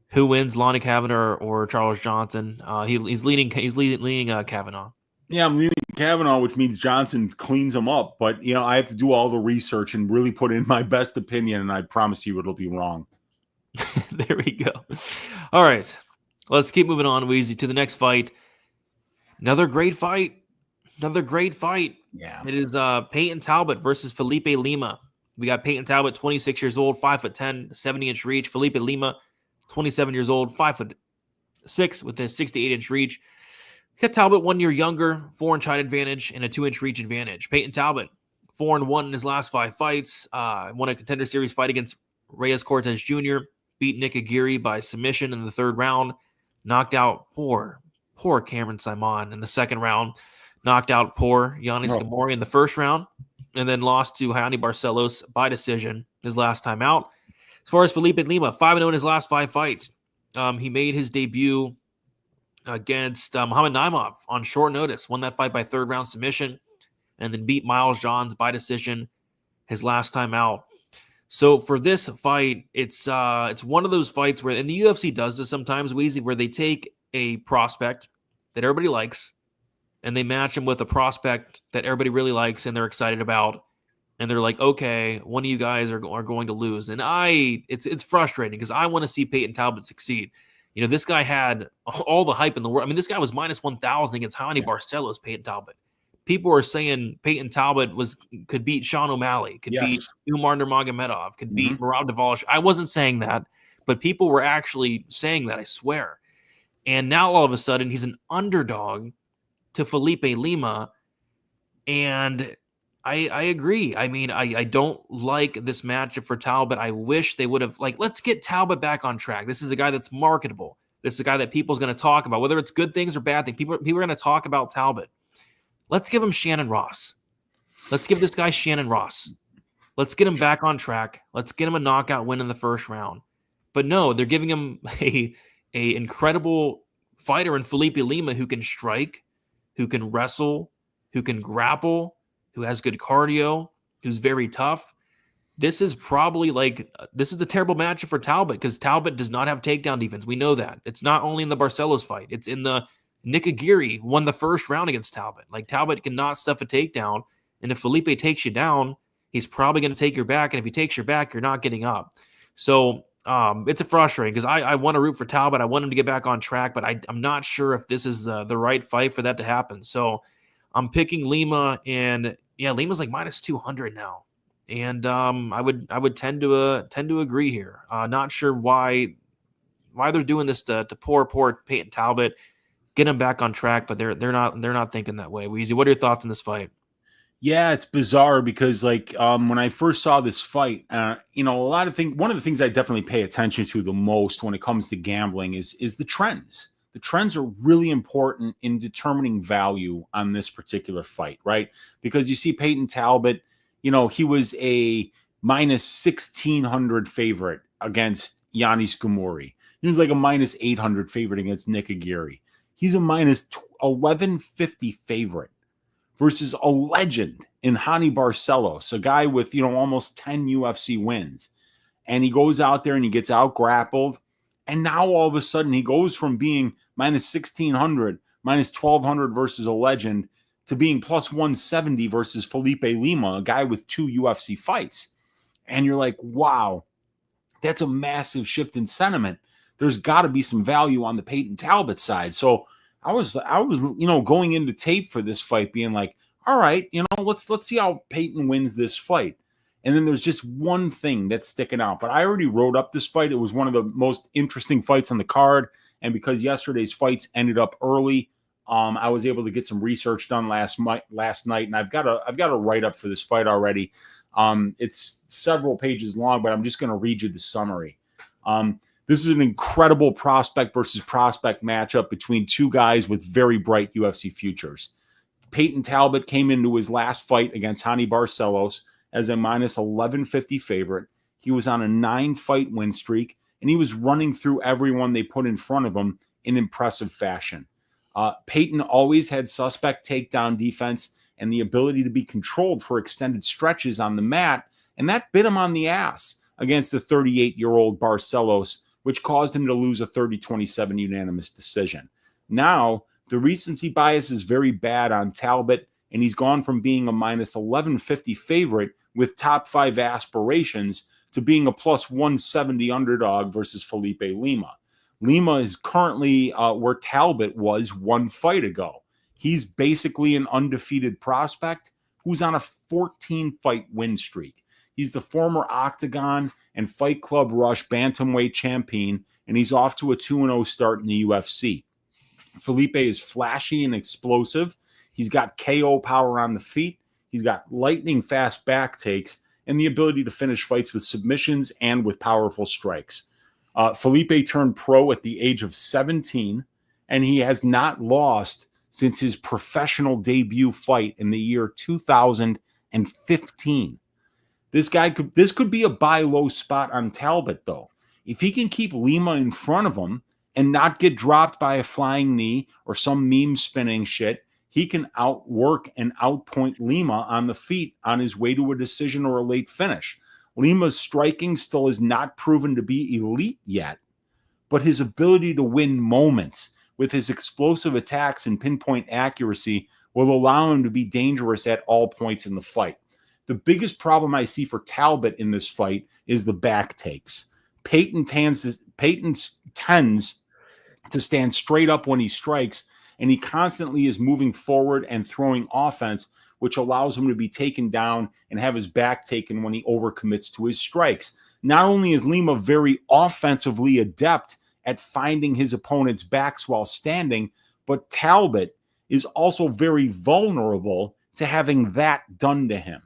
S3: Who wins, Lonnie Kavanaugh or Charles Johnson? He's leading Kavanaugh.
S4: Yeah, I'm leaning Kavanaugh, which means Johnson cleans him up. But I have to do all the research and really put in my best opinion, and I promise you it'll be wrong.
S3: There we go. All right, let's keep moving on, Wheezy, to the next fight. Another great fight.
S4: Yeah,
S3: it is Peyton Talbot versus Felipe Lima. We got Peyton Talbot, 26 years old, 5'10", 70-inch reach. Felipe Lima, 27 years old, 5'6", with a 68-inch reach. Got Talbot 1 year younger, 4-inch height advantage, and a 2-inch reach advantage. Peyton Talbot, 4-1 in his last 5 fights. Won a Contender Series fight against Reyes Cortez Jr., beat Nick Aguirre by submission in the 3rd round, knocked out poor Cameron Simon in the 2nd round, knocked out poor Yannis Gamori in the 1st round, and then lost to Hayani Barcelos by decision his last time out. As far as Felipe Lima, 5-0 in his last 5 fights. He made his debut against Muhammad Naimov on short notice, won that fight by 3rd round submission, and then beat Miles Johns by decision his last time out. So for this fight, it's one of those fights where, and the UFC does this sometimes, Weezy, where they take a prospect that everybody likes, and they match him with a prospect that everybody really likes and they're excited about, and they're like, okay, one of you guys are going to lose. And it's frustrating because I want to see Peyton Talbot succeed. This guy had all the hype in the world. I mean, this guy was minus 1,000 against Hayani Barcelos, Peyton Talbot. People are saying Peyton Talbot could beat Sean O'Malley, could beat Umar Nurmagomedov, could beat Merab Dvalishvili. I wasn't saying that, but people were actually saying that, I swear. And now all of a sudden he's an underdog to Felipe Lima, and I agree. I mean, I don't like this matchup for Talbot. I wish they would have, let's get Talbot back on track. This is a guy that's marketable. This is a guy that people's going to talk about, whether it's good things or bad things. People are going to talk about Talbot. Let's give him Shannon Ross. Let's give this guy Shannon Ross. Let's get him back on track. Let's get him a knockout win in the 1st round. But no, they're giving him a incredible fighter in Felipe Lima who can strike, who can wrestle, who can grapple, who has good cardio, who's very tough. This is probably this is a terrible matchup for Talbot because Talbot does not have takedown defense. We know that. It's not only in the Barcelos fight. It's in the Nick Aguirre won the 1st round against Talbot. Talbot cannot stuff a takedown. And if Felipe takes you down, he's probably going to take your back. And if he takes your back, you're not getting up. So it's a frustrating because I want to root for Talbot. I want him to get back on track, but I'm not sure if this is the right fight for that to happen. So I'm picking Lima, and Lima's minus 200 now. And I would tend to agree here. Not sure why why they're doing this to poor Peyton Talbot, get him back on track, but they're not thinking that way. Weezy, what are your thoughts on this fight?
S4: Yeah, it's bizarre because when I first saw this fight, one of the things I definitely pay attention to the most when it comes to gambling is the trends. The trends are really important in determining value on this particular fight, right? Because you see Peyton Talbot, he was a minus 1,600 favorite against Yanis Gamori. He was like a minus 800 favorite against Nick Aguirre. He's a minus 1,150 favorite versus a legend in Hani Barcelos, a guy with, almost 10 UFC wins. And he goes out there and he gets out grappled. And now all of a sudden he goes from being minus 1,600, minus 1,200 versus a legend to being plus 170 versus Felipe Lima, a guy with 2 UFC fights. And you're like, wow, that's a massive shift in sentiment. There's got to be some value on the Peyton Talbot side. So I was, going into tape for this fight being like, all right, let's see how Peyton wins this fight. And then there's just one thing that's sticking out. But I already wrote up this fight. It was one of the most interesting fights on the card. And because yesterday's fights ended up early, I was able to get some research done last night, and I've got a write up for this fight already. It's several pages long, but I'm just going to read you the summary. This is an incredible prospect versus prospect matchup between two guys with very bright UFC futures. Peyton Talbot came into his last fight against Hani Barcelos as a minus 1,150 favorite. He was on a 9-fight win streak, and he was running through everyone they put in front of him in impressive fashion. Peyton always had suspect takedown defense and the ability to be controlled for extended stretches on the mat, and that bit him on the ass against the 38-year-old Barcelos, which caused him to lose a 30-27 unanimous decision. Now, the recency bias is very bad on Talbot, and he's gone from being a minus 1,150 favorite with top 5 aspirations to being a plus 170 underdog versus Felipe Lima. Lima is currently where Talbot was 1 fight ago. He's basically an undefeated prospect who's on a 14-fight win streak. He's the former Octagon and Fight Club Rush bantamweight champion, and he's off to a 2-0 start in the UFC. Felipe is flashy and explosive. He's got KO power on the feet. He's got lightning fast back takes and the ability to finish fights with submissions and with powerful strikes. Felipe turned pro at the age of 17, and he has not lost since his professional debut fight in the year 2015. This could be a buy low spot on Talbot, though. If he can keep Lima in front of him and not get dropped by a flying knee or some meme spinning shit, he can outwork and outpoint Lima on the feet on his way to a decision or a late finish. Lima's striking still is not proven to be elite yet, but his ability to win moments with his explosive attacks and pinpoint accuracy will allow him to be dangerous at all points in the fight. The biggest problem I see for Talbot in this fight is the back takes. Peyton tends to stand straight up when he strikes, and he constantly is moving forward and throwing offense, which allows him to be taken down and have his back taken when he overcommits to his strikes. Not only is Lima very offensively adept at finding his opponent's backs while standing, but Talbot is also very vulnerable to having that done to him.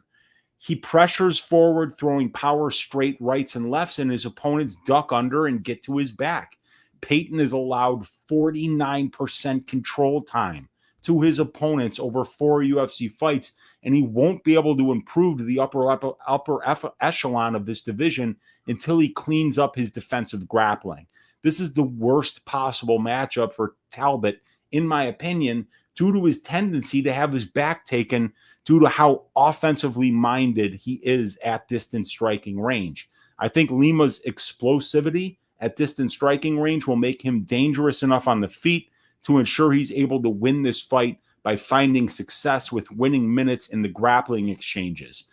S4: He pressures forward, throwing power straight rights and lefts, and his opponents duck under and get to his back. Peyton is allowed 49% control time to his opponents over 4 UFC fights, and he won't be able to improve to the upper echelon of this division until he cleans up his defensive grappling. This is the worst possible matchup for Talbot, in my opinion, due to his tendency to have his back taken due to how offensively minded he is at distance striking range. I think Lima's explosivity at distance striking range will make him dangerous enough on the feet to ensure he's able to win this fight by finding success with winning minutes in the grappling exchanges.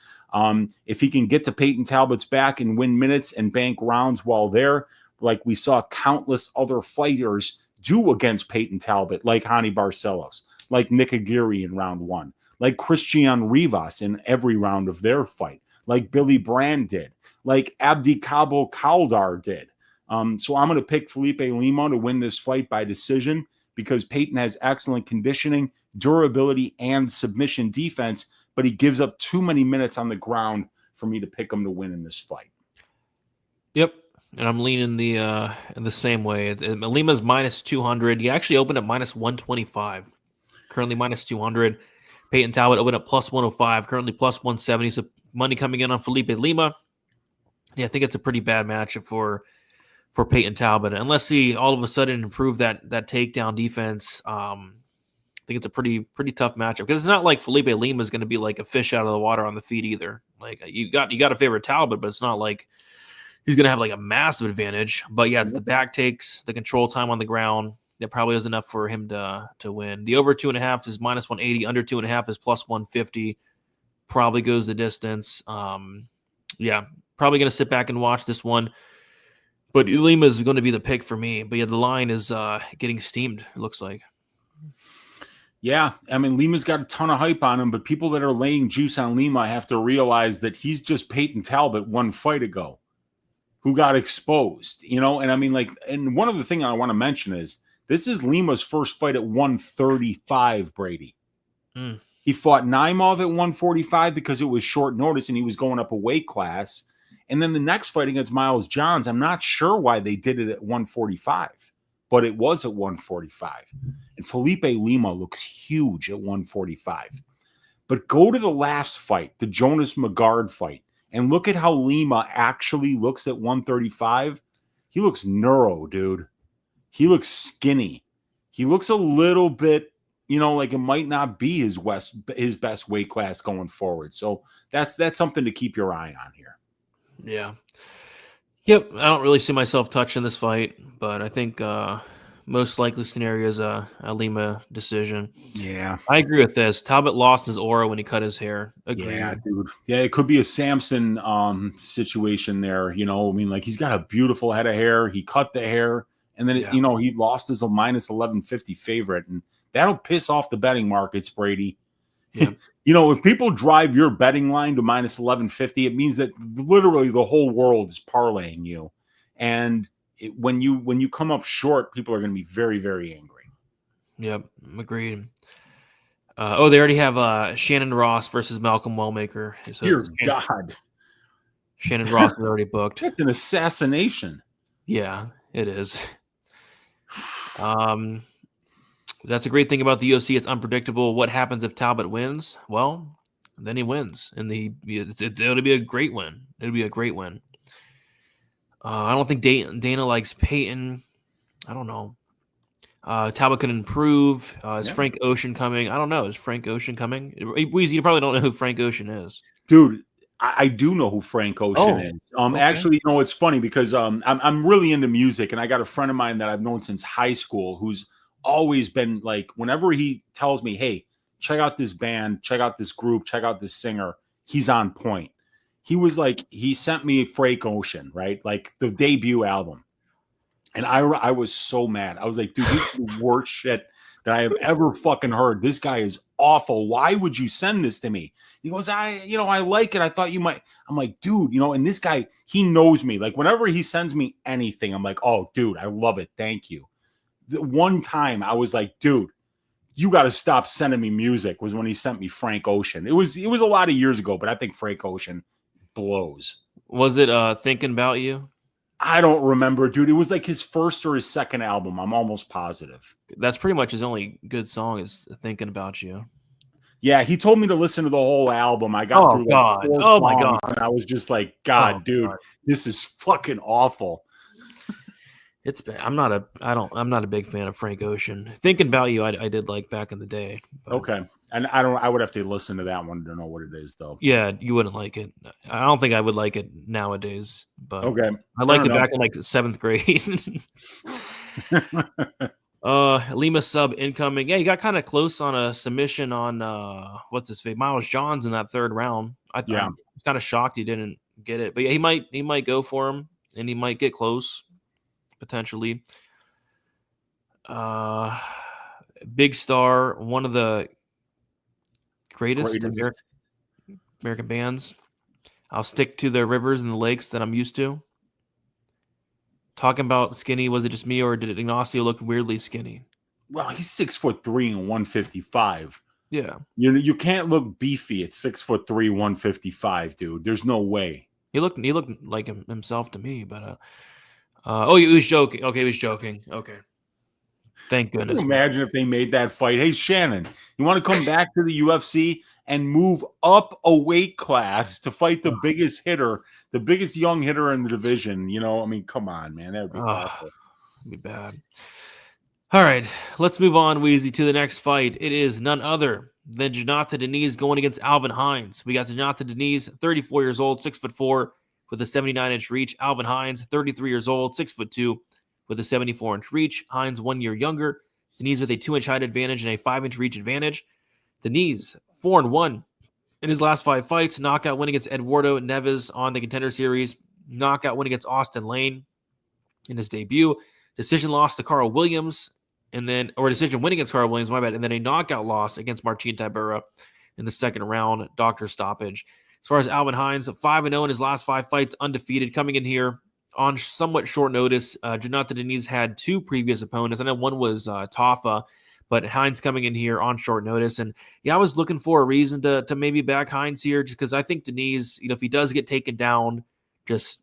S4: If he can get to Peyton Talbot's back and win minutes and bank rounds while there, like we saw countless other fighters do against Peyton Talbot, like Hani Barcelos, like Nick Aguirre in round 1, like Christian Rivas in every round of their fight, like Billy Brand did, like Abdi Kabul Kaldar did. So I'm going to pick Felipe Lima to win this fight by decision because Peyton has excellent conditioning, durability, and submission defense, but he gives up too many minutes on the ground for me to pick him to win in this fight.
S3: Yep. And I'm leaning the same way. Lima's minus 200. He actually opened at minus 125. Currently minus 200. Peyton Talbot opened up plus 105. Currently plus 170. So money coming in on Felipe Lima. Yeah, I think it's a pretty bad matchup for Peyton Talbot. Unless he all of a sudden improve that takedown defense, I think it's a pretty tough matchup because it's not like Felipe Lima is going to be like a fish out of the water on the feet either. Like you got to favor Talbot, but it's not like he's going to have like a massive advantage. But yeah, it's the back takes, the control time on the ground. That probably is enough for him to win. The over 2.5 is minus 180. Under 2.5 is plus 150. Probably goes the distance. Yeah, probably going to sit back and watch this one. But Lima is going to be the pick for me. But yeah, the line is getting steamed, it looks like.
S4: Yeah, I mean, Lima's got a ton of hype on him, but people that are laying juice on Lima have to realize that he's just Peyton Talbot one fight ago who got exposed, you know? And I mean, like, and one other thing I want to mention is this is Lima's first fight at 135, Brady. He fought Naimov at 145 because it was short notice and he was going up a weight class. And then the next fight against Miles Johns, I'm not sure why they did it at 145, but it was at 145. And Felipe Lima looks huge at 145. But go to the last fight, the Jonas Magard fight, and look at how Lima actually looks at 135. He looks neuro, dude. He looks skinny. He looks a little bit, you know, like it might not be his best weight class going forward. So that's something to keep your eye on here.
S3: Yeah. Yep. I don't really see myself touching this fight, but I think most likely scenario is a Lima decision.
S4: Yeah.
S3: I agree with this. Talbot lost his aura when he cut his hair. Agreed.
S4: Yeah, dude. Yeah, it could be a Samson situation there. You know, I mean, like he's got a beautiful head of hair. He cut the hair, and then, you know, he lost as a minus 1150 favorite, and that'll piss off the betting markets, Brady. Yeah. You know, if people drive your betting line to minus 1150, it means that literally the whole world is parlaying you. And when you come up short, people are going to be very, very angry.
S3: Yep, agreed. They already have Shannon Ross versus Malcolm Wellmaker. So
S4: Dear God.
S3: Shannon Ross is already booked.
S4: That's an assassination.
S3: Yeah, it is. That's a great thing about the UFC. It's unpredictable. What happens if Talbot wins? Well, then he wins, and it'll be a great win. It'll be a great win. I don't think Dana likes Peyton. I don't know. Talbot can improve. Is Frank Ocean coming? I don't know. Is Frank Ocean coming? Weezy, you probably don't know who Frank Ocean is.
S4: Dude, I do know who Frank Ocean is.
S3: Okay.
S4: Actually, you know, it's funny because I'm really into music, and I got a friend of mine that I've known since high school who's always been like, whenever he tells me, hey, check out this band, check out this group, check out this singer, he's on point. He was like, he sent me Frank Ocean, right? Like the debut album. And I was so mad. I was like, dude, this is the worst shit that I have ever fucking heard. This guy is awful. Why would you send this to me? He goes, I like it. I thought you might. I'm like, dude, you know, and this guy, he knows me. Like whenever he sends me anything, I'm like, oh, dude, I love it. Thank you. The one time I was like, dude, you got to stop sending me music was when he sent me Frank Ocean. It was a lot of years ago, but I think Frank Ocean blows.
S3: Was it Thinking About You?
S4: I don't remember, dude. It was like his first or his second album. I'm almost positive.
S3: That's pretty much his only good song is Thinking About You.
S4: Yeah, he told me to listen to the whole album. I got through like 4 songs,
S3: my God.
S4: and I was just like, God, dude, this is fucking awful.
S3: It's bad. I'm not a big fan of Frank Ocean. Thinking About You, I did like back in the day. But.
S4: Okay. And I would have to listen to that one to know what it is, though.
S3: Yeah, you wouldn't like it. I don't think I would like it nowadays, but
S4: okay.
S3: I liked it back in like 7th grade. Lima sub incoming. Yeah, he got kind of close on a submission on what's his face, Miles Johns in that 3rd round. I'm kind of shocked he didn't get it, but yeah, he might go for him and he might get close potentially. Big Star, one of the greatest. American bands. I'll stick to the rivers and the lakes that I'm used to. Talking about skinny, was it just me or did Ignacio look weirdly skinny?
S4: Well, he's 6'3" and 155.
S3: Yeah.
S4: You can't look beefy at 6'3", 155, dude. There's no way.
S3: He looked like himself to me, but oh, he was joking. Okay, he was joking. Okay. Thank
S4: Can
S3: goodness.
S4: you imagine if they made that fight? Hey, Shannon, you want to come back to the UFC and move up a weight class to fight the biggest hitter, the biggest young hitter in the division? You know, I mean, come on, man. That would be awful.
S3: It'd be bad. All right, let's move on, Weezy, to the next fight. It is none other than Jonathan Deniz going against Alvin Hines. We got Jonathan Deniz, 34 years old, 6'4", with a 79-inch reach. Alvin Hines, 33 years old, 6'2", with a 74-inch reach. Hines 1 year younger. Deniz with a 2-inch height advantage and a 5-inch reach advantage. Deniz 4-1 in his last 5 fights. Knockout win against Eduardo Neves on the Contender Series. Knockout win against Austin Lane in his debut. Decision loss to Carl Williams, decision win against Carl Williams, my bad, and then a knockout loss against Marcin Tybura in the second round, doctor stoppage. As far as Alvin Hines, 5-0 in his last 5 fights, undefeated, coming in here on somewhat short notice. Jonathan Deniz had 2 previous opponents. I know one was Tafa, but Hines coming in here on short notice. And yeah, I was looking for a reason to maybe back Hines here, just because I think Deniz, if he does get taken down, just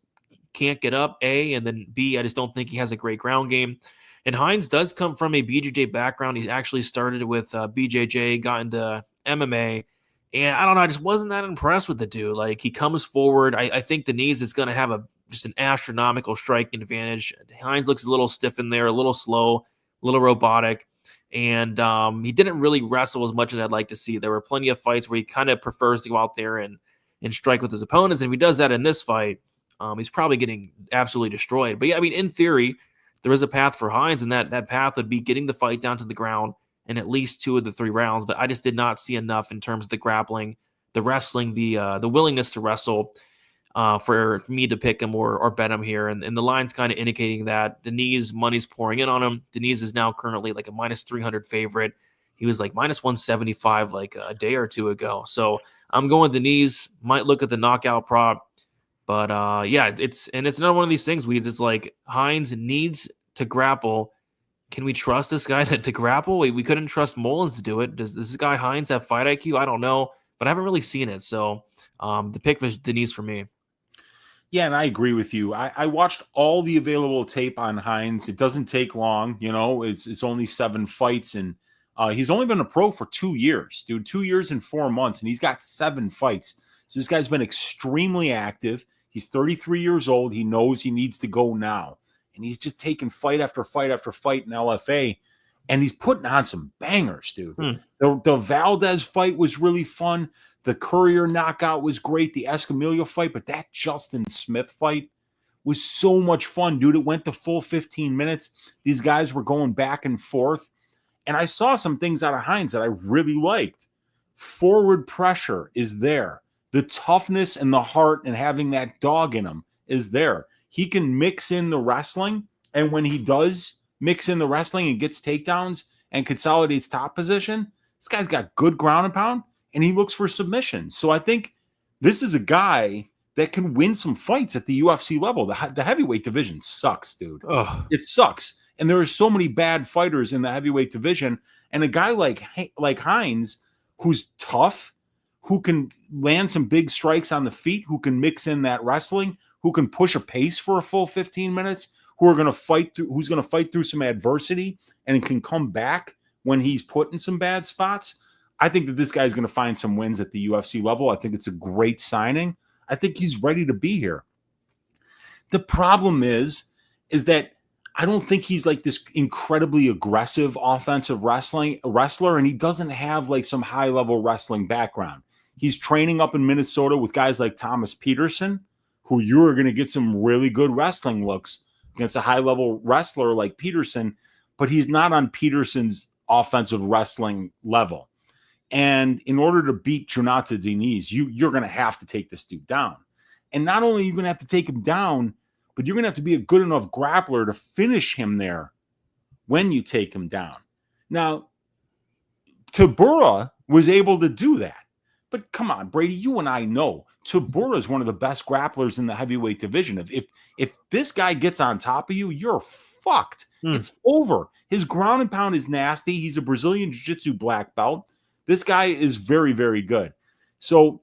S3: can't get up, A, and then B, I just don't think he has a great ground game. And Hines does come from a BJJ background. He actually started with BJJ, got into MMA, and I don't know, I just wasn't that impressed with the dude. Like, he comes forward. I think Deniz is going to have just an astronomical striking advantage. Hines looks a little stiff in there, a little slow, a little robotic, and he didn't really wrestle as much as I'd like to see. There were plenty of fights where he kind of prefers to go out there and strike with his opponents, and if he does that in this fight, he's probably getting absolutely destroyed. But yeah, I mean, in theory, there is a path for Hines, and that path would be getting the fight down to the ground in at least 2 of the 3 rounds. But I just did not see enough in terms of the grappling, the wrestling, the willingness to wrestle for me to pick him or bet him here. And the line's kind of indicating that Deniz, money's pouring in on him. Deniz is now currently like a minus 300 favorite. He was like minus 175 like a day or 2 ago. So I'm going Deniz. Might look at the knockout prop. But yeah, it's another one of these things. It's like Hines needs to grapple. Can we trust this guy to grapple? We couldn't trust Mullins to do it. Does this guy Hines have fight IQ? I don't know, but I haven't really seen it. So the pick was Deniz for me.
S4: Yeah, and I agree with you. I watched all the available tape on Hines. It doesn't take long. It's only 7 fights, and he's only been a pro for 2 years, dude. 2 years and 4 months, and he's got 7 fights. So this guy's been extremely active. He's 33 years old. He knows he needs to go now. And he's just taking fight after fight after fight in LFA. And he's putting on some bangers, dude. The Valdez fight was really fun. The Courier knockout was great. The Escamilla fight. But that Justin Smith fight was so much fun, dude. It went the full 15 minutes. These guys were going back and forth. And I saw some things out of Hines that I really liked. Forward pressure is there. The toughness and the heart and having that dog in him is there. He can mix in the wrestling, and when he does mix in the wrestling and gets takedowns and consolidates top position, this guy's got good ground and pound, and he looks for submissions. So I think this is a guy that can win some fights at the UFC level. The heavyweight division sucks, dude.
S3: Oh.
S4: It sucks. And there are so many bad fighters in the heavyweight division, and a guy like Hines, who's tough, who can land some big strikes on the feet, who can mix in that wrestling, who can push a pace for a full 15 minutes, who's going to fight through some adversity and can come back when he's put in some bad spots. I think that this guy's going to find some wins at the UFC level. I think it's a great signing. I think he's ready to be here. The problem is that I don't think he's like this incredibly aggressive offensive wrestler, and he doesn't have like some high-level wrestling background. He's training up in Minnesota with guys like Thomas Peterson, who you are going to get some really good wrestling looks against a high-level wrestler like Peterson, but he's not on Peterson's offensive wrestling level. And in order to beat Jonathan Deniz, you're going to have to take this dude down. And not only are you going to have to take him down, but you're going to have to be a good enough grappler to finish him there when you take him down. Now, Tybura was able to do that But come on, Brady, you and I know Tybura is one of the best grapplers in the heavyweight division. If this guy gets on top of you, you're fucked. It's over. His ground and pound is nasty. He's a Brazilian Jiu-Jitsu black belt. This guy is very, very good. So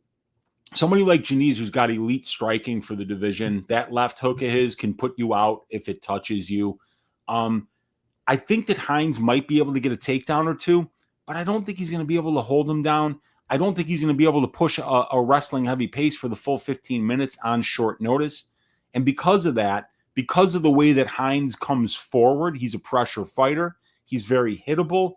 S4: somebody like Janice, who's got elite striking for the division, that left hook of his can put you out if it touches you. I think that Hines might be able to get a takedown or two, but I don't think he's going to be able to hold him down. I don't think he's going to be able to push a wrestling heavy pace for the full 15 minutes on short notice. And because of that, because of the way that Hines comes forward, he's a pressure fighter. He's very hittable.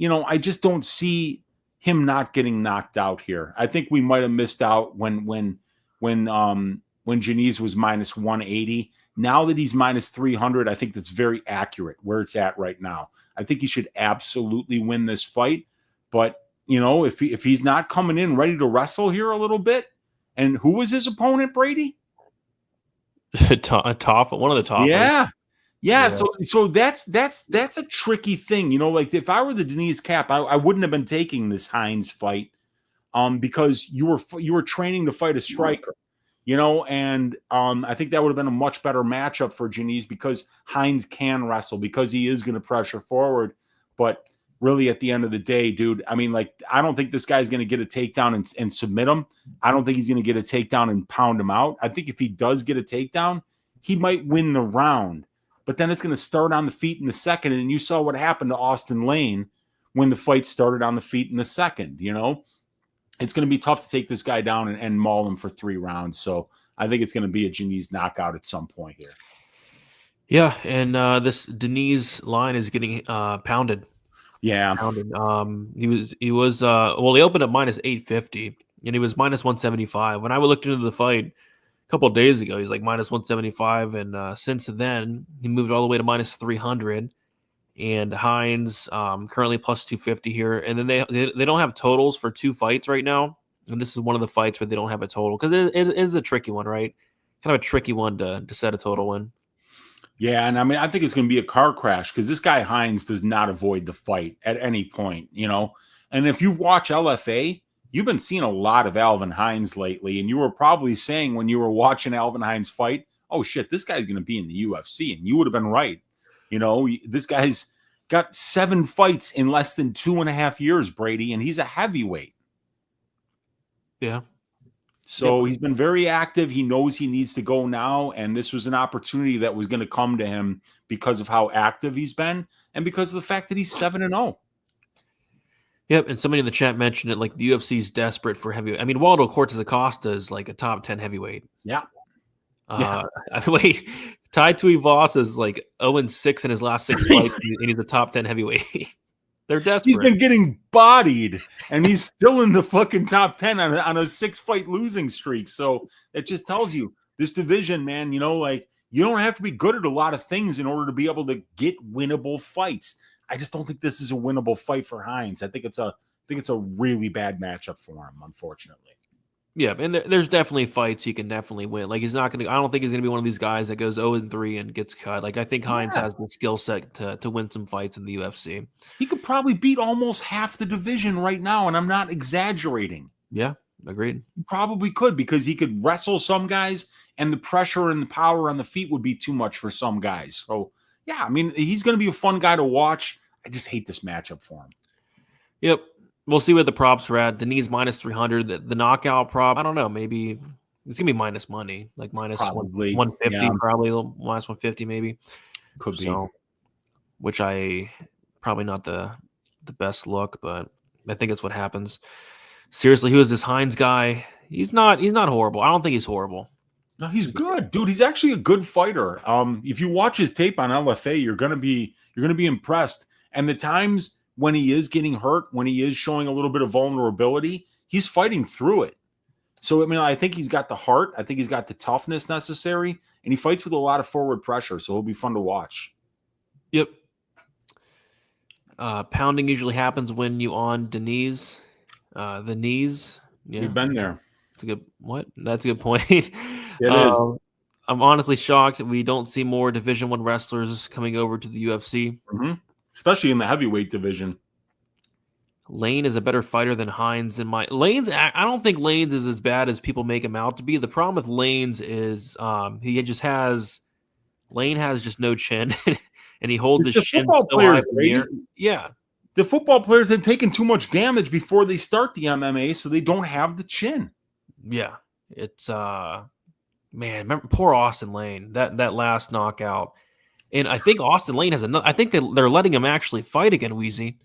S4: I just don't see him not getting knocked out here. I think we might have missed out when Janice was minus 180. Now that he's minus 300, I think that's very accurate where it's at right now. I think he should absolutely win this fight. But, if he's not coming in ready to wrestle here a little bit, and who was his opponent, Brady?
S3: One of the top.
S4: Yeah. So that's a tricky thing. Like if I were the Denise Cap, I wouldn't have been taking this Hines fight because you were training to fight a striker. And I think that would have been a much better matchup for Janice because Hines can wrestle, because he is going to pressure forward. But really, at the end of the day, dude, I mean, like, I don't think this guy's going to get a takedown and submit him. I don't think he's going to get a takedown and pound him out. I think if he does get a takedown, he might win the round. But then it's going to start on the feet in the second. And you saw what happened to Austin Lane when the fight started on the feet in the second. It's going to be tough to take this guy down and maul him for 3 rounds. So I think it's going to be a Janice knockout at some point here.
S3: Yeah, and this Denise line is getting pounded.
S4: Yeah.
S3: Pounded. He opened up minus 850, and he was minus 175. When I looked into the fight a couple of days ago, he's like minus 175, and since then he moved all the way to minus 300. And Hines currently plus 250 here, and then they don't have totals for 2 fights right now, and this is one of the fights where they don't have a total because it is a tricky one, right? Kind of a tricky one to set a total in.
S4: Yeah, and I mean, I think it's going to be a car crash because this guy Hines does not avoid the fight at any point, And if you watch LFA, you've been seeing a lot of Alvin Hines lately, and you were probably saying when you were watching Alvin Hines fight, oh shit, this guy's going to be in the UFC, and you would have been right. This guy's got 7 fights in less than 2.5 years, Brady, and he's a heavyweight.
S3: Yeah.
S4: So he's been very active. He knows he needs to go now, and this was an opportunity that was going to come to him because of how active he's been and because of the fact that he's 7-0.
S3: Yep, and somebody in the chat mentioned it, like the UFC's desperate for heavyweight. I mean, Waldo Cortez Acosta is like a top 10 heavyweight.
S4: Yeah.
S3: Wait, Tai Tuivasa is like 0-6 in his last 6 fights, and he's a top 10 heavyweight. They're desperate.
S4: He's been getting bodied, and he's still in the fucking top 10 on a 6-fight losing streak. So it just tells you this division, man, like you don't have to be good at a lot of things in order to be able to get winnable fights. I just don't think this is a winnable fight for Hines. I think it's a really bad matchup for him, unfortunately.
S3: Yeah, and there's definitely fights he can definitely win. Like he's not going to. I don't think he's going to be one of these guys that goes 0-3 and gets cut. Like I think Hines has the skill set to win some fights in the UFC.
S4: He could probably beat almost half the division right now, and I'm not exaggerating.
S3: Yeah, agreed.
S4: He probably could because he could wrestle some guys, and the pressure and the power on the feet would be too much for some guys. So yeah, I mean he's going to be a fun guy to watch. I just hate this matchup for him.
S3: Yep. We'll see what the props are at. Denise minus 300. The knockout prop, I don't know. Maybe it's going to be minus money, like minus
S4: probably
S3: 150,
S4: yeah.
S3: Probably minus 150 maybe.
S4: Could be.
S3: Which probably not the best look, but I think it's what happens. Seriously, who is this Hines guy? He's not horrible. I don't think he's horrible.
S4: No, he's good, dude. He's actually a good fighter. If you watch his tape on LFA, you're gonna be impressed. And the times when he is getting hurt, when he is showing a little bit of vulnerability, he's fighting through it. So, I mean, I think he's got the heart. I think he's got the toughness necessary, and he fights with a lot of forward pressure, so he'll be fun to watch.
S3: Yep. Pounding usually happens when you on the knees. The knees. Yeah.
S4: We've been there.
S3: That's a good point.
S4: It is.
S3: I'm honestly shocked we don't see more Division I wrestlers coming over to the UFC.
S4: Mm-hmm. Especially in the heavyweight division.
S3: Lane is a better fighter than Hines in my I don't think Lane's is as bad as people make him out to be. The problem with Lane's is Lane has just no chin and he holds his
S4: The
S3: chin
S4: football
S3: so high
S4: players,
S3: in the air.
S4: Brady.
S3: Yeah.
S4: The football players had taken too much damage before they start the MMA, so they don't have the chin.
S3: Yeah. It's man, remember poor Austin Lane, that last knockout. And I think Austin Lane has another. I think they're letting him actually fight again, Wheezy.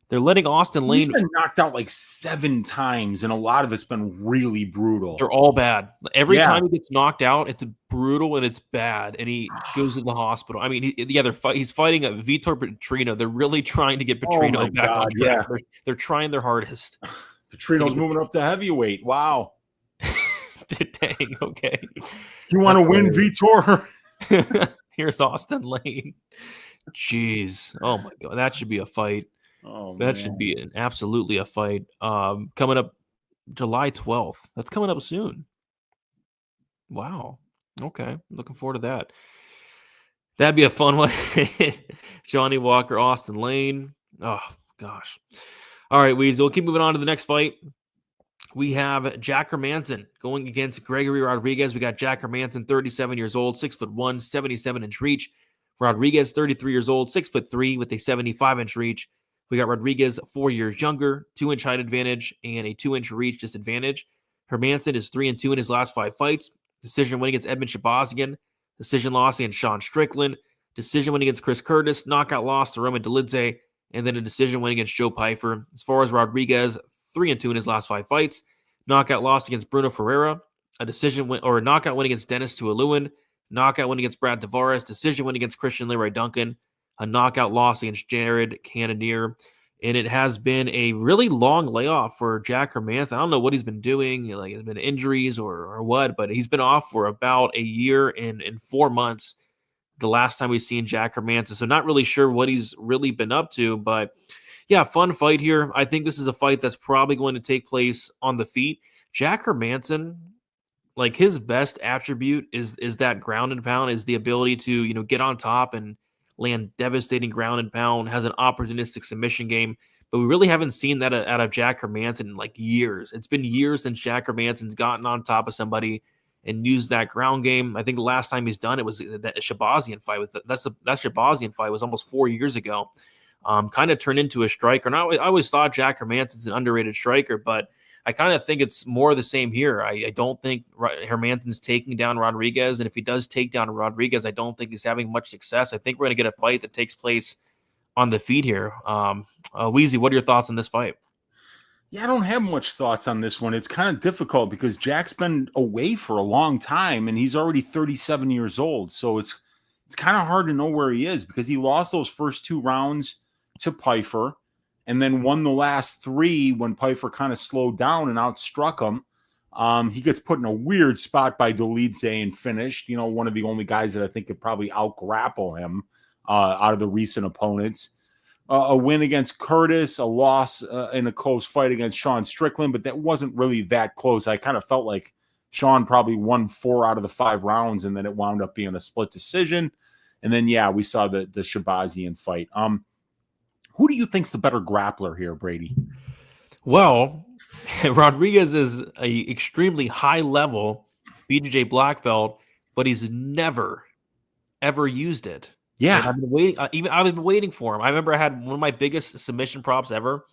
S3: They're letting Austin
S4: He's
S3: Lane.
S4: been knocked out like 7 times, and a lot of it's been really brutal.
S3: They're all bad. Every
S4: Yeah.
S3: time he gets knocked out, it's brutal and it's bad, and he goes to the hospital. I mean, he's fighting a Vitor Petrino. They're really trying to get Petrino back on track.
S4: Yeah.
S3: They're trying their hardest.
S4: Petrino's moving up to heavyweight. Wow.
S3: Dang. Okay.
S4: You want to win, Vitor?
S3: Here's Austin Lane. Jeez. Oh my God. That should be a fight.
S4: Oh,
S3: That should be absolutely a fight. Coming up July 12th. That's coming up soon. Wow. Okay. Looking forward to that. That'd be a fun one. Johnny Walker, Austin Lane. Oh, gosh. All right, Weezy. We'll keep moving on to the next fight. We have Jack Hermanson going against Gregory Rodriguez. We got Jack Hermanson, 37 years old, 6'1", 77-inch reach. Rodriguez, 33 years old, 6'3", with a 75-inch reach. We got Rodriguez 4 years younger, 2-inch height advantage, and a 2-inch reach disadvantage. Hermanson is 3-2 in his last 5 fights. Decision win against Edmund Shabazian. Decision loss against Sean Strickland. Decision win against Chris Curtis. Knockout loss to Roman Dolidze. And then a decision win against Joe Pyfer. As far as Rodriguez, 3-2 in his last 5 fights. Knockout loss against Bruno Ferreira. A decision win or a knockout win against Dennis Tuolumne. Knockout win against Brad Tavares. Decision win against Christian Leroy Duncan. A knockout loss against Jared Cannonier. And it has been a really long layoff for Jack Hermanson. I don't know what he's been doing, like it's been injuries or what, but he's been off for about a year and 4 months the last time we've seen Jack Hermanson. So not really sure what he's really been up to, but yeah, fun fight here. I think this is a fight that's probably going to take place on the feet. Jack Hermanson, like his best attribute is that ground and pound, is the ability to, get on top and land devastating ground and pound, has an opportunistic submission game, but we really haven't seen that out of Jack Hermanson in like years. It's been years since Jack Hermanson's gotten on top of somebody and used that ground game. I think the last time he's done it was that Shabazian fight. That Shabazian fight was almost 4 years ago. Kind of turned into a striker. And I always thought Jack Hermanson's an underrated striker, but I kind of think it's more of the same here. I don't think Hermanson's taking down Rodriguez, and if he does take down Rodriguez, I don't think he's having much success. I think we're going to get a fight that takes place on the feet here. Weezy, what are your thoughts on this fight?
S4: Yeah, I don't have much thoughts on this one. It's kind of difficult because Jack's been away for a long time, and he's already 37 years old. So it's kind of hard to know where he is because he lost those first 2 rounds to Pyfer, and then won the last 3 when Pyfer kind of slowed down and outstruck him. He gets put in a weird spot by Dolidze and finished. One of the only guys that I think could probably out-grapple him out of the recent opponents. A win against Curtis, a loss in a close fight against Sean Strickland, but that wasn't really that close. I kind of felt like Sean probably won 4 out of the 5 rounds, and then it wound up being a split decision. And then, yeah, we saw the Shabazian fight. Who do you think's the better grappler here, Brady?
S3: Well, Rodriguez is a extremely high-level BJJ black belt, but he's never, ever used it.
S4: Yeah,
S3: and I've been waiting. I've been waiting for him. I remember I had one of my biggest submission props ever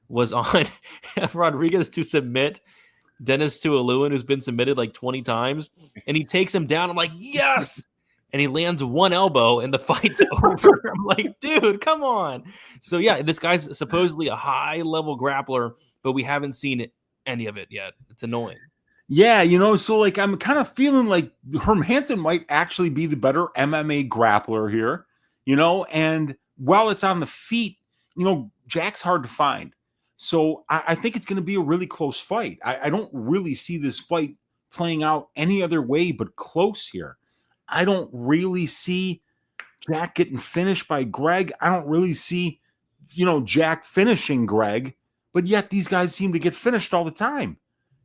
S3: was on Rodriguez to submit Dennis Tuolumne, who's been submitted like 20 times, and he takes him down. I'm like, yes. And he lands one elbow and the fight's over. I'm like, dude, come on. So, yeah, this guy's supposedly a high-level grappler, but we haven't seen any of it yet. It's annoying.
S4: Yeah, so like I'm kind of feeling like Hermanson might actually be the better MMA grappler here, and while it's on the feet, Jack's hard to find. So I think it's going to be a really close fight. I don't really see this fight playing out any other way but close here. I don't really see Jack getting finished by Greg. I don't really see, Jack finishing Greg, but yet these guys seem to get finished all the time.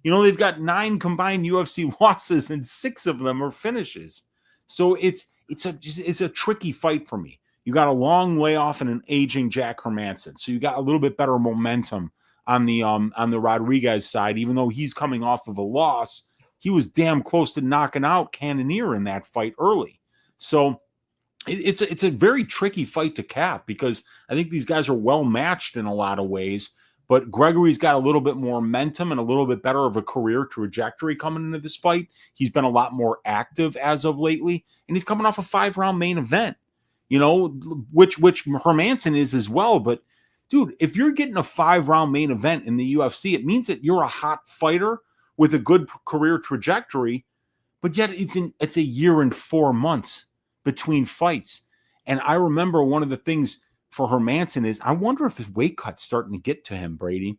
S4: They've got 9 combined UFC losses and 6 of them are finishes. So it's a tricky fight for me. You got a long layoff and an aging Jack Hermanson. So you got a little bit better momentum on the Rodriguez side, even though he's coming off of a loss. He was damn close to knocking out Cannonier in that fight early. So it's a very tricky fight to cap because I think these guys are well matched in a lot of ways. But Gregory's got a little bit more momentum and a little bit better of a career trajectory coming into this fight. He's been a lot more active as of lately, and he's coming off a 5-round main event, which Hermanson is as well. But dude, if you're getting a 5-round main event in the UFC, it means that you're a hot fighter with a good career trajectory, but yet it's a year and 4 months between fights. And I remember one of the things for Hermanson is I wonder if this weight cut's starting to get to him, Brady.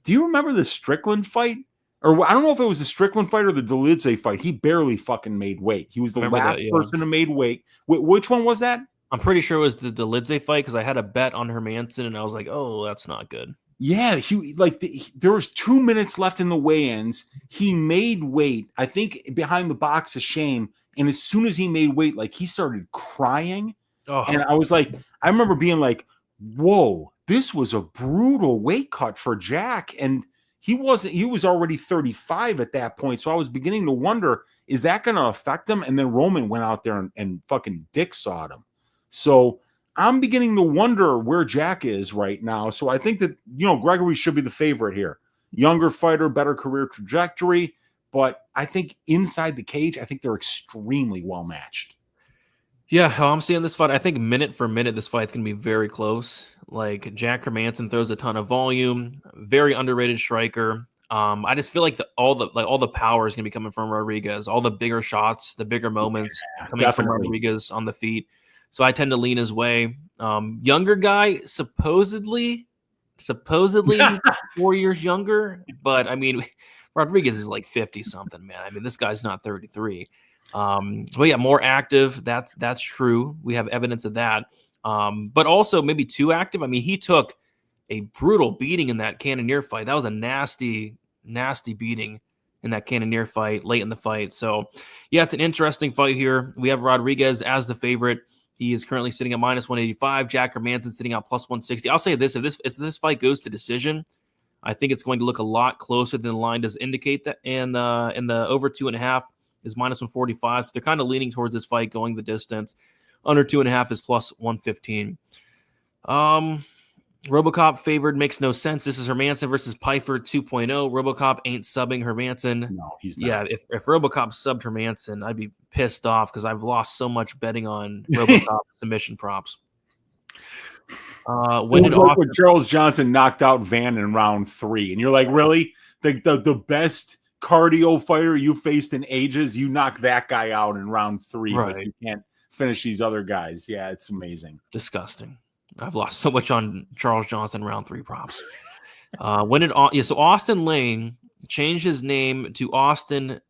S4: Do you remember the Strickland fight? Or I don't know if it was the Strickland fight or the Dolidze fight. He barely fucking made weight. He was the last person to made weight. Which one was that?
S3: I'm pretty sure it was the Dolidze fight because I had a bet on Hermanson and I was like, oh, that's not good.
S4: Yeah, there was 2 minutes left in the weigh-ins. He made weight, I think, behind the box of shame. And as soon as he made weight, like he started crying. Oh. And I was like, I remember being like, whoa, this was a brutal weight cut for Jack. And he was already 35 at that point. So I was beginning to wonder, is that going to affect him? And then Roman went out there and fucking dick sawed him. So I'm beginning to wonder where Jack is right now. So I think that, Gregory should be the favorite here. Younger fighter, better career trajectory. But I think inside the cage, I think they're extremely well matched.
S3: Yeah, how I'm seeing this fight, I think minute for minute, this fight's going to be very close. Like, Jack Hermanson throws a ton of volume, very underrated striker. I just feel like all the power is going to be coming from Rodriguez. All the bigger shots, the bigger moments coming from Rodriguez on the feet. So I tend to lean his way. Younger guy, supposedly 4 years younger. But, I mean, Rodriguez is like 50-something, man. I mean, this guy's not 33. But yeah, more active. That's true. We have evidence of that. But also maybe too active. I mean, he took a brutal beating in that Cannonier fight. That was a nasty, nasty beating in that Cannonier fight late in the fight. So yeah, it's an interesting fight here. We have Rodriguez as the favorite. He is currently sitting at -185. Jack Hermanson sitting at +160. I'll say this: if this fight goes to decision, I think it's going to look a lot closer than the line does indicate that. And in the over 2.5 is -145. So they're kind of leaning towards this fight going the distance. Under 2.5 is +115. RoboCop favored makes no sense. This is Hermanson versus Pfeiffer 2.0. RoboCop ain't subbing Hermanson.
S4: No, he's not.
S3: Yeah, if RoboCop subbed Hermanson, I'd be pissed off because I've lost so much betting on RoboCop submission props.
S4: When Charles Johnson knocked out Van in round 3, and you're like, really? The best cardio fighter you faced in ages, you knock that guy out in round 3, right? But you can't finish these other guys. Yeah, it's amazing.
S3: Disgusting. I've lost so much on Charles Johnson round 3 props. So Austin Lane changed his name to Austin,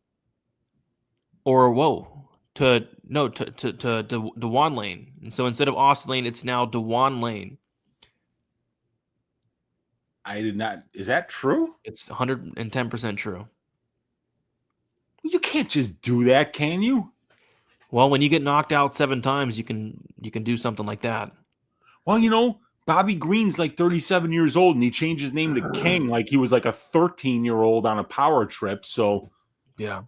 S3: to Dewan Lane. And so instead of Austin Lane, it's now Dewan Lane.
S4: I did not. Is that true?
S3: It's 110% true.
S4: You can't just do that, can you?
S3: Well, when you get knocked out 7 times, you can do something like that.
S4: Well, Bobby Green's like 37 years old, and he changed his name to King like he was like a 13-year-old on a power trip. So,
S3: yeah.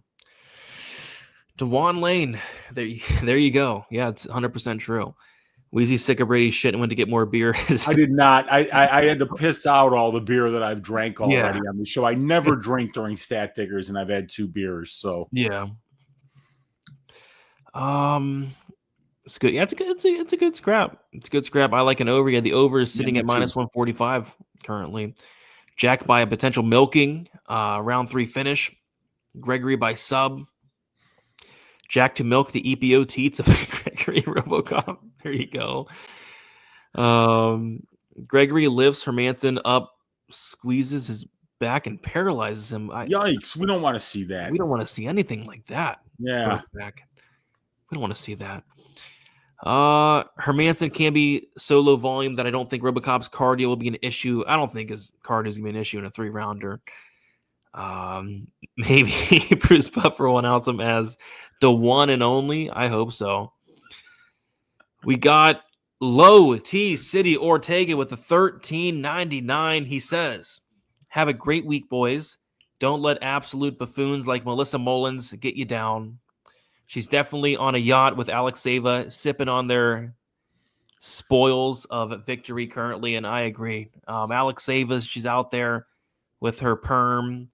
S3: Dewan Lane, there you go. Yeah, it's 100% true. Weezy's sick of Brady's shit and went to get more beer.
S4: I did not. I had to piss out all the beer that I've drank already on the show. I never drink during Stat Diggers, and I've had 2 beers. So
S3: yeah. It's good. Yeah, it's a good scrap. It's a good scrap. I like an over. Yeah, the over is sitting at -145 currently. Jack by a potential milking. Round 3 finish. Gregory by sub. Jack to milk the EPO teats of Gregory RoboCop. There you go. Gregory lifts Hermanson up, squeezes his back, and paralyzes him.
S4: Yikes. We don't want to see that.
S3: We don't want to see anything like that.
S4: Yeah.
S3: We don't want to see that. Hermanson can be so low volume that I don't think RoboCop's cardio will be an issue. I don't think his cardio is going to be an issue in a 3-rounder. Maybe Bruce Buffer will announce him as the one and only. I hope so. We got Low T City Ortega with the 13.99. He says, "Have a great week, boys. Don't let absolute buffoons like Melissa Mullins get you down. She's definitely on a yacht with Alexeva, sipping on their spoils of victory currently, and I agree. Alexeva's, she's out there with her perm,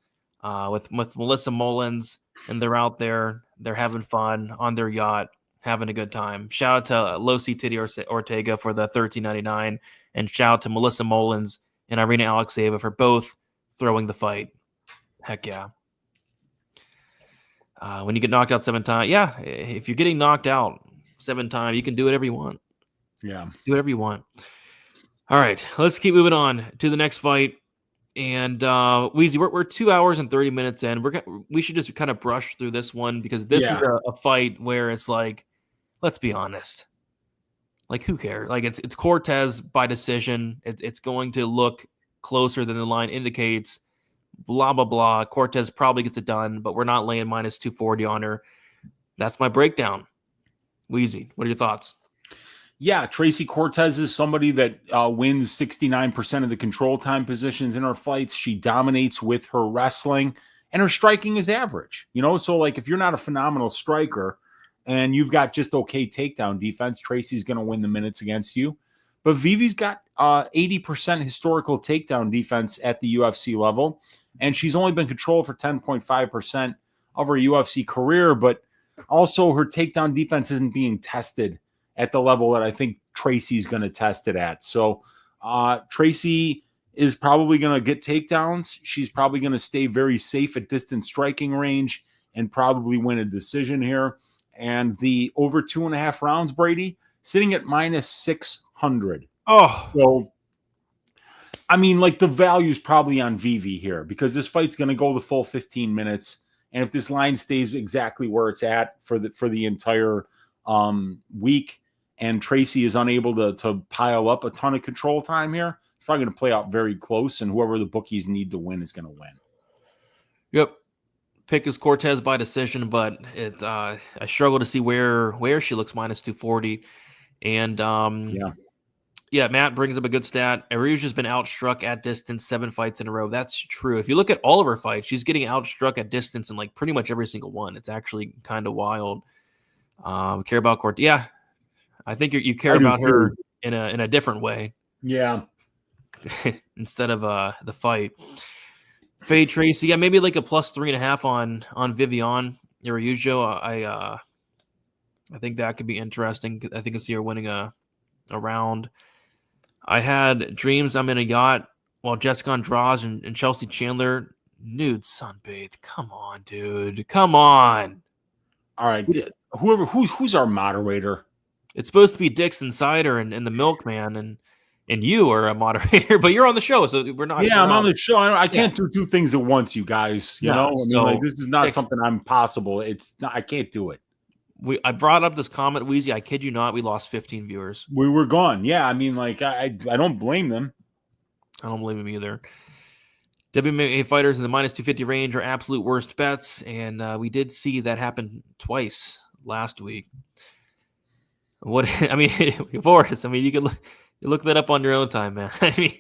S3: with Melissa Mullins, and they're out there. They're having fun on their yacht, having a good time. Shout out to Losi Titi Ortega for the 13.99, and shout out to Melissa Mullins and Irina Alexeva for both throwing the fight. Heck yeah. When you get knocked out 7 times, yeah, if you're getting knocked out 7 times, you can do whatever you want.
S4: Yeah.
S3: Do whatever you want. All right, let's keep moving on to the next fight. And Weezy, we're 2 hours and 30 minutes in. We should just kind of brush through this one because this is a fight where it's like, let's be honest. Like, who cares? Like, it's Cortez by decision. It's going to look closer than the line indicates. Blah, blah, blah. Cortez probably gets it done, but we're not laying minus 240 on her. That's my breakdown. Weezy, what are your thoughts?
S4: Yeah, Tracy Cortez is somebody that wins 69% of the control time positions in her fights. She dominates with her wrestling, and her striking is average. So like if you're not a phenomenal striker and you've got just okay takedown defense, Tracy's going to win the minutes against you. But Vivi's got 80% historical takedown defense at the UFC level, and she's only been controlled for 10.5% of her UFC career, but also her takedown defense isn't being tested at the level that I think Tracy's going to test it at. So Tracy is probably going to get takedowns. She's probably going to stay very safe at distance striking range and probably win a decision here. And the over 2.5 rounds, Brady, sitting at minus 600.
S3: Oh,
S4: so I mean, like the value's probably on Vivi here because this fight's going to go the full 15 minutes. And if this line stays exactly where it's at for the entire week, and Tracy is unable to pile up a ton of control time here, it's probably going to play out very close, and whoever the bookies need to win is going to win.
S3: Yep. Pick is Cortez by decision, but I struggle to see where she looks minus 240. And yeah, Matt brings up a good stat. Aruja's been outstruck at distance 7 fights in a row. That's true. If you look at all of her fights, she's getting outstruck at distance in like pretty much every single one. It's actually kind of wild. Care about Cortez? Yeah, I think you care about her in a different way.
S4: Yeah.
S3: Instead of the fight. Faye Tracy, yeah, maybe like a plus 3.5 on Vivian Araújo. I think that could be interesting. I think I see her winning a round. I had dreams I'm in a yacht while Jessica Andrade and Chelsea Chandler nude sunbathe. Come on, dude. Come on.
S4: All right. Who's our moderator?
S3: It's supposed to be Dick's Insider and the Milkman and you are a moderator, but you're on the show, so we're not.
S4: Yeah, I'm on the show. I can't do 2 things at once, you guys. You know, I mean, like this is not something I'm possible. It's not. I can't do it.
S3: I brought up this comment, Weezy. I kid you not, we lost 15 viewers.
S4: We were gone. Yeah, I mean, like I don't blame them.
S3: I don't blame them either. WMA fighters in the minus 250 range are absolute worst bets, and we did see that happen twice last week. What I mean, Forrest. I mean, you could look that up on your own time, man. I mean,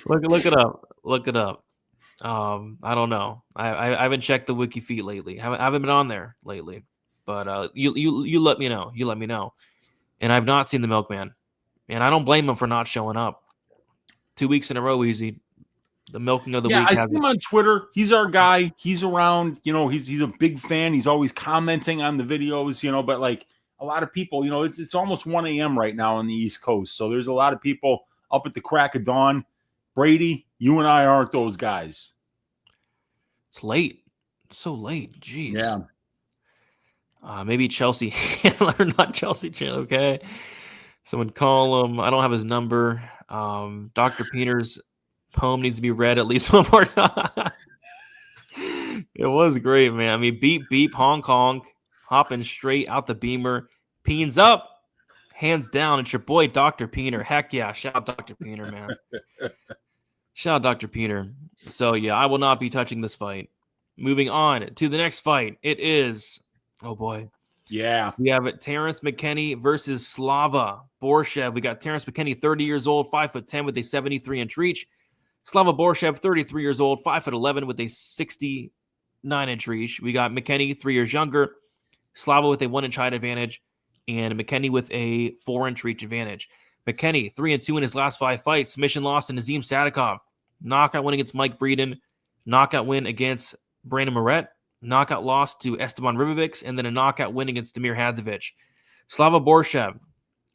S3: look it up. Look it up. I don't know. I haven't checked the wiki feed lately. I haven't been on there lately. But you let me know. You let me know. And I've not seen the Milkman, and I don't blame him for not showing up. 2 weeks in a row, easy. The milking of the week.
S4: Yeah, I see him on Twitter. He's our guy. He's around. You know, he's a big fan. He's always commenting on the videos. You know, but like. A lot of people, you know, it's almost 1 a.m. right now on the East Coast. So there's a lot of people up at the crack of dawn. Brady, you and I aren't those guys.
S3: It's late. It's so late. Jeez.
S4: Yeah.
S3: Maybe Chelsea Handler, not Chelsea Chandler. Okay. Someone call him. I don't have his number. Dr. Peter's poem needs to be read at least one more time. It was great, man. I mean, beep, Hong Kong. Hopping straight out the beamer. Peens up. Hands down. It's your boy, Dr. Peener. Heck yeah. Shout out Dr. Peener, man. Shout out Dr. Peener. So, yeah, I will not be touching this fight. Moving on to the next fight. It is, oh boy.
S4: Yeah.
S3: We have Terrence McKinney versus Slava Borshev. We got Terrence McKinney, 30 years old, 5'10" with a 73-inch reach. Slava Borshev, 33 years old, 5'11" with a 69-inch reach. We got McKinney, 3 years younger. Slava with a 1-inch height advantage, and McKinney with a 4-inch reach advantage. McKinney, 3-2 in his last 5 fights. Submission loss to Nazim Sadikov. Knockout win against Mike Breeden. Knockout win against Brandon Moret. Knockout loss to Esteban Ribovics, and then a knockout win against Damir Hadzovic. Slava Borshev,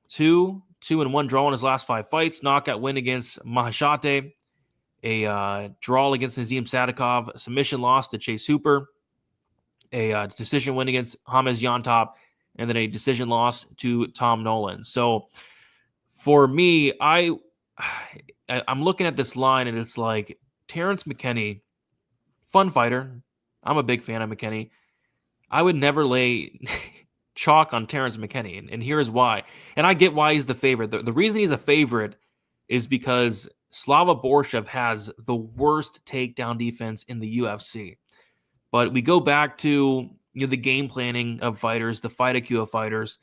S3: 2-1 draw in his last 5 fights. Knockout win against Mahashate. A draw against Nazim Sadikov. Submission loss to Chase Hooper. A decision win against Hamez Yontop, and then a decision loss to Tom Nolan. So for me, I'm looking at this line, and it's like Terrence McKinney, fun fighter. I'm a big fan of McKinney. I would never lay chalk on Terrence McKinney, and here's why. And I get why he's the favorite. The reason he's a favorite is because Slava Borshev has the worst takedown defense in the UFC. But we go back to the game planning of fighters, the fight IQ of fighters.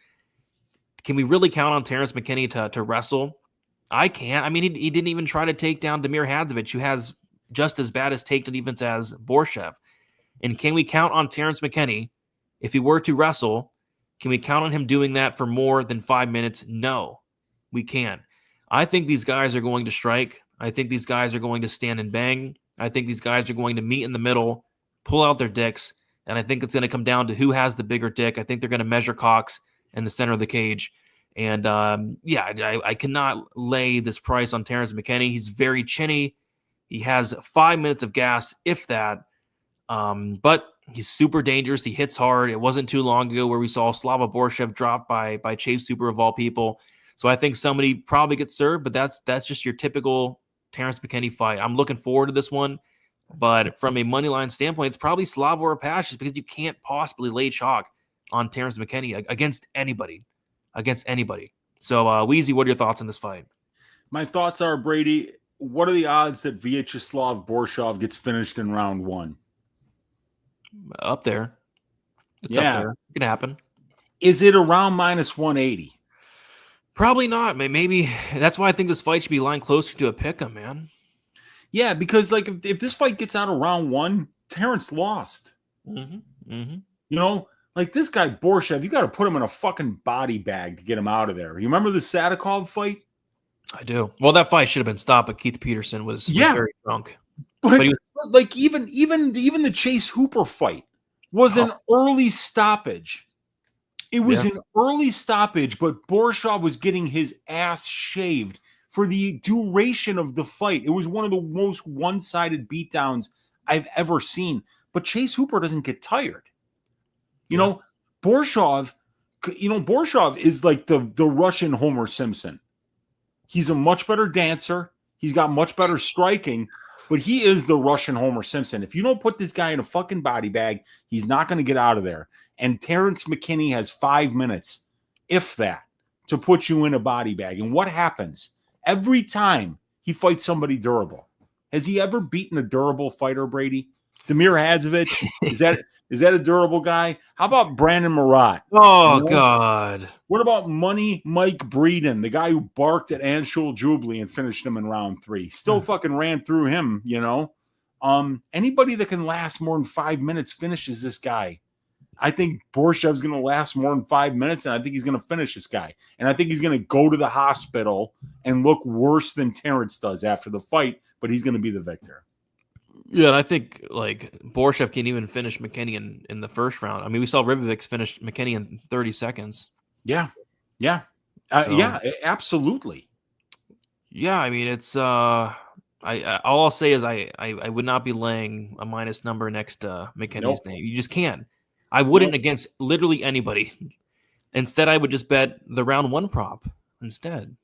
S3: Can we really count on Terrence McKinney to wrestle? I can't. I mean, he didn't even try to take down Damir Hadzovic, who has just as bad as takedown defense as Borshev. And can we count on Terrence McKinney, if he were to wrestle, can we count on him doing that for more than 5 minutes? No, we can't. I think these guys are going to strike. I think these guys are going to stand and bang. I think these guys are going to meet in the middle, pull out their dicks, and I think it's going to come down to who has the bigger dick. I think they're going to measure cocks in the center of the cage. And I cannot lay this price on Terrence McKinney. He's very chinny. He has 5 minutes of gas, if that. But he's super dangerous. He hits hard. It wasn't too long ago where we saw Slava Borshev dropped by Chase Hooper of all people. So I think somebody probably gets served, but that's just your typical Terrence McKinney fight. I'm looking forward to this one. But from a money line standpoint, it's probably Slava or Apache, because you can't possibly lay chalk on Terrence McKinney against anybody. So, Weezy, what are your thoughts on this fight?
S4: My thoughts are, Brady, what are the odds that Vyacheslav Borshev gets finished in round 1?
S3: Up there. It's
S4: Yeah.
S3: up there. It can happen.
S4: Is it around minus 180?
S3: Probably not. Maybe that's why I think this fight should be lying closer to a pick'em, man.
S4: Yeah, because like if this fight gets out of round 1, Terrence lost.
S3: Mm-hmm. Mm-hmm.
S4: You know, like this guy Borshev, you got to put him in a fucking body bag to get him out of there. You remember the Sadikov fight?
S3: I do. Well, that fight should have been stopped, but Keith Peterson was very drunk.
S4: But
S3: he was,
S4: like even the Chase Hooper fight was an early stoppage. It was an early stoppage, but Borshev was getting his ass shaved for the duration of the fight. It was one of the most one-sided beatdowns I've ever seen. But Chase Hooper doesn't get tired. You know, Borshev is like the Russian Homer Simpson. He's a much better dancer. He's got much better striking, but he is the Russian Homer Simpson. If you don't put this guy in a fucking body bag, he's not going to get out of there. And Terrence McKinney has 5 minutes, if that, to put you in a body bag. And what happens? Every time he fights somebody durable. Has he ever beaten a durable fighter, Brady? Damir Hadzovic? Is that a durable guy? How about Brandon Morat?
S3: Oh, God.
S4: What about Money Mike Breeden, the guy who barked at Anshul Jubilee and finished him in round 3? Still fucking ran through him, you know? Anybody that can last more than 5 minutes finishes this guy. I think Borshev's going to last more than 5 minutes, and I think he's going to finish this guy. And I think he's going to go to the hospital and look worse than Terrence does after the fight, but he's going to be the victor.
S3: Yeah, and I think like Borshev can even finish McKinney in the first round. I mean, we saw Ribovics finish McKinney in 30 seconds.
S4: Yeah, absolutely.
S3: Yeah, I mean, it's all I'll say is I would not be laying a minus number next to McKinney's name. You just can't. I wouldn't against literally anybody. Instead, I would just bet the round 1 prop instead.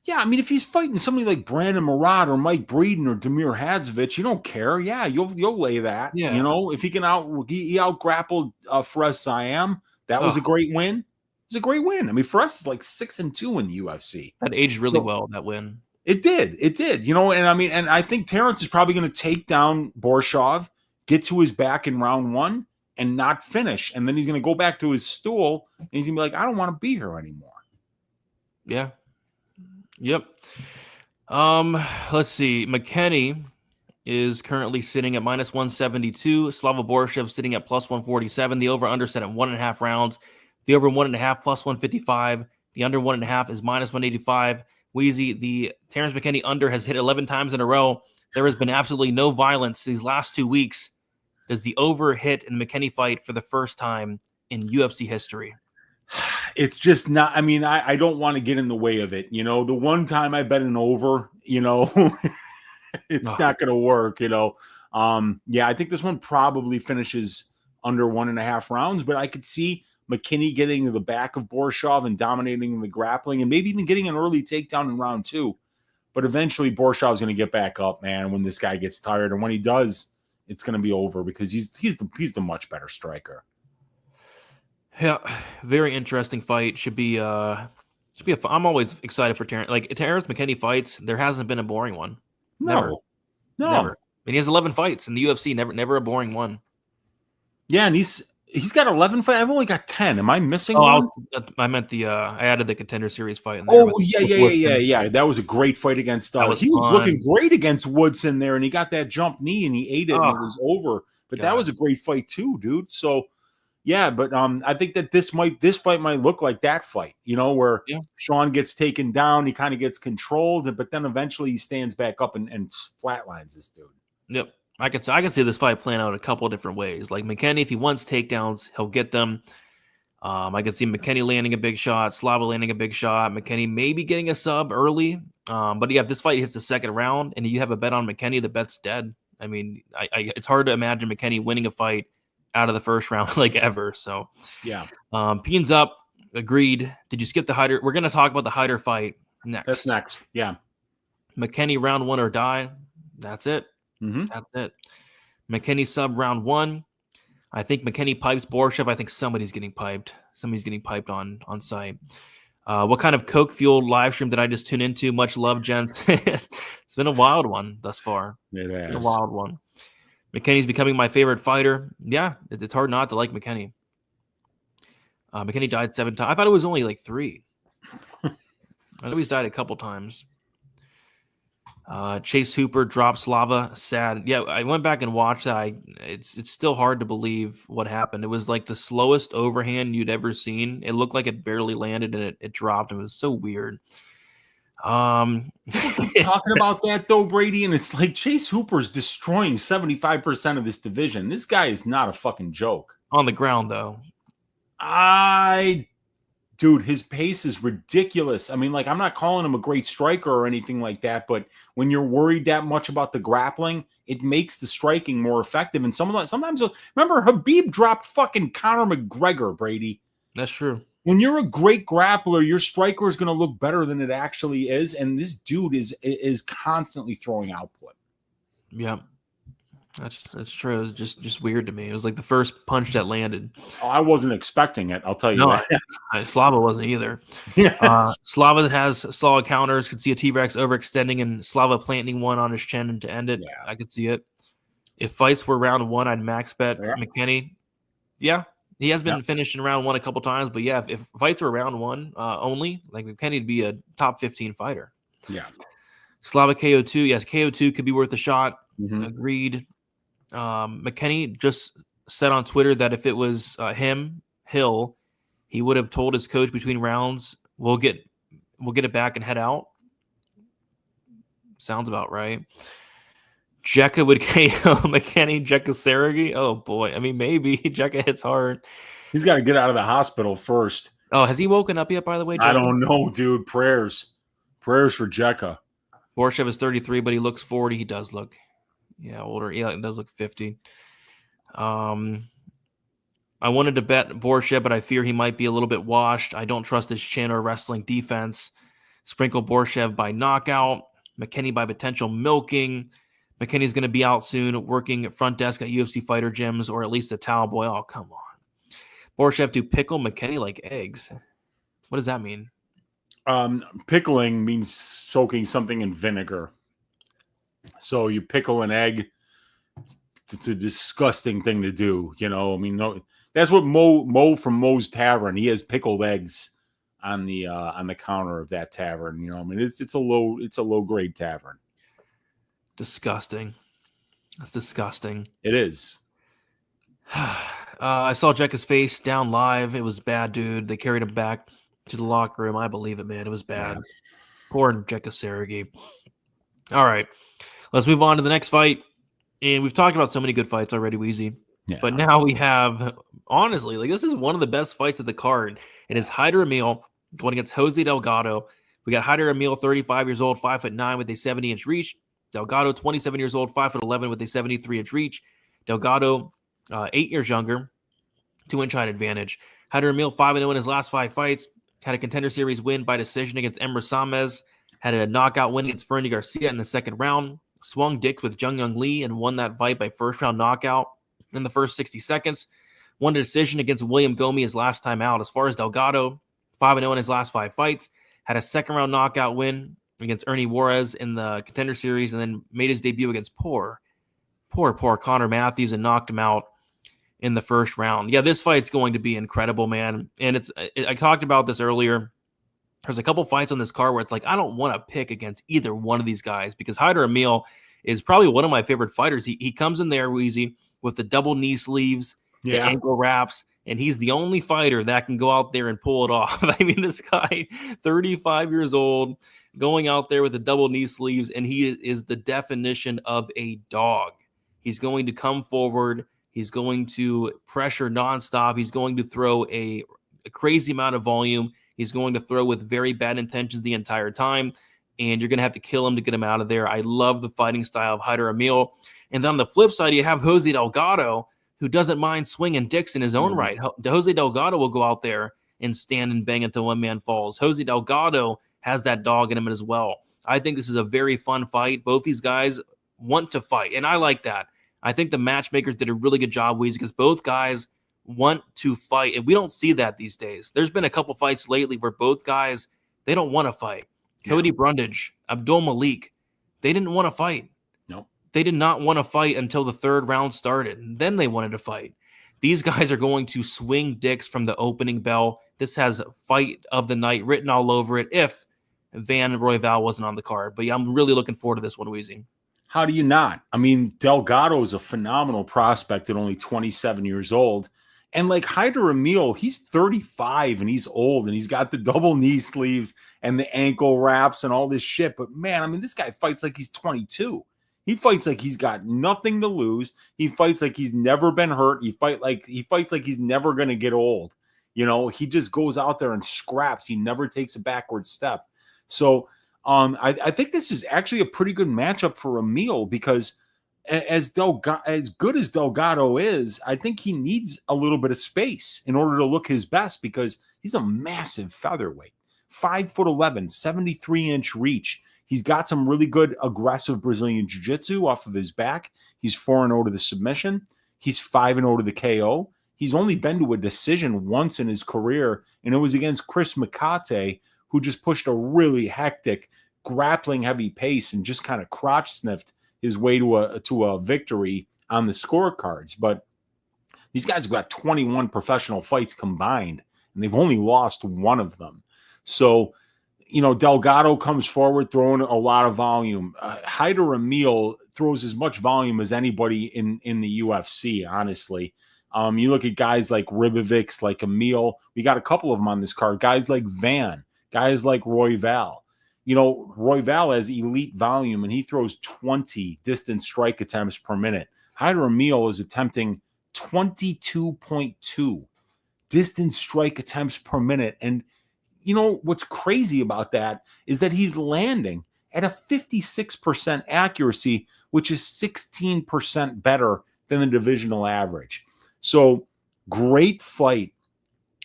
S4: Yeah, I mean, if he's fighting somebody like Brandon Morat or Mike Breeden or Damir Hadzovic, you don't care. Yeah, you'll lay that. Yeah. You know, if he can he out grappled Fares Siam, that was a great win. It was a great win. I mean, Fares is like 6-2 in the UFC.
S3: That aged really well, that win.
S4: It did. You know, and I mean, and I think Terrence is probably going to take down Borshev, get to his back in round 1, and not finish. And then he's going to go back to his stool and he's going to be like, I don't want to be here anymore.
S3: Yeah. Yep. Let's see. McKenny is currently sitting at minus 172. Slava Borshev sitting at plus 147. The over-under set at 1.5 rounds. The over 1.5 plus 155. The under 1.5 is minus 185. Wheezy, the Terrence McKenny under has hit 11 times in a row. There has been absolutely no violence these last 2 weeks. Does the over hit in the McKenny fight for the first time in UFC history?
S4: It's just not, I mean, I don't want to get in the way of it. The one time I bet an over, it's not going to work, Yeah, I think this one probably finishes under 1.5 rounds, but I could see McKinney getting to the back of Borshev and dominating the grappling and maybe even getting an early takedown in round 2. But eventually Borshev's going to get back up, man, when this guy gets tired. And when he does, it's going to be over because he's the much better striker.
S3: Yeah, very interesting fight. Should be I'm always excited for Terrence. Like Terrence McKenny fights, there hasn't been a boring one.
S4: No.
S3: Never. I mean, he has 11 fights in the UFC. Never a boring one.
S4: Yeah, and he's got 11 fights. I've only got 10. Am I missing one?
S3: I meant I added the Contender Series fight in there.
S4: Oh, yeah. That was a great fight against he was looking great against Woodson there, and he got that jump knee and he ate it and it was over. But that was a great fight too, dude. So yeah, but I think that this fight might look like that fight, where Sean gets taken down, he kind of gets controlled, but then eventually he stands back up and flatlines this dude.
S3: Yep. I can see this fight playing out a couple of different ways. Like McKenny, if he wants takedowns, he'll get them. I can see McKenny landing a big shot, Slava landing a big shot, McKenny maybe getting a sub early. But yeah, if this fight hits the second round and you have a bet on McKenny, the bet's dead. I mean, it's hard to imagine McKenny winning a fight out of the first round like ever. So
S4: yeah.
S3: Peens up. Agreed. Did you skip the Hyder? We're going to talk about the Hyder fight next.
S4: That's next. Yeah.
S3: McKenny round 1 or die. That's it.
S4: Mm-hmm.
S3: That's it. McKenny sub round 1. I think McKenny pipes Borshev. I think somebody's getting piped. Somebody's getting piped on site. What kind of Coke fueled live stream did I just tune into? Much love, gents. It's been a wild one thus far.
S4: It has.
S3: Been a wild one. McKenny's becoming my favorite fighter. Yeah, it's hard not to like McKenny. McKenny died 7 times. I thought it was only like 3. I know he's died a couple times. Chase Hooper dropped Slava. Sad. Yeah, I went back and watched that. It's still hard to believe what happened. It was like the slowest overhand you'd ever seen. It looked like it barely landed and it dropped. It was so weird.
S4: Talking about that though, Brady, and it's like Chase Hooper's destroying 75% of this division. This guy is not a fucking joke.
S3: On the ground, though.
S4: Dude, his pace is ridiculous. I mean, like, I'm not calling him a great striker or anything like that, but when you're worried that much about the grappling, it makes the striking more effective. And sometimes, remember, Habib dropped fucking Conor McGregor, Brady.
S3: That's true.
S4: When you're a great grappler, your striker is going to look better than it actually is. And this dude is constantly throwing output.
S3: Yeah, that's true. It was just weird to me. It was like the first punch that landed.
S4: Oh, I wasn't expecting it. I'll tell you that.
S3: Slava wasn't either. Slava has solid counters. Could see a T-Rex overextending and Slava planting one on his chin to end it. Yeah. I could see it. If fights were round 1, I'd max bet McKenny. Yeah. He has been finished in round 1 a couple times, but yeah, if fights were round 1 only, like McKenny'd be a top 15 fighter.
S4: Yeah.
S3: Slava KO2, yes, KO2 could be worth a shot.
S4: Mm-hmm.
S3: Agreed. McKenny just said on Twitter that if it was Hill, he would have told his coach between rounds, we'll get it back and head out. Sounds about right. Jekka would KO McKenny, Jekka Sergey. Oh boy. I mean, maybe Jekka hits hard.
S4: He's got to get out of the hospital first.
S3: Oh, has he woken up yet, by the way, Jekka?
S4: I don't know, dude. Prayers for Jekka.
S3: Borshev is 33, but he looks 40. He does look older. Yeah, it does look 50. I wanted to bet Borshev, but I fear he might be a little bit washed. I don't trust his chin or wrestling defense. Sprinkle Borshev by knockout. McKenny by potential milking. McKenny's going to be out soon, working front desk at UFC fighter gyms, or at least a towel boy. Oh, come on. Borshev to pickle McKenny like eggs. What does that mean?
S4: Pickling means soaking something in vinegar. So you pickle an egg, it's a disgusting thing to do. You know, I mean, no, that's what Mo from Mo's Tavern. He has pickled eggs on the counter of that tavern. You know, I mean, it's a low grade tavern.
S3: Disgusting. That's disgusting.
S4: It is.
S3: I saw Jekka's face down live. It was bad, dude. They carried him back to the locker room. I believe it, man. It was bad.
S4: Yeah.
S3: Poor Jekka Sergey. All right. Let's move on to the next fight. And we've talked about so many good fights already, Weezy.
S4: Yeah.
S3: But now we have, honestly, like this is one of the best fights of the card. It is Hyder Emil going against Jose Delgado. We got Hyder Emil, 35 years old, 5'9" with a 70-inch reach. Delgado, 27 years old, 5'11" with a 73-inch reach. Delgado, 8 years younger, 2-inch height advantage. Hyder Emil, 5-0 in his last 5 fights. Had a Contender Series win by decision against Emre Samez. Had a knockout win against Fernie Garcia in the second round. Swung dicks with Jung Young Lee and won that fight by first-round knockout in the first 60 seconds. Won a decision against William Gomi his last time out. As far as Delgado, 5-0 in his last 5 fights. Had a second-round knockout win against Ernie Juarez in the Contender Series, and then made his debut against poor Connor Matthews and knocked him out in the first round. Yeah, this fight's going to be incredible, man. And I talked about this earlier. There's a couple fights on this card where it's like, I don't want to pick against either one of these guys because Hyder Emil is probably one of my favorite fighters. He comes in there, Weezy, with the double knee sleeves, the ankle wraps, and he's the only fighter that can go out there and pull it off. I mean, this guy, 35 years old, going out there with the double knee sleeves, and he is the definition of a dog. He's going to come forward. He's going to pressure nonstop. He's going to throw a crazy amount of volume. He's going to throw with very bad intentions the entire time, and you're going to have to kill him to get him out of there. I love the fighting style of Hyder Emil. And then on the flip side, you have Jose Delgado, who doesn't mind swinging dicks in his own right. Jose Delgado will go out there and stand and bang until one man falls. Jose Delgado has that dog in him as well. I think this is a very fun fight. Both these guys want to fight, and I like that. I think the matchmakers did a really good job, Weezy, because both guys want to fight, and we don't see that these days. There's been a couple fights lately where both guys, they don't want to fight. Yeah. Cody Brundage, Abdul Malik, they didn't want to fight.
S4: No.
S3: They did not want to fight until the third round started, and then they wanted to fight. These guys are going to swing dicks from the opening bell. This has fight of the night written all over it if Van Royval wasn't on the card. But yeah, I'm really looking forward to this one, Weezy.
S4: How do you not? I mean, Delgado is a phenomenal prospect at only 27 years old. And like Hyder Emil, he's 35 and he's old and he's got the double knee sleeves and the ankle wraps and all this shit. But man, I mean, this guy fights like he's 22. He fights like he's got nothing to lose. He fights like he's never been hurt. He fights like he's never going to get old. You know, he just goes out there and scraps. He never takes a backward step. So I think this is actually a pretty good matchup for Emil because as good as Delgado is, I think he needs a little bit of space in order to look his best because he's a massive featherweight, 5'11", 73-inch reach. He's got some really good aggressive Brazilian jiu-jitsu off of his back. He's 4-0 to the submission. He's 5-0 to the KO. He's only been to a decision once in his career, and it was against Chris Makate, who just pushed a really hectic, grappling heavy pace and just kind of crotch sniffed his way to a victory on the scorecards. But these guys have got 21 professional fights combined, and they've only lost one of them. So, you know, Delgado comes forward throwing a lot of volume. Hyder Emil throws as much volume as anybody in the UFC, honestly. You look at guys like Ribovics, like Emil. We got a couple of them on this card. Guys like Van, guys like Royval. You know, Royval has elite volume, and he throws 20 distance strike attempts per minute. Hyder Emil is attempting 22.2 distance strike attempts per minute. And you know, what's crazy about that is that he's landing at a 56% accuracy, which is 16% better than the divisional average. So great fight.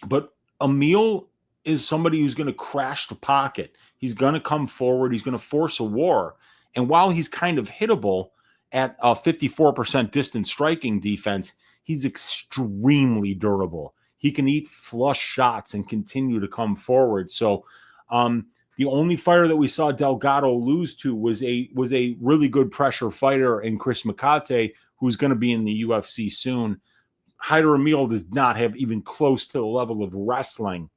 S4: But Emil is somebody who's going to crash the pocket. He's going to come forward. He's going to force a war. And while he's kind of hittable at a 54% distance striking defense, he's extremely durable. He can eat flush shots and continue to come forward. So the only fighter that we saw Delgado lose to was a really good pressure fighter in Chris Makate, who's going to be in the UFC soon. Hyder Emil does not have even close to the level of wrestling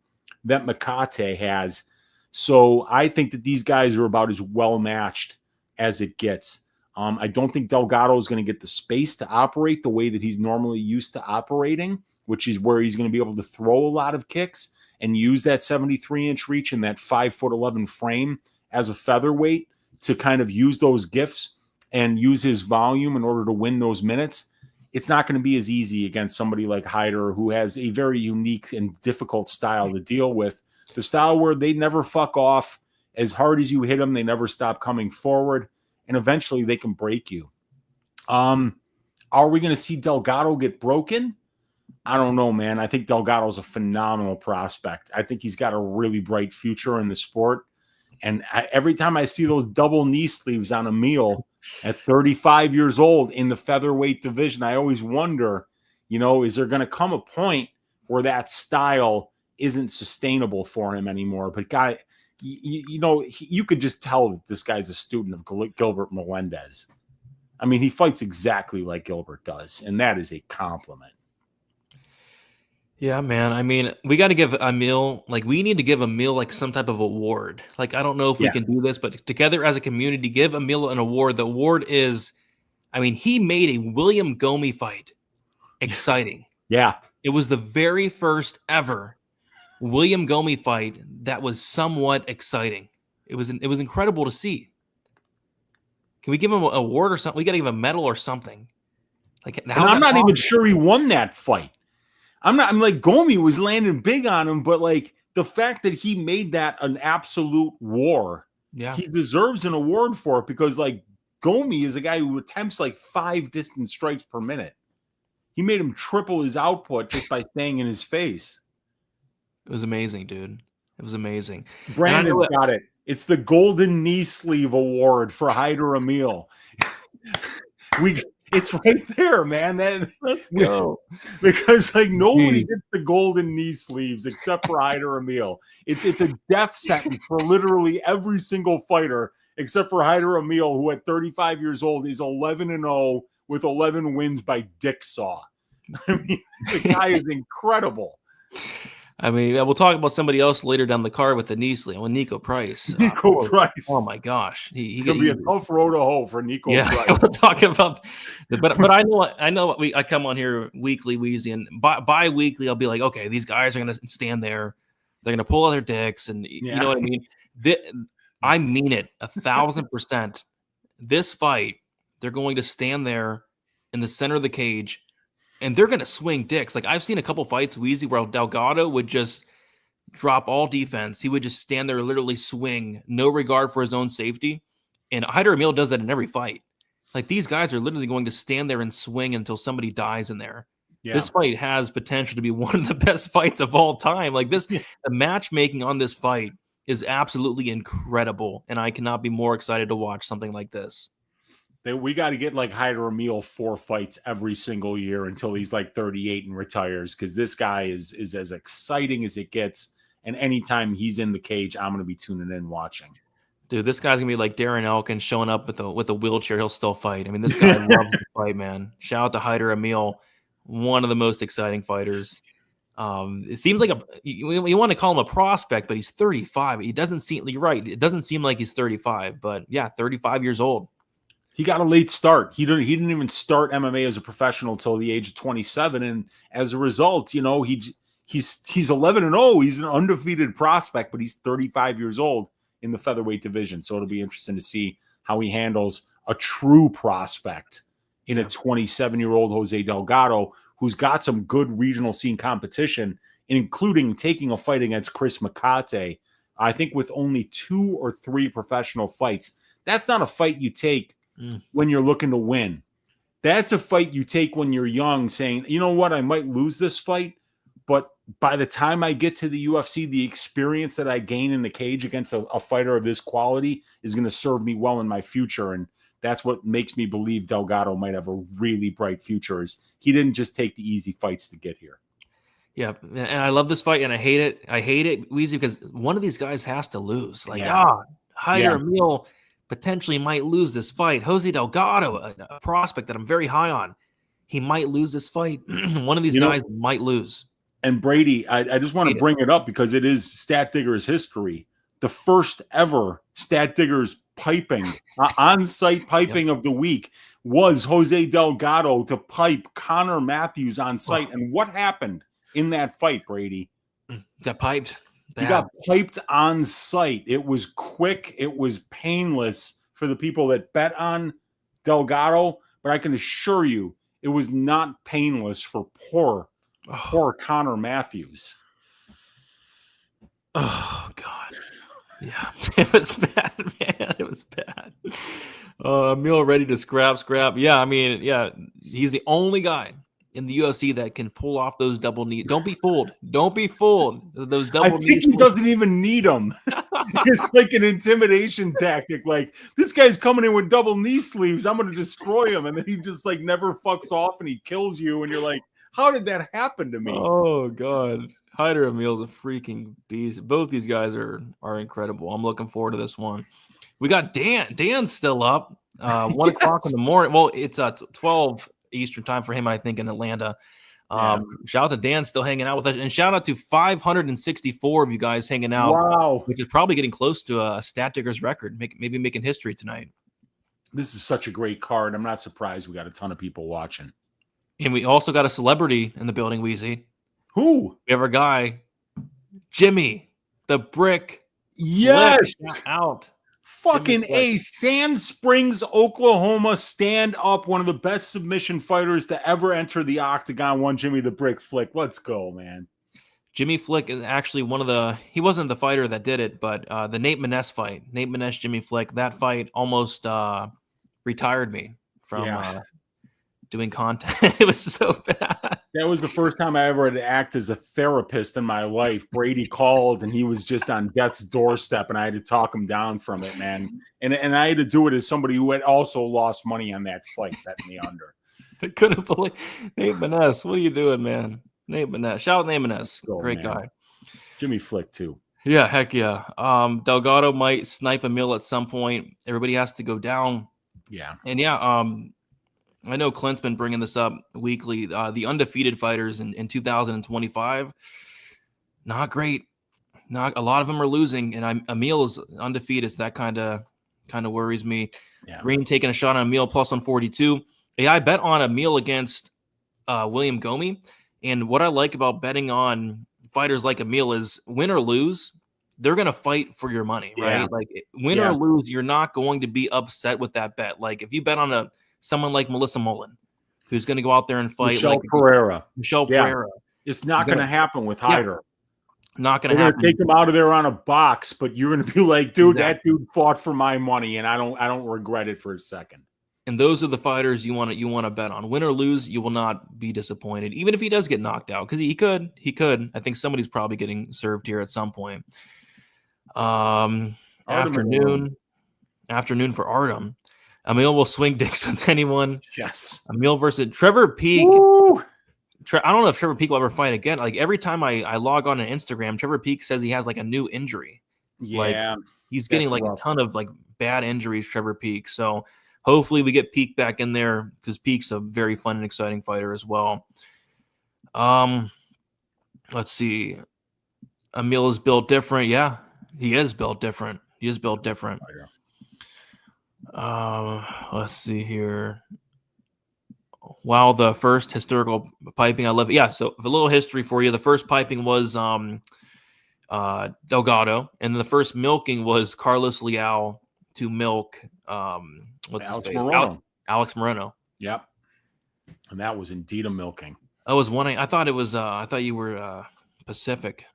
S4: that Makate has. So I think that these guys are about as well matched as it gets. I don't think Delgado is going to get the space to operate the way that he's normally used to operating, which is where he's going to be able to throw a lot of kicks and use that 73-inch reach and that 5'11" frame as a featherweight to kind of use those gifts and use his volume in order to win those minutes. It's not going to be as easy against somebody like Hyder, who has a very unique and difficult style to deal with. The style where they never fuck off. As hard as you hit them, they never stop coming forward, and eventually they can break you. Are we going to see Delgado get broken? I don't know, man. I think Delgado's a phenomenal prospect. I think he's got a really bright future in the sport. And every time I see those double knee sleeves on Emil at 35 years old in the featherweight division, I always wonder, is there going to come a point where that style isn't sustainable for him anymore? But guy, you could just tell that this guy's a student of Gilbert Melendez. I mean, he fights exactly like Gilbert does, and that is a compliment.
S3: Yeah, man. I mean, we got to give Emil, we need to give Emil some type of award. I don't know if we can do this, but together as a community, give Emil an award. The award is, he made a William Gomi fight exciting.
S4: Yeah.
S3: It was the very first ever William Gomi fight that was somewhat exciting. It was incredible to see. Can we give him an award or something? We got to give him a medal or something.
S4: I'm not even sure he won that fight. Gomi was landing big on him, but the fact that he made that an absolute war, he deserves an award for it, because Gomi is a guy who attempts 5 distance strikes per minute. He made him triple his output just by staying in his face.
S3: It was amazing, dude. It was amazing.
S4: Brandon got it. It's the Golden Knee Sleeve Award for Hyder Emil. It's right there, man.
S3: Let's go.
S4: Because nobody gets the golden knee sleeves except for Hyder Emil. It's a death sentence for literally every single fighter except for Hyder Emil, who at 35 years old is 11-0 with 11 wins by dick saw. The guy is incredible.
S3: We'll talk about somebody else later down the card with the knee sleeve. With Nico Price.
S4: Price.
S3: Oh my gosh,
S4: it's gonna be a tough road to hoe for Nico Price.
S3: We'll talk about. But I know. I come on here weekly, Weezy, and bi-weekly I'll be like, okay, these guys are gonna stand there, they're gonna pull out their dicks, and you know what I mean. I mean it 1,000%. This fight, they're going to stand there in the center of the cage, and they're going to swing dicks. I've seen a couple fights, Weezy, where Delgado would just drop all defense. He would just stand there, literally swing, no regard for his own safety. And Hyder Emil does that in every fight. These guys are literally going to stand there and swing until somebody dies in there. Yeah. This fight has potential to be one of the best fights of all time. The matchmaking on this fight is absolutely incredible, and I cannot be more excited to watch something like this.
S4: We got to get Hyder Emil 4 fights every single year until he's 38 and retires, because this guy is as exciting as it gets. And anytime he's in the cage, I'm going to be tuning in watching.
S3: Dude, this guy's going to be like Darren Elkin showing up with a wheelchair. He'll still fight. This guy loves to fight, man. Shout out to Hyder Emil, one of the most exciting fighters. It seems like you want to call him a prospect, but he's 35. He doesn't seem, you're right. It doesn't seem like he's 35, but 35 years old.
S4: He got a late start. He didn't even start MMA as a professional until the age of 27, and as a result, he's 11-0. He's an undefeated prospect, but he's 35 years old in the featherweight division. So it'll be interesting to see how he handles a true prospect in a 27-year-old Jose Delgado, who's got some good regional scene competition, including taking a fight against Chris Makate. I think with only 2 or 3 professional fights. That's not a fight you take when you're looking to win. That's a fight you take when you're young, saying, you know what, I might lose this fight, but by the time I get to the UFC, the experience that I gain in the cage against a fighter of this quality is going to serve me well in my future. And that's what makes me believe Delgado might have a really bright future, is he didn't just take the easy fights to get here.
S3: Yeah, and I love this fight, and I hate it. I hate it, Weezy, because one of these guys has to lose. Hyder Emil potentially might lose this fight. Jose Delgado, a prospect that I'm very high on, he might lose this fight. One of these guys might lose.
S4: And Brady, I just want to bring it up because it is Stat Digger's history. The first ever Stat Digger's piping, on-site piping of the week was Jose Delgado to pipe Connor Matthews on site. And what happened in that fight, Brady?
S3: Got piped.
S4: He got piped on site. It was quick. It was painless for the people that bet on Delgado. But I can assure you, it was not painless for poor Connor Matthews.
S3: Oh, God. Yeah, it was bad, man. It was bad. Emil ready to scrap. Yeah, I mean, yeah, he's the only guy in the UFC that can pull off those double knees. Don't be fooled. Those double knees.
S4: I think he doesn't even need them. It's like an intimidation tactic. Like, this guy's coming in with double knee sleeves. I'm going to destroy him. And then he just like never fucks off and he kills you. And you're like, how did that happen to me?
S3: Oh, God. Hyder Emil's a freaking beast. Both these guys are incredible. I'm looking forward to this one. We got Dan. Dan's still up. 1 o'clock in the morning. Well, it's 12 Eastern time for him, I think, in Atlanta. Shout out to Dan still hanging out with us. And shout out to 564 of you guys hanging out.
S4: Wow.
S3: Which is probably getting close to a Stat Digger's record. Maybe making history tonight.
S4: This is such a great card. I'm not surprised we got a ton of people watching.
S3: And we also got a celebrity in the building, Weezy.
S4: Who?
S3: We have our guy, Jimmy, the Brick.
S4: Yes.
S3: Out.
S4: Fucking A. Sand Springs, Oklahoma, stand up. One of the best submission fighters to ever enter the octagon. One Jimmy the Brick Flick. Let's go, man.
S3: Jimmy Flick is actually he wasn't the fighter that did it, but the Nate Maness fight. Nate Maness, Jimmy Flick, that fight almost retired me from doing content. It was so bad.
S4: That was the first time I ever had to act as a therapist in my life. Brady called and he was just on death's doorstep and I had to talk him down from it, man. And I had to do it as somebody who had also lost money on that fight, betting the under.
S3: I couldn't believe Nate Maness. What are you doing, man? Nate Maness. Shout out Nate Maness. Great guy.
S4: Jimmy Flick too.
S3: Yeah, heck yeah. Delgado might snipe Emil at some point. Everybody has to go down.
S4: Yeah.
S3: And yeah, I know Clint's been bringing this up weekly. The undefeated fighters in 2025, not great. Not a lot of them are losing, and Emil is undefeated. So that kind of worries me. Yeah. Green taking a shot on Emil plus 142. Yeah, I bet on Emil against William Gomi, and what I like about betting on fighters like Emil is win or lose, they're gonna fight for your money, right?
S4: Yeah.
S3: Like win or lose, you're not going to be upset with that bet. Like if you bet on someone like Melissa Mullen, who's going to go out there and fight
S4: Michelle Pereira.
S3: Pereira.
S4: It's not going to happen with Hyder.
S3: Not going to happen.
S4: Take him out of there on a box, but you're going to be like, dude, that dude fought for my money, and I don't regret it for a second.
S3: And those are the fighters you want to bet on. Win or lose, you will not be disappointed, even if he does get knocked out, because he could. I think somebody's probably getting served here at some point. Afternoon for Artem. Emil will swing dicks with anyone.
S4: Yes.
S3: Emil versus Trevor Peek. I don't know if Trevor Peek will ever fight again. Like every time I log on Instagram, Trevor Peek says he has like a new injury.
S4: Yeah.
S3: Like, he's getting like a ton of like bad injuries, Trevor Peek. So hopefully we get Peek back in there because Peek's a very fun and exciting fighter as well. Let's see. Emil is built different. Yeah, he is built different. Let's see here. Wow, the first historical piping, I love it. Yeah, so a little history for you. The first piping was Delgado, and the first milking was Carlos Leal to milk
S4: Alex Moreno.
S3: Alex Moreno.
S4: Yep. And that was indeed a milking.
S3: I was one. I thought it was. I thought you were Pacific,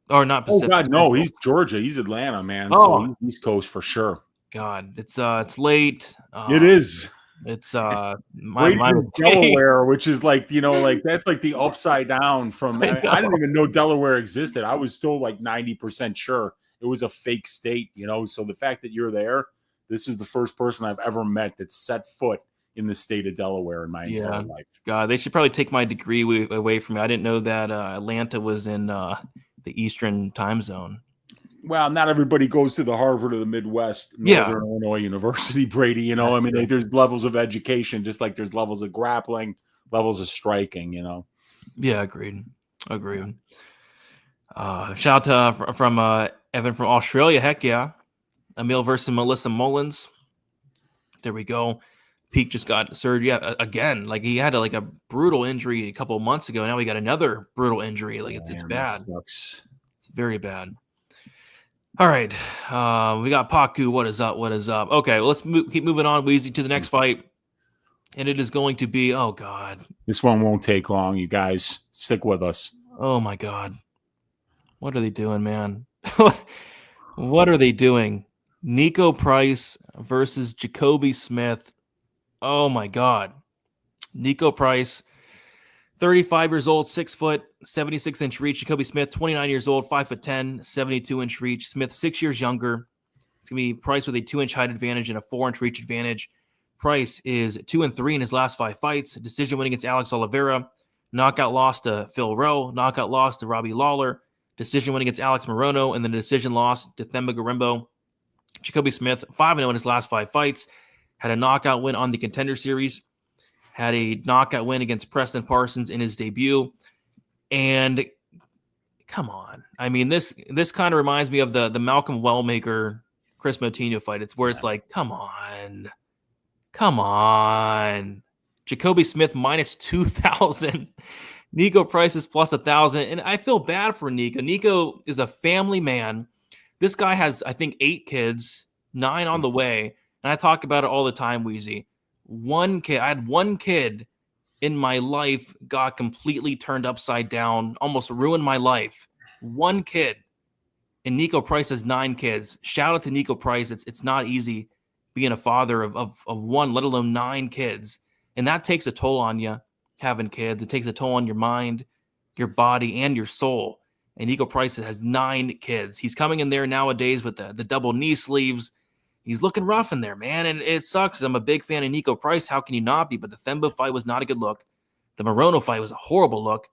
S3: or not Pacific.
S4: Oh God, no, he's Georgia. He's Atlanta, man. So he's East Coast for sure.
S3: God, it's late.
S4: It is.
S3: It's
S4: Brady's in Delaware, which is like, that's like the upside down from. I didn't even know Delaware existed. I was still like 90% sure it was a fake state, So the fact that you're there, this is the first person I've ever met that set foot in the state of Delaware in my entire life.
S3: God, they should probably take my degree away from me. I didn't know that Atlanta was in the Eastern time zone.
S4: Well, not everybody goes to the Harvard or the Midwest,
S3: Yeah.
S4: Northern Illinois University, Brady. You know, I mean, there's levels of education, just like there's levels of grappling, levels of striking, you know.
S3: Yeah, agreed. Shout out to from Evan from Australia. Heck yeah. Emil versus Melissa Mullins. There we go. Peak just got surgery again. Like he had a brutal injury a couple of months ago. Now we got another brutal injury. Like it's bad.
S4: Sucks.
S3: It's very bad. All right. We got Baku. What is up? Okay, well, let's keep moving on, Weezy, to the next fight. And it is going to be, oh, God.
S4: This one won't take long, you guys. Stick with us.
S3: Oh, my God. What are they doing, man? What are they doing? Nico Price versus Jacoby Smith. Oh, my God. Nico Price, 35 years old, 6 foot, 76-inch reach. Jacoby Smith, 29 years old, 5'10", 72-inch reach. Smith, 6 years younger. It's going to be Price with a 2-inch height advantage and a 4-inch reach advantage. Price is 2-3 in his last 5 fights. Decision win against Alex Oliveira. Knockout loss to Phil Rowe. Knockout loss to Robbie Lawler. Decision win against Alex Morono. And then a decision loss to Themba Gorimbo. Jacoby Smith, 5-0 in his last 5 fights. Had a knockout win on the Contender Series. Had a knockout win against Preston Parsons in his debut. And come on. I mean, this kind of reminds me of the Malcolm Wellmaker, Chris Moutinho fight. It's where it's like, come on. Jacoby Smith minus 2,000. Nico Price is plus 1,000. And I feel bad for Nico. Nico is a family man. This guy has, I think, 8 kids, 9 on the way. And I talk about it all the time, Weezy. I had one kid in my life got completely turned upside down, almost ruined my life. One kid. And Nico Price has 9 kids. Shout out to Nico Price. It's not easy being a father of one, let alone 9 kids. And that takes a toll on you, having kids. It takes a toll on your mind, your body, and your soul. And Nico Price has 9 kids. He's coming in there nowadays with the double knee sleeves. He's looking rough in there, man. And it sucks. I'm a big fan of Nico Price. How can you not be? But the Themba fight was not a good look. The Morono fight was a horrible look.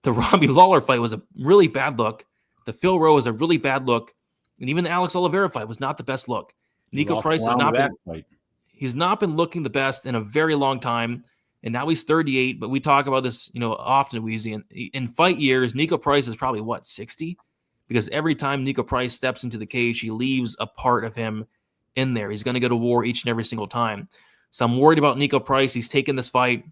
S3: The Robbie Lawler fight was a really bad look. The Phil Rowe was a really bad look. And even the Alex Oliveira fight was not the best look. Nico Price has not been looking the best in a very long time. And now he's 38, but we talk about this, often, Weezy. And in fight years, Nico Price is probably, 60? Because every time Nico Price steps into the cage, he leaves a part of him in there. He's going to go to war each and every single time. So I'm worried about Nico Price. He's taking this fight.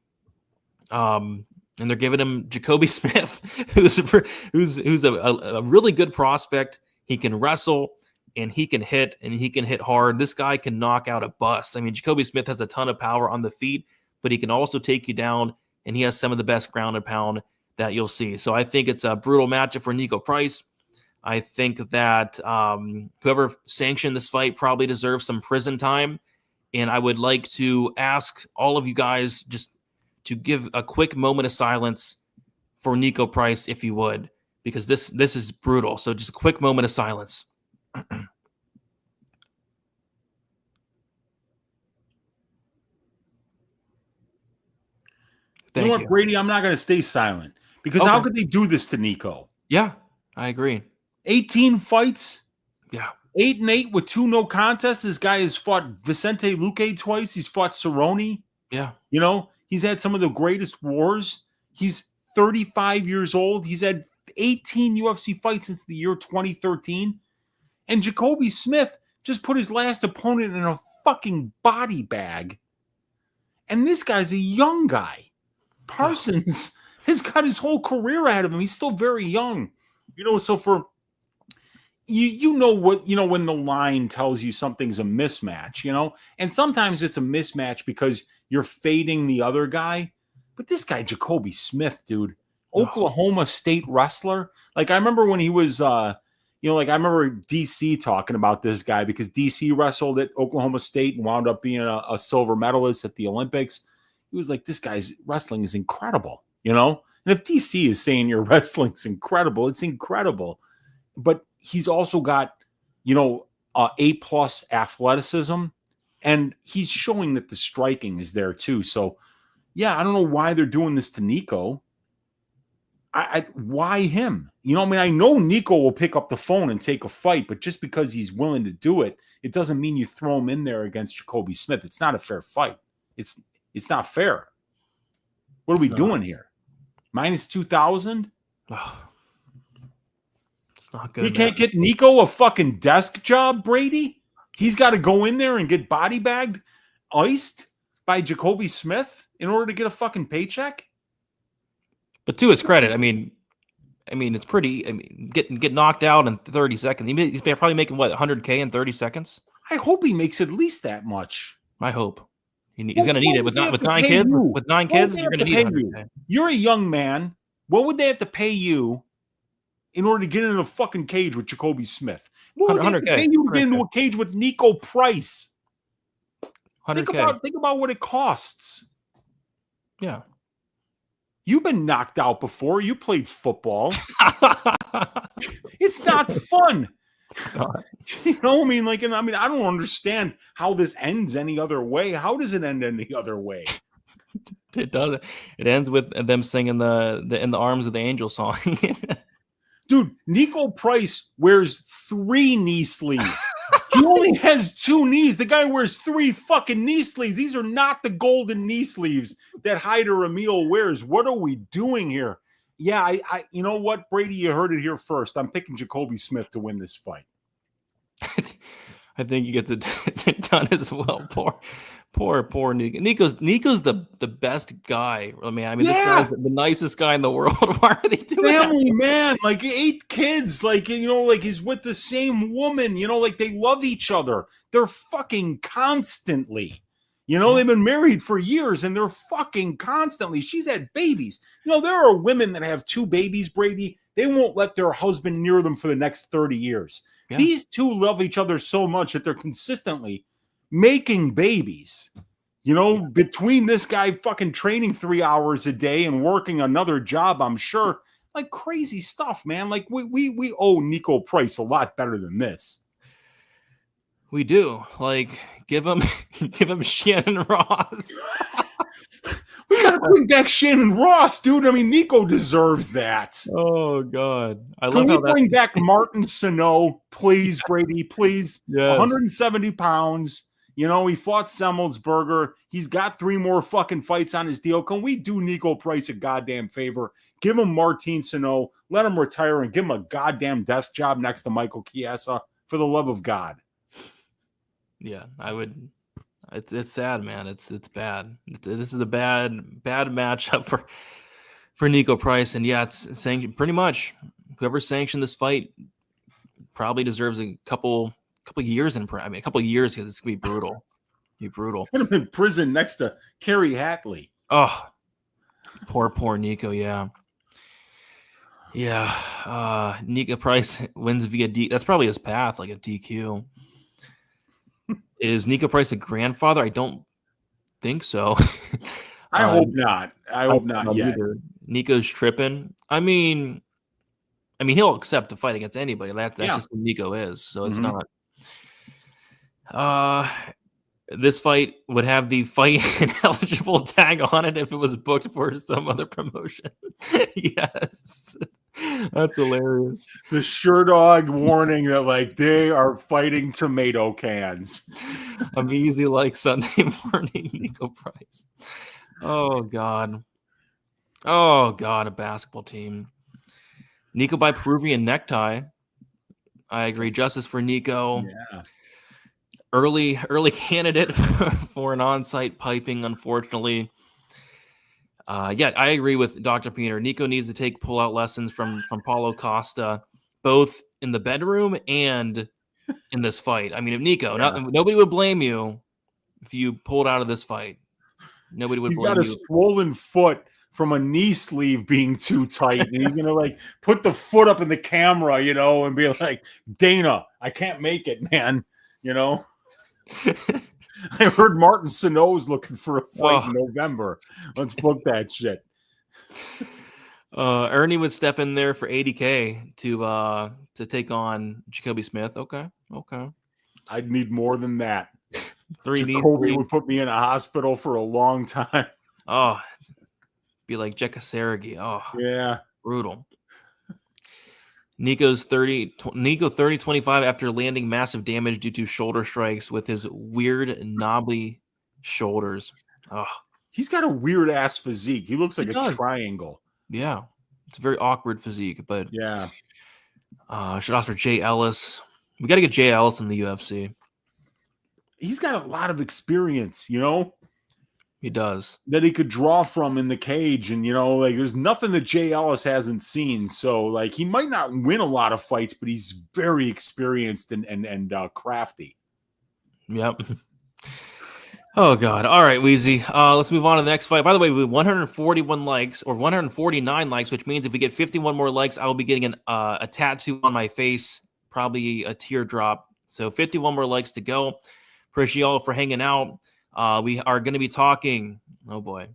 S3: And they're giving him Jacoby Smith, who's a really good prospect. He can wrestle, and he can hit hard. This guy can knock out a bus. I mean, Jacoby Smith has a ton of power on the feet, but he can also take you down, and he has some of the best ground and pound that you'll see. So I think it's a brutal matchup for Nico Price. I think that whoever sanctioned this fight probably deserves some prison time, and I would like to ask all of you guys just to give a quick moment of silence for Nico Price, if you would, because this is brutal. So just a quick moment of silence.
S4: You know what, Brady? I'm not going to stay silent because how could they do this to Nico?
S3: Yeah, I agree.
S4: 18 fights.
S3: Yeah.
S4: 8-8 with 2 no contests. This guy has fought Vicente Luque twice. He's fought Cerrone.
S3: Yeah.
S4: He's had some of the greatest wars. He's 35 years old. He's had 18 UFC fights since the year 2013. And Jacoby Smith just put his last opponent in a fucking body bag. And this guy's a young guy. Parsons has got his whole career ahead of him. He's still very young. So for when the line tells you something's a mismatch, and sometimes it's a mismatch because you're fading the other guy. But this guy, Jacoby Smith, dude, Oklahoma State wrestler. Like, I remember when he was, I remember DC talking about this guy because DC wrestled at Oklahoma State and wound up being a silver medalist at the Olympics. He was like, this guy's wrestling is incredible, And if DC is saying your wrestling's incredible, it's incredible. But he's also got, A+ athleticism, and he's showing that the striking is there too. So, yeah, I don't know why they're doing this to Nico. Why him? You know, I mean, I know Nico will pick up the phone and take a fight, but just because he's willing to do it, it doesn't mean you throw him in there against Jacoby Smith. It's not a fair fight. It's not fair. What are we doing here? Minus 2,000?
S3: Oh, it's not good.
S4: You can't get Nico a fucking desk job, Brady? He's got to go in there and get body bagged, iced by Jacoby Smith in order to get a fucking paycheck?
S3: But to his credit, I mean, it's pretty. I mean, get knocked out in 30 seconds. He's probably making what, 100K in 30 seconds.
S4: I hope he makes at least that much.
S3: I hope he's going to need it with 9 kids. With 9 kids, you're going to need 100K.
S4: You're a young man. What would they have to pay you in order to get in a fucking cage with Jacoby Smith? What would they have to pay you to get into a cage with Nico Price?
S3: 100K.
S4: Think about what it costs.
S3: Yeah.
S4: You've been knocked out before. You played football. It's not fun. You know, I mean, I don't understand how this ends any other way. How does it end any other way?
S3: It does. It ends with them singing the "In the Arms of the Angel" song.
S4: Dude, Nico Price wears 3 knee sleeves. He only has 2 knees. The guy wears 3 fucking knee sleeves. These are not the golden knee sleeves that Hyder Emil wears. What are we doing here? Yeah, I you know what, Brady, you heard it here first. I'm picking Jacoby Smith to win this fight.
S3: I think you get it done as well. Poor Nico. Nico's the best guy. I mean, this guy's the nicest guy in the world. Why are they doing
S4: family
S3: that?
S4: Man, 8 kids, he's with the same woman, they love each other. They're fucking constantly. They've been married for years and they're fucking constantly. She's had babies. There are women that have 2 babies, Brady. They won't let their husband near them for the next 30 years. Yeah. These 2 love each other so much that they're consistently making babies. Between this guy fucking training 3 hours a day and working another job, I'm sure, crazy stuff, man. We owe Nico Price a lot better than this.
S3: We do. Give him Shannon Ross.
S4: We gotta bring back Shannon Ross, dude. I mean, Nico deserves that.
S3: Oh God,
S4: Can we bring back Martin Sano, please, Brady? Please, yes. 170 pounds. He fought Semmelsberger. He's got 3 more fucking fights on his deal. Can we do Nico Price a goddamn favor? Give him Martin Sano. Let him retire and give him a goddamn desk job next to Michael Chiesa. For the love of God.
S3: Yeah, I would. It's sad, man. It's bad. This is a bad matchup for Nico Price, and yeah, it's sanctioned pretty much. Whoever sanctioned this fight probably deserves a couple years in prison. I mean, a couple years because it's gonna be brutal.
S4: Put him in prison next to Kerry Hatley.
S3: Oh, poor Nico. Yeah. Nico Price wins via D. That's probably his path, like a DQ. Is Nico Price a grandfather? I don't think so.
S4: I hope not. I hope not yet.
S3: Either. Nico's tripping. I mean, he'll accept the fight against anybody. That's just who Nico is. So it's not. This fight would have the fight ineligible tag on it if it was booked for some other promotion. Yes. That's hilarious.
S4: The Sure Dog warning that they are fighting tomato cans.
S3: I'm easy like Sunday morning, Nico Price. Oh God, a basketball team. Nico by Peruvian necktie. I agree. Justice for Nico.
S4: Yeah.
S3: Early candidate for an on-site piping, unfortunately. I agree with Dr. Peter. Nico needs to take pull-out lessons from Paulo Costa, both in the bedroom and in this fight. I mean, if Nico, nobody would blame you if you pulled out of this fight. Nobody would blame you.
S4: He's got a swollen foot from a knee sleeve being too tight, and he's gonna put the foot up in the camera, and be like, Dana, I can't make it, man. I heard Martin Sano's looking for a fight in November. Let's book that shit.
S3: Ernie would step in there for $80K to take on Jacoby Smith. Okay.
S4: I'd need more than that.
S3: Jacoby
S4: would put me in a hospital for a long time.
S3: Oh, be like Jekka Saragi. Oh,
S4: yeah.
S3: Brutal. Nico 30-25 after landing massive damage due to shoulder strikes with his weird knobbly shoulders. Oh,
S4: He's got a weird ass physique. He looks like
S3: He
S4: a
S3: does.
S4: triangle.
S3: yeah. It's a very awkward physique, but
S4: Yeah.
S3: should offer Jay Ellis. We got to get Jay Ellis in the UFC.
S4: He's got a lot of experience, you know,
S3: He does.
S4: that he could draw from in the cage. And, you know, like there's nothing that Jay Ellis hasn't seen. So, like, he might not win a lot of fights, but he's very experienced and crafty.
S3: Yep. Oh, God. All right, Weezy. Let's move on to the next fight. By the way, we have 141 likes or 149 likes, which means if we get 51 more likes, I will be getting a tattoo on my face, probably a teardrop. So 51 more likes to go. Appreciate y'all for hanging out. We are going to be talking. Oh, boy.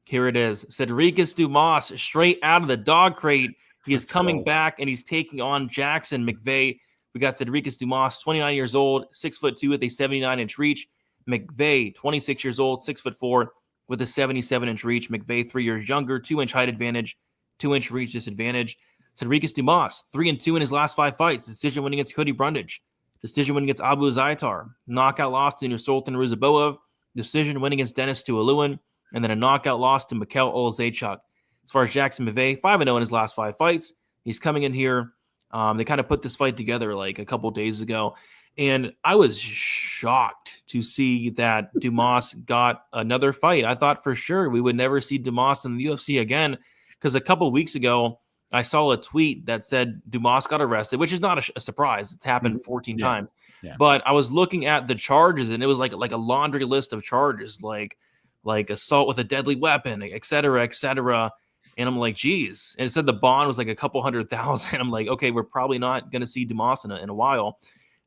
S3: Here it is. Cedricus Dumas, straight out of the dog crate. He is coming back, and he's taking on Jackson McVeigh. We got Cedricus Dumas, 29 years old, 6'2" with a 79-inch reach. McVeigh, 26 years old, 6'4" with a 77-inch reach. McVeigh, 3 years younger, 2-inch height advantage, 2-inch reach disadvantage. Cedricus Dumas, 3-2 in his last 5 fights. Decision win against Cody Brundage. Decision win against Abu Zaitar. Knockout loss to Nursultan Ruzaboev. Decision win against Dennis Tuoluen. And then a knockout loss to Mikhail Olazechuk. As far as Jackson McVeigh, 5-0 in his last 5 fights. He's coming in here. They kind of put this fight together like a couple days ago. And I was shocked to see that Dumas got another fight. I thought for sure we would never see Dumas in the UFC again, because a couple weeks ago, I saw a tweet that said Dumas got arrested, which is not a surprise. It's happened 14 times.
S4: Yeah.
S3: But I was looking at the charges, and it was like a laundry list of charges, like assault with a deadly weapon, et cetera, et cetera. And I'm like, geez. And it said the bond was like a couple $100,000. I'm like, okay, we're probably not going to see Dumas in a while.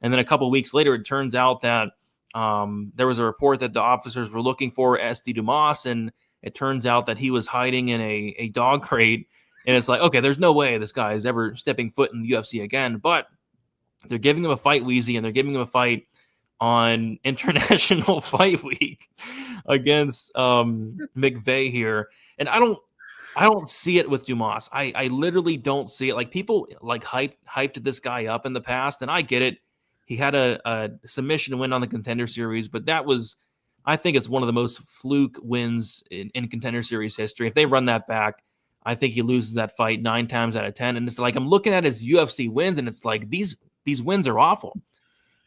S3: And then a couple weeks later, it turns out that there was a report that the officers were looking for SD Dumas, and it turns out that he was hiding in a dog crate. And it's like, okay, there's no way this guy is ever stepping foot in the UFC again. But they're giving him a fight, Weezy, and they're giving him a fight on International Fight Week against McVeigh here. And I don't see it with Dumas. I literally don't see it. Like, people like hyped this guy up in the past, and I get it. He had a submission win on the Contender Series, but that was, I think it's one of the most fluke wins in Contender Series history. If they run that back, I think he loses that fight 9 times out of 10. And it's like, I'm looking at his UFC wins, and it's like, these wins are awful.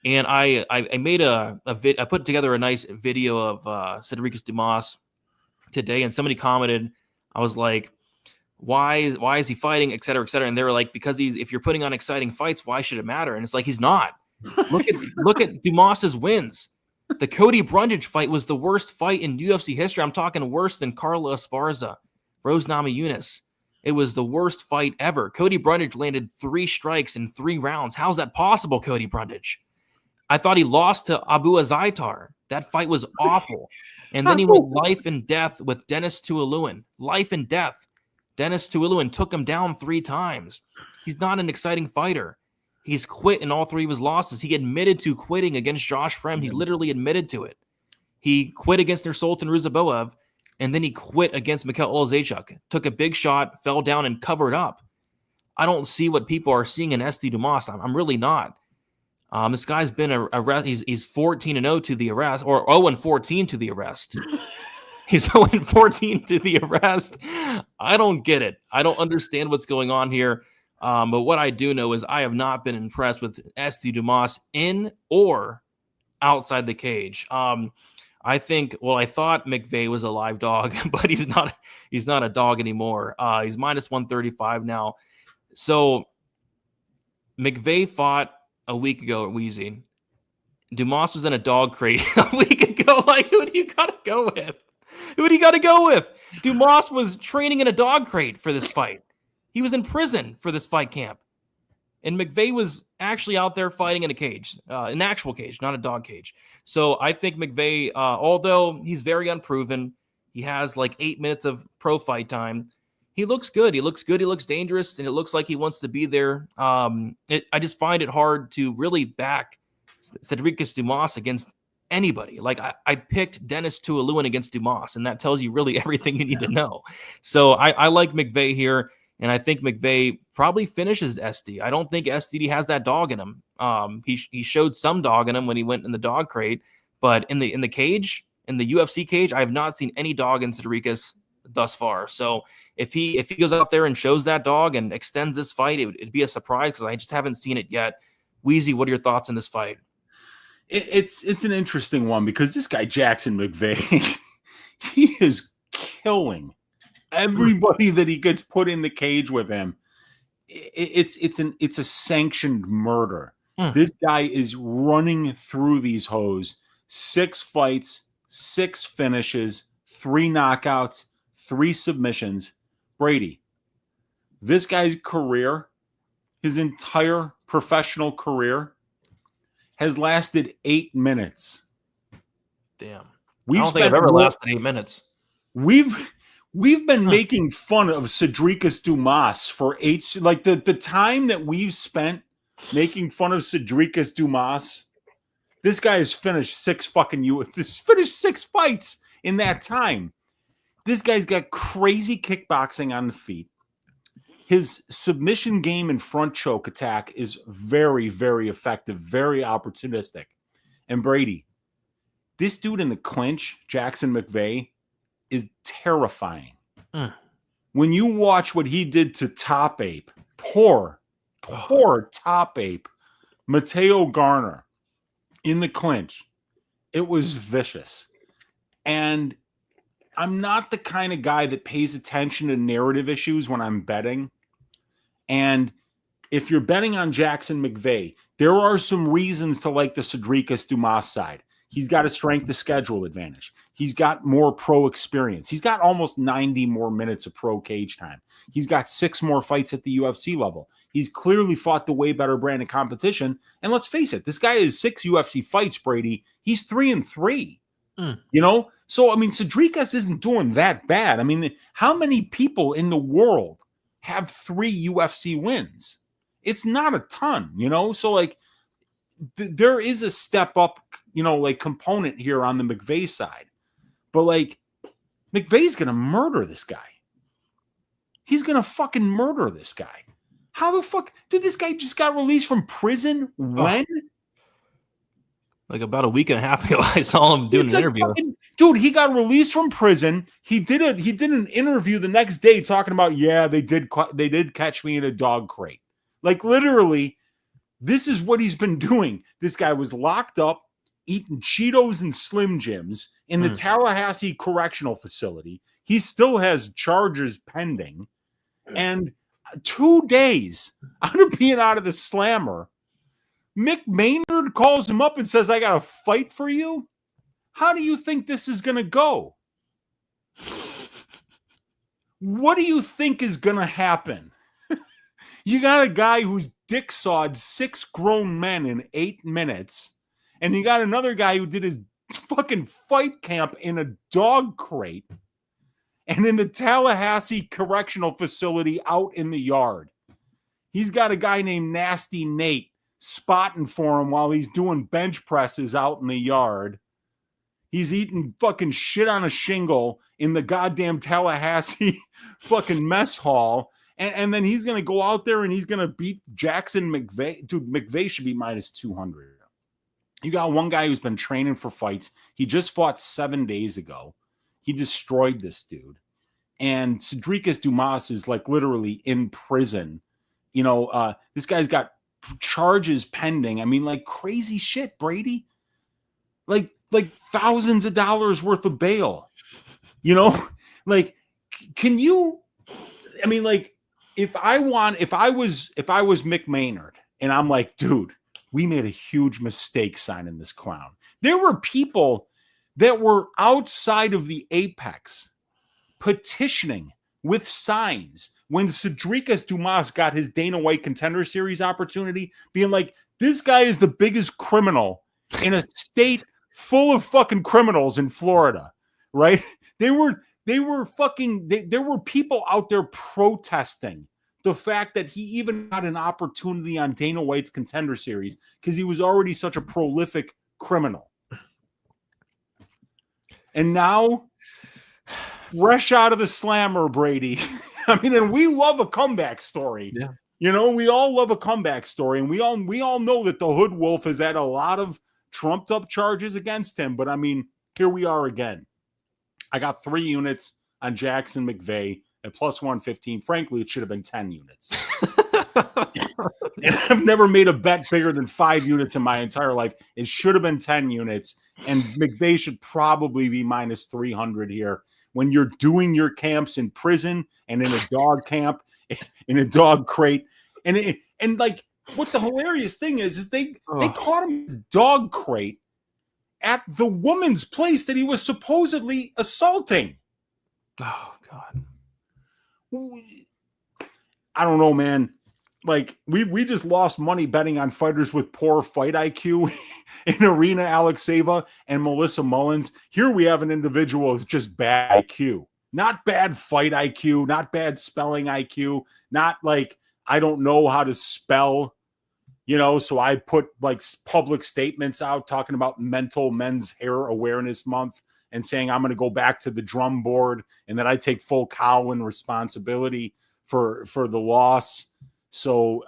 S3: And I made I put together a nice video of Cedricus Dumas today, and somebody commented, I was like, why is he fighting, et cetera, et cetera. And they were like, because if you're putting on exciting fights, why should it matter? And it's like, he's not. Look at Dumas's wins. The Cody Brundage fight was the worst fight in UFC history. I'm talking worse than Carla Esparza, Rose Namajunas. It was the worst fight ever. Cody Brundage landed 3 strikes in 3 rounds. How's that possible, Cody Brundage? I thought he lost to Abu Azaitar. That fight was awful. And then he went life and death with Dennis Tuoluen. Life and death. Dennis Tuoluen took him down 3 times. He's not an exciting fighter. He's quit in all 3 of his losses. He admitted to quitting against Josh Fremd. He literally admitted to it. He quit against Nursultan Ruzaboev, and then he quit against Mikhail Olazechuk. Took a big shot, fell down, and covered up. I don't see what people are seeing in SD Dumas. I'm really not. This guy's been he's 14-0 to the arrest, or 0-14 to the arrest. He's 0-14 to the arrest. I don't get it. I don't understand what's going on here. But what I do know is I have not been impressed with SD Dumas in or outside the cage. I thought McVeigh was a live dog, but he's not a dog anymore. He's minus 135 now. So McVeigh fought a week ago at Wheezy. Dumas was in a dog crate a week ago. Like, who do you got to go with? Who do you got to go with? Dumas was training in a dog crate for this fight. He was in prison for this fight camp. And McVeigh was actually out there fighting in a cage, an actual cage, not a dog cage. So I think McVeigh, although he's very unproven, he has like 8 minutes of pro fight time. He looks good. He looks dangerous, and it looks like he wants to be there. I just find it hard to really back Cedricus Dumas against anybody. Like, I picked Dennis Tuoluen against Dumas, and that tells you really everything you need to know. So I like McVeigh here. And I think McVay probably finishes SD. I don't think SDD has that dog in him. He showed some dog in him when he went in the dog crate, but in the cage, in the UFC cage, I have not seen any dog in Sudrikus thus far. So if he goes out there and shows that dog and extends this fight, it'd be a surprise because I just haven't seen it yet. Wheezy, what are your thoughts on this fight?
S4: It's an interesting one because this guy Jackson McVay, he is killing everybody that he gets put in the cage with him. It's a sanctioned murder. This guy is running through these hoes. 6 fights, 6 finishes, 3 knockouts, 3 submissions. Brady, this guy's career, his entire professional career, has lasted 8 minutes.
S3: Damn.
S4: I
S3: don't think I've ever lasted 8 minutes.
S4: We've been making fun of Cedricus Dumas for 8, like the time that we've spent making fun of Cedricus Dumas. This guy has finished 6 fights in that time. This guy's got crazy kickboxing on the feet. His submission game and front choke attack is very, very effective, very opportunistic. And Brady, this dude in the clinch, Jackson McVay, is terrifying. When you watch what he did to Top Ape, poor Top Ape, Mateo Garner, in the clinch, it was vicious. And I'm not the kind of guy that pays attention to narrative issues when I'm betting. And if you're betting on Jackson McVay, there are some reasons to like the Cedricus Dumas side. He's got a strength of schedule advantage. He's got more pro experience. He's got almost 90 more minutes of pro cage time. He's got 6 more fights at the UFC level. He's clearly fought the way better brand of competition. And let's face it, this guy has 6 UFC fights, Brady. He's 3-3. You know? So, I mean, Cedricus isn't doing that bad. I mean, how many people in the world have 3 UFC wins? It's not a ton, you know? So, like, there is a step up, you know, like component here on the McVay side. But like, McVay's going to murder this guy. He's going to fucking murder this guy. How the fuck? Dude, this guy just got released from prison when?
S3: Like about a week and a half ago, I saw him doing an interview.
S4: Dude, he got released from prison. He did an interview the next day talking about, yeah, they did catch me in a dog crate. Like literally, this is what he's been doing. This guy was locked up, eating Cheetos and Slim Jims in the Tallahassee Correctional Facility. He still has charges pending. And 2 days out of being out of the slammer, Mick Maynard calls him up and says, I got a fight for you. How do you think this is going to go? What do you think is going to happen? You got a guy who's dick sawed 6 grown men in 8 minutes, and you got another guy who did his fucking fight camp in a dog crate and in the Tallahassee Correctional Facility out in the yard. He's got a guy named Nasty Nate spotting for him while he's doing bench presses out in the yard. He's eating fucking shit on a shingle in the goddamn Tallahassee fucking mess hall. And then he's going to go out there and he's going to beat Jackson McVay. Dude, McVay should be minus 200. You got one guy who's been training for fights. He just fought 7 days ago. He destroyed this dude. And Cedricus Dumas is like literally in prison. You know, this guy's got charges pending. I mean, like crazy shit, Brady. Like thousands of dollars worth of bail. You know, like, can you? I mean, like, if I was Mick Maynard and I'm like, dude, we made a huge mistake signing this clown. There were people that were outside of the apex petitioning with signs when Cedricus Dumas got his Dana White Contender Series opportunity, being like, this guy is the biggest criminal in a state full of fucking criminals in Florida, right? There were people out there protesting the fact that he even got an opportunity on Dana White's Contender Series because he was already such a prolific criminal. And now, fresh out of the slammer, Brady, I mean, and we love a comeback story.
S3: Yeah.
S4: You know, we all love a comeback story, and we all know that the Hood Wolf has had a lot of trumped up charges against him. But I mean, here we are again. I got 3 units on Jackson McVeigh at plus 115. Frankly, it should have been 10 units. And I've never made a bet bigger than 5 units in my entire life. It should have been 10 units. And McVeigh should probably be minus 300 here. When you're doing your camps in prison and in a dog camp, in a dog crate. And like, what the hilarious thing is they caught him in a dog crate at the woman's place that he was supposedly assaulting.
S3: Oh, God.
S4: I don't know, man. Like, we just lost money betting on fighters with poor fight IQ in Arena Alexeva and Melissa Mullins. Here we have an individual with just bad IQ. Not bad fight IQ, not bad spelling IQ, not like I don't know how to spell, you know, so I put like public statements out talking about Mental Men's Hair Awareness Month and saying I'm going to go back to the drum board and that I take full cow and responsibility for the loss. So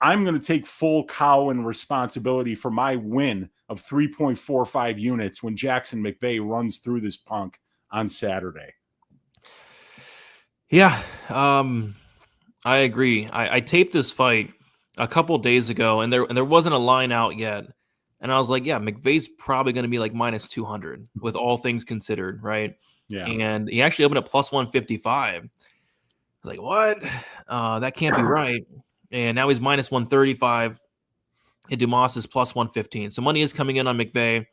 S4: I'm going to take full cow and responsibility for my win of 3.45 units when Jackson McVeigh runs through this punk on Saturday.
S3: Yeah, I agree. I taped this fight a couple days ago, and there wasn't a line out yet. And I was like, yeah, McVeigh's probably going to be like minus 200 with all things considered, right?
S4: Yeah.
S3: And he actually opened up plus 155. Like, what? That can't be right. And now he's minus 135. And Dumas is plus 115. So money is coming in on McVeigh.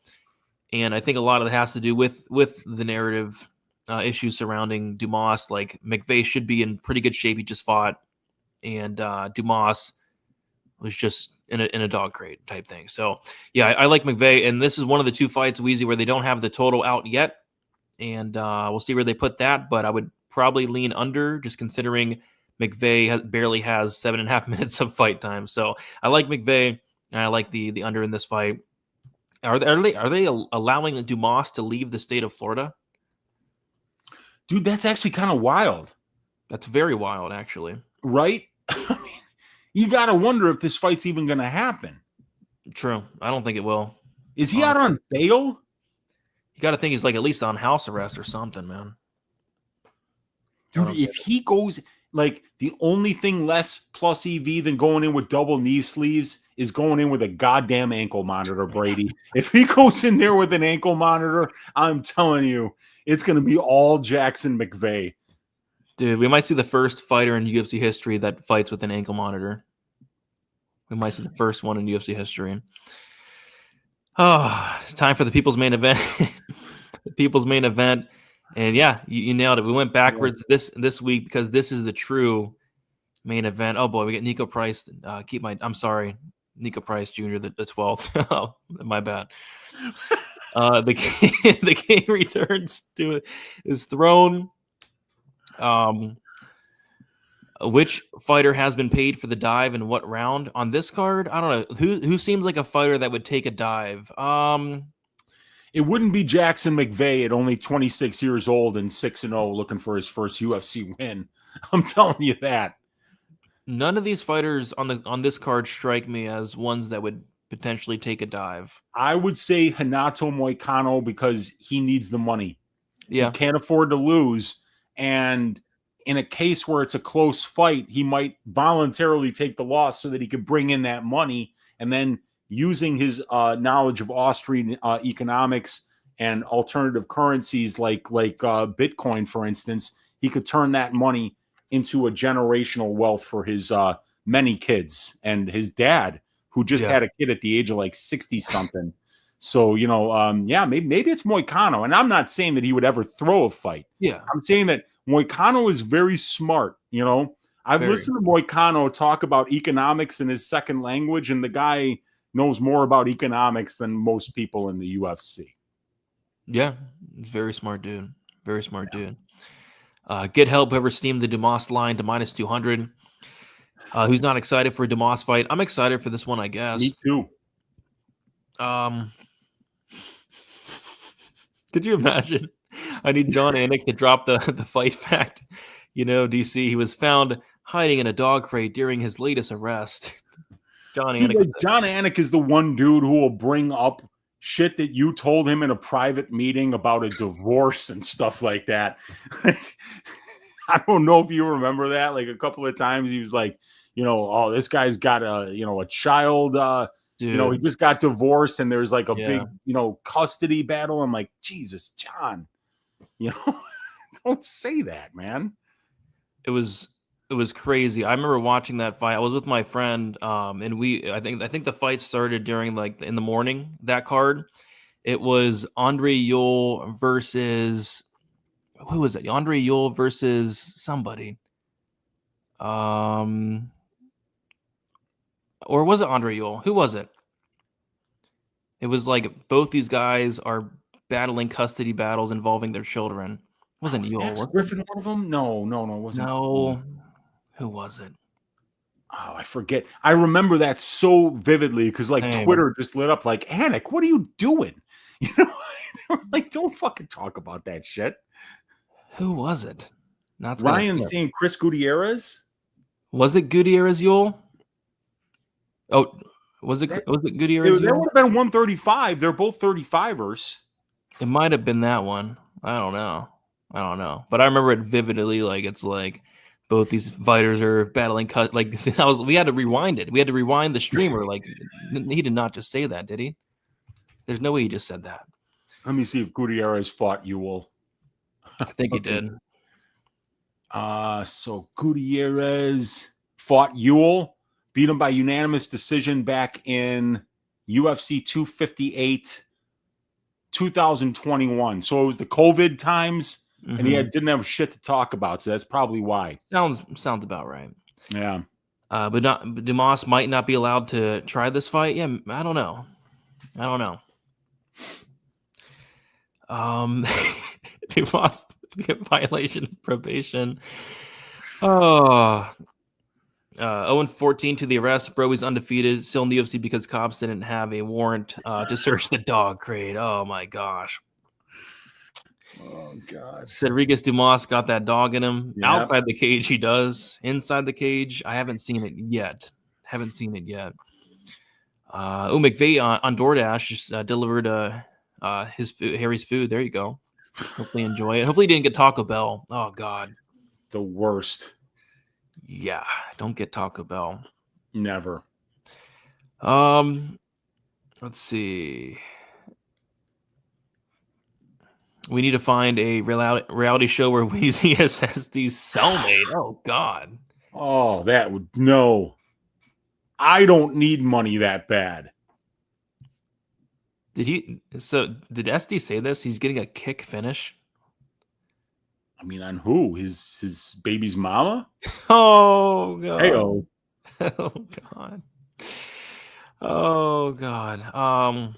S3: And I think a lot of it has to do with the narrative issues surrounding Dumas. Like, McVeigh should be in pretty good shape. He just fought. And Dumas was just in a dog crate type thing. So, yeah, I like McVeigh. And this is one of the 2 fights, Weezy, where they don't have the total out yet. And we'll see where they put that. But I would probably lean under, just considering McVeigh barely has 7.5 minutes of fight time. So I like McVeigh, and I like the under in this fight. Are they allowing Dumas to leave the state of Florida?
S4: Dude, that's actually kind of wild.
S3: That's very wild, actually.
S4: Right? I mean, you got to wonder if this fight's even going to happen.
S3: True. I don't think it will.
S4: Is he out on bail?
S3: You got to think he's like at least on house arrest or something, man.
S4: Dude, if he goes, like, the only thing less plus EV than going in with double knee sleeves is going in with a goddamn ankle monitor, Brady. If he goes in there with an ankle monitor, I'm telling you, it's going to be all Jackson McVeigh.
S3: Dude, we might see the first fighter in UFC history that fights with an ankle monitor. We might see the first one in UFC history. Oh, it's time for the people's main event. The people's main event. And yeah, you nailed it. We went backwards this week because this is the true main event. Oh boy, we get Nico Price. I'm sorry, Nico Price Jr. the 12th. Oh, my bad. The king returns to his throne. Which fighter has been paid for the dive and what round on this card? I don't know. Who seems like a fighter that would take a dive?
S4: It wouldn't be Jackson McVeigh at only 26 years old and 6-0 looking for his first UFC win. I'm telling you that.
S3: None of these fighters on this card strike me as ones that would potentially take a dive.
S4: I would say Renato Moicano because he needs the money.
S3: Yeah.
S4: He can't afford to lose. And in a case where it's a close fight, he might voluntarily take the loss so that he could bring in that money, and then using his knowledge of Austrian economics and alternative currencies like Bitcoin, for instance, he could turn that money into a generational wealth for his many kids and his dad, who just had a kid at the age of like 60 something. So, you know, maybe it's Moicano. And I'm not saying that he would ever throw a fight.
S3: Yeah.
S4: I'm saying that Moicano is very smart. You know, I've listened to Moicano talk about economics in his second language, and the guy knows more about economics than most people in the UFC.
S3: Yeah. Very smart dude. Very smart dude. Get help whoever steamed the Dumas line to minus 200. Who's not excited for a Dumas fight? I'm excited for this one, I guess.
S4: Me too.
S3: Could you imagine? I need John Anik to drop the fight fact. DC, he was found hiding in a dog crate during his latest arrest. John
S4: Dude,
S3: Anik.
S4: like John Anik is the one dude who will bring up shit that you told him in a private meeting about a divorce and stuff like that. I don't know if you remember that. Like a couple of times he was like, oh, this guy's got a child, he
S3: Dude,
S4: just got divorced and there's like a
S3: yeah.
S4: big, custody battle. I'm like, Jesus, John, don't say that, man.
S3: It was crazy. I remember watching that fight. I was with my friend, and I think the fight started during like in the morning. That card, it was Andre Ewell versus who was it? Andre Ewell versus somebody. Or was it Andre Ewell? Who was it? It was like both these guys are battling custody battles involving their children. It wasn't Ewell?
S4: Max Griffin one of them? No, it wasn't.
S3: No. Who was it?
S4: Oh, I forget. I remember that so vividly because like
S3: Same.
S4: Twitter just lit up like, Anik, what are you doing? Like, don't fucking talk about that shit.
S3: Who was it? Not
S4: Ryan saying Chris Gutierrez.
S3: Was it Gutierrez Ewell? Oh, was it Gutierrez?
S4: There would have been 135. They're both 35ers.
S3: It might have been that one. I don't know. But I remember it vividly. Like it's like both these fighters are battling. Like we had to rewind it. We had to rewind the streamer. Like he did not just say that, did he? There's no way he just said that.
S4: Let me see if Gutierrez fought Ewell.
S3: I think he did.
S4: So Gutierrez fought Ewell, beat him by unanimous decision back in UFC 258, 2021. So it was the COVID times, and he didn't have shit to talk about. So that's probably why. Sounds
S3: about right.
S4: Yeah.
S3: But Dumas might not be allowed to try this fight. Yeah, I don't know. Dumas would be a violation of probation. 0-14 to the arrest. Bro, he's undefeated. Still in the UFC because cops didn't have a warrant to search the dog crate. Oh my gosh.
S4: Oh God.
S3: Cedric Dumas got that dog in him.
S4: Yep.
S3: Outside the cage, he does. Inside the cage, I haven't seen it yet. McVeigh on DoorDash just delivered his food, Harry's food. There you go. Hopefully enjoy it. Hopefully he didn't get Taco Bell. Oh God.
S4: The worst.
S3: Yeah, don't get Taco Bell.
S4: Never.
S3: Let's see. We need to find a reality show where Weezy is SD's cellmate. Oh God.
S4: Oh, that would no. I don't need money that bad.
S3: Did SD say this? He's getting a kick finish.
S4: I mean, on who? His baby's mama?
S3: Oh God.
S4: Hey-oh.
S3: Oh God. Oh God.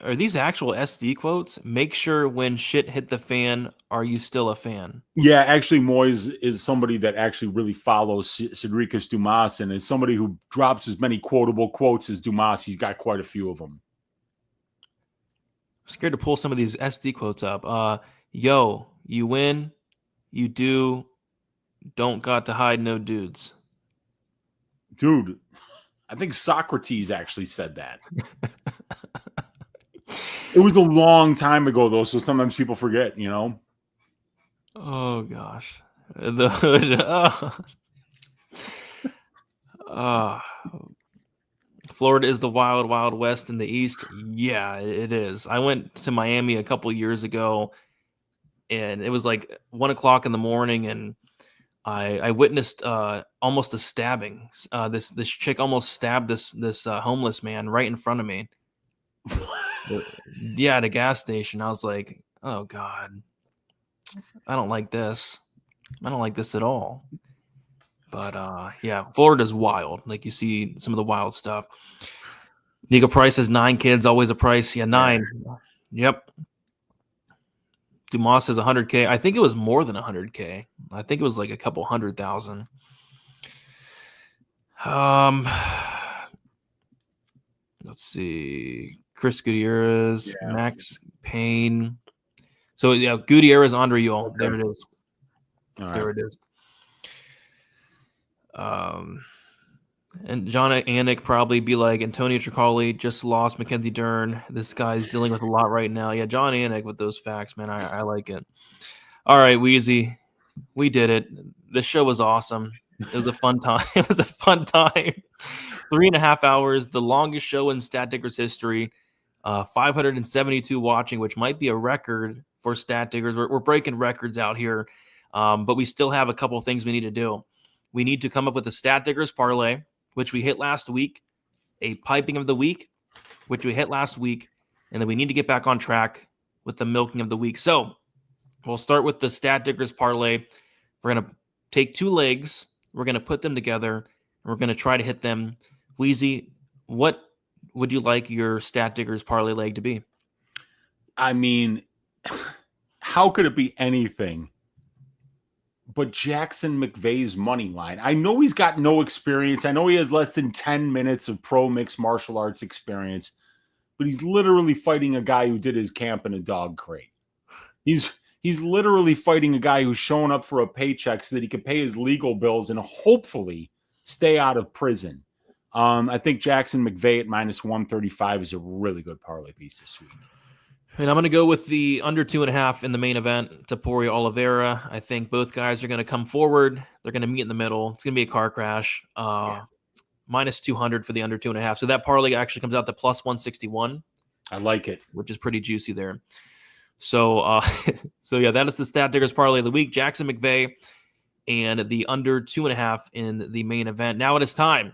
S3: Are these actual SD quotes? Make sure when shit hit the fan, are you still a fan?
S4: Yeah, actually, Moyes is somebody that actually really follows Cedric Dumas, and is somebody who drops as many quotable quotes as Dumas. He's got quite a few of them.
S3: I'm scared to pull some of these SD quotes up. Yo, you win, you do, don't got to hide no dudes.
S4: Dude, I think Socrates actually said that. It was a long time ago, though, so sometimes people forget,
S3: Oh, gosh. The hood. Florida is the wild, wild west in the east. Yeah, it is. I went to Miami a couple years ago, and it was like 1 o'clock in the morning, and I witnessed almost a stabbing. This chick almost stabbed this homeless man right in front of me. Yeah, at a gas station. I was like, oh God, I don't like this. I don't like this at all. But yeah, Florida's wild. Like you see some of the wild stuff. Nico Price has 9 kids, always a Price. Yeah, 9. Yep. Dumas has 100K. I think it was more than 100K. I think it was like a couple 100,000. Let's see. Chris Gutierrez, Max Payne, So yeah, Gutierrez, Andre Ewell.
S4: Okay.
S3: There it is.
S4: All
S3: There
S4: right.
S3: it is. And John Anik probably be like, Antonio Tricoli just lost Mackenzie Dern. This guy's dealing with a lot right now. Yeah, John Anik with those facts, man. I like it. All right, Wheezy. We did it. This show was awesome. It was a fun time. It was a fun time. 3.5 hours, the longest show in Stat Diggers history. 572 watching, which might be a record for Stat Diggers. We're breaking records out here, but we still have a couple of things we need to do. We need to come up with a Stat Diggers parlay, which we hit last week, a piping of the week, which we hit last week, and then we need to get back on track with the milking of the week. So we'll start with the Stat Diggers parlay. We're going to take 2 legs. We're going to put them together, and we're going to try to hit them. Wheezy, what would you like your Stat Diggers parlay leg to be?
S4: I mean, how could it be anything but Jackson McVeigh's money line? I know he's got no experience. I know he has less than 10 minutes of pro mixed martial arts experience, but he's literally fighting a guy who did his camp in a dog crate. He's literally fighting a guy who's showing up for a paycheck so that he can pay his legal bills and hopefully stay out of prison. I think Jackson McVeigh at -135 is a really good parlay piece this week.
S3: And I'm going to go with the under 2.5 in the main event, Taporia Oliveira. I think both guys are going to come forward. They're going to meet in the middle. It's going to be a car crash. -200 for the under 2.5. So that parlay actually comes out to +161.
S4: I like it.
S3: Which is pretty juicy there. So, so yeah, that is the Stat Diggers parlay of the week. Jackson McVeigh and the under 2.5 in the main event. Now it is time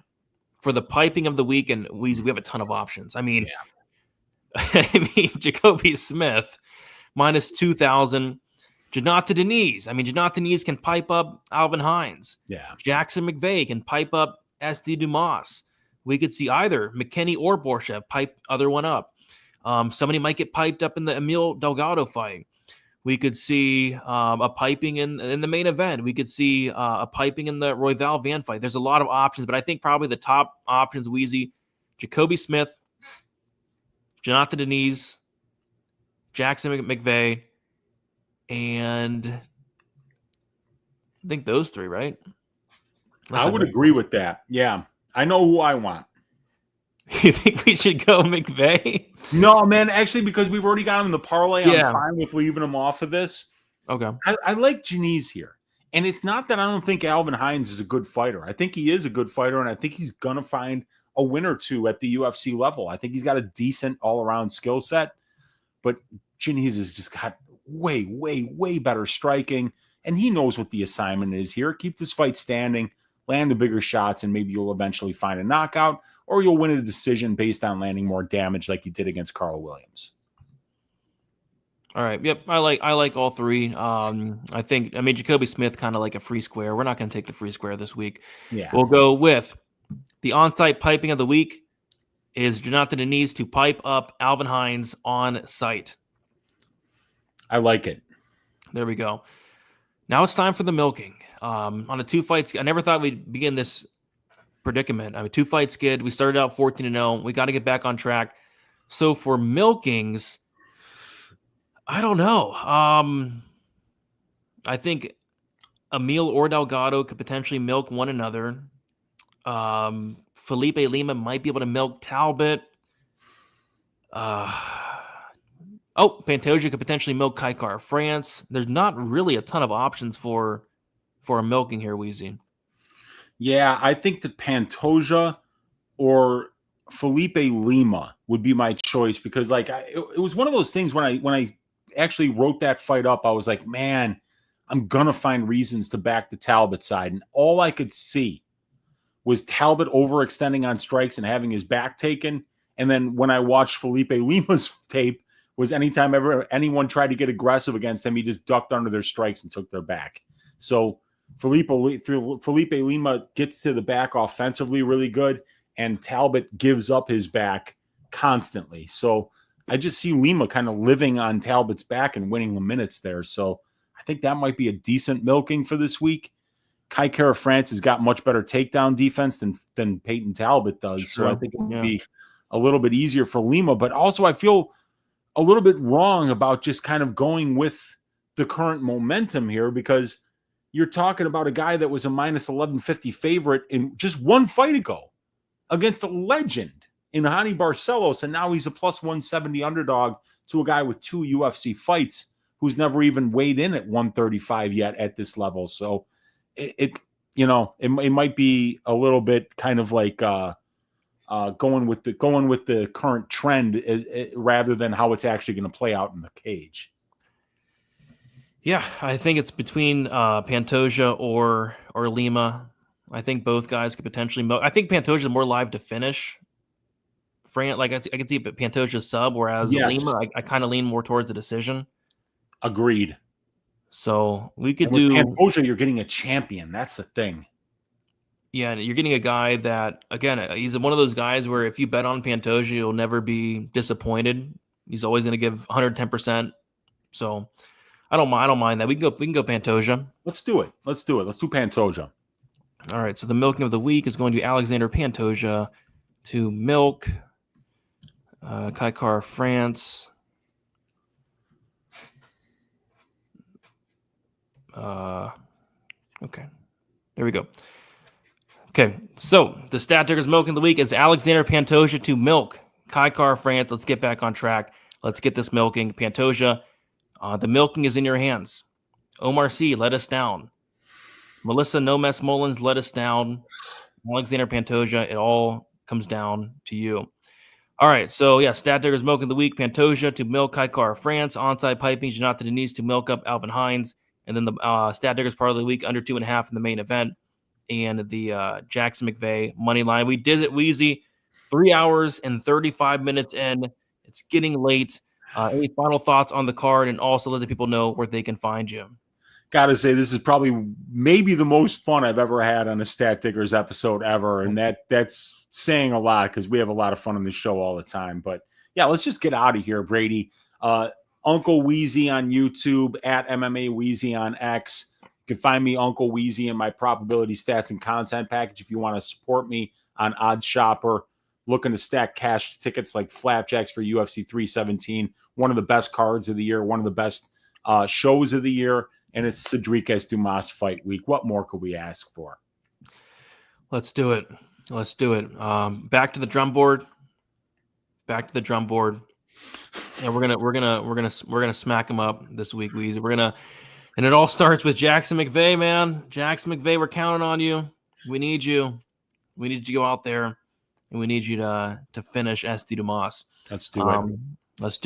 S3: for the piping of the week, and we have a ton of options. I mean, Jacoby Smith -2,000. Jonathan Deniz. I mean, Jonathan Deniz can pipe up Alvin Hines.
S4: Yeah.
S3: Jackson McVeigh can pipe up SD Dumas. We could see either McKinney or Borshev pipe other one up. Somebody might get piped up in the Emil Delgado fight. We could see a piping in the main event. We could see a piping in the Royval Van fight. There's a lot of options, but I think probably the top options, Wheezy, Jacoby Smith, Jonathan Deniz, Jackson McVeigh, and I think those 3, right?
S4: I would agree with that. Yeah. I know who I want.
S3: You think we should go McVeigh?
S4: No, man, actually, because we've already got him in the parlay,
S3: Yeah.
S4: I'm fine with leaving him off of this.
S3: Okay.
S4: I like Deniz here. And it's not that I don't think Alvin Hines is a good fighter. I think he is a good fighter, and I think he's going to find a win or two at the UFC level. I think he's got a decent all-around skill set, but Deniz has just got way, way, way better striking, and he knows what the assignment is here. Keep this fight standing, land the bigger shots, and maybe you'll eventually find a knockout, or you'll win a decision based on landing more damage like you did against Carl Williams.
S3: All right. Yep. I like all 3. I think, Jacoby Smith kind of like a free square. We're not going to take the free square this week.
S4: Yeah.
S3: We'll go with the on-site piping of the week is Jonathan Deniz to pipe up Alvin Hines on site.
S4: I like it.
S3: There we go. Now it's time for the milking. On a 2-fight, I never thought we'd begin this predicament. 2-fight skid. We started out 14-0. We got to get back on track. So for milkings, I don't know. I think Emil or Delgado could potentially milk one another. Felipe Lima might be able to milk Talbot. Pantoja could potentially milk Kaikar France. There's not really a ton of options for a milking here, Wheezy.
S4: Yeah, I think that Pantoja or Felipe Lima would be my choice because, like, it was one of those things when I actually wrote that fight up, I was like, man, I'm gonna find reasons to back the Talbot side, and all I could see was Talbot overextending on strikes and having his back taken. And then when I watched Felipe Lima's tape, was anytime ever anyone tried to get aggressive against him, he just ducked under their strikes and took their back. So Felipe Lima gets to the back offensively really good, and Talbot gives up his back constantly. So I just see Lima kind of living on Talbot's back and winning the minutes there. So I think that might be a decent milking for this week. Kai Kara France has got much better takedown defense than Peyton Talbot does.
S3: Sure.
S4: So I think it would be a little bit easier for Lima. But also I feel a little bit wrong about just kind of going with the current momentum here, because you're talking about a guy that was a minus 1150 favorite in just one fight ago against a legend in Hani Barcelos, and now he's a plus 170 underdog to a guy with 2 UFC fights who's never even weighed in at 135 yet at this level. So it might be a little bit kind of like going with the current trend rather than how it's actually going to play out in the cage.
S3: Yeah, I think it's between Pantoja or Lima. I think both guys could potentially milk. I think Pantoja is more live to finish. Like I could see Pantoja's sub, whereas Lima, I kind of lean more towards the decision.
S4: Agreed.
S3: So we could
S4: do
S3: Pantoja.
S4: You're getting a champion. That's the thing.
S3: Yeah, you're getting a guy that, again, he's one of those guys where if you bet on Pantoja, you'll never be disappointed. He's always going to give 110%. So I don't mind that. We can go Pantoja.
S4: Let's do it. Let's do Pantoja.
S3: All right. So the milking of the week is going to be Alexander Pantoja to milk Kaikar France. Okay. There we go. Okay. So the stat tickers milking the week is Alexander Pantoja to milk Kaikar France. Let's get back on track. Let's get this milking. Pantoja, the milking is in your hands. Omar C, let us down. Melissa No Mess Mullins, let us down. Alexander Pantoja, it all comes down to you. All right, so yeah, stat tickers milking the week. Pantoja to milk Kaikar France. Onside piping, Jonathan Denise to milk up Alvin Hines. And then the stat tickers part of the week, under 2.5 in the main event. And the Jackson McVeigh money line. We did it, Wheezy. 3 hours and 35 minutes in. It's getting late. Any final thoughts on the card, and also let the people know where they can find you?
S4: Gotta say, this is probably maybe the most fun I've ever had on a Stat Tickers episode ever, and that's saying a lot because we have a lot of fun on this show all the time. But yeah, let's just get out of here, Brady. Uncle Wheezy on YouTube, at MMA Wheezy on X. You can find me, Uncle Wheezy, in my probability stats and content package if you want to support me on Odd Shopper. Looking to stack cash tickets like flapjacks for UFC 317, one of the best cards of the year, one of the best shows of the year, and it's Cedriques Dumas fight week. What more could we ask for?
S3: Let's do it. Back to the drum board. And we're gonna smack him up this week, Weezy. And it all starts with Jackson McVeigh, man. Jackson McVeigh, we're counting on you. We need you. We need you to go out there, and we need you to finish SD Dumas.
S4: Let's do it.
S3: Let's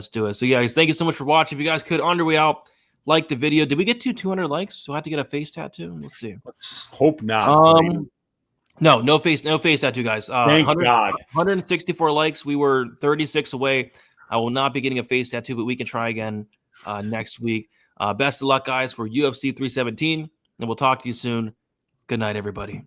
S3: do it. So, yeah, guys, thank you so much for watching. If you guys could, on your way out, like the video. Did we get to 200 likes? So I have to get a face tattoo? Let's see.
S4: Let's hope not.
S3: No face tattoo, guys.
S4: Thank God.
S3: 164 likes. We were 36 away. I will not be getting a face tattoo, but we can try again next week. Best of luck, guys, for UFC 317, and we'll talk to you soon. Good night, everybody.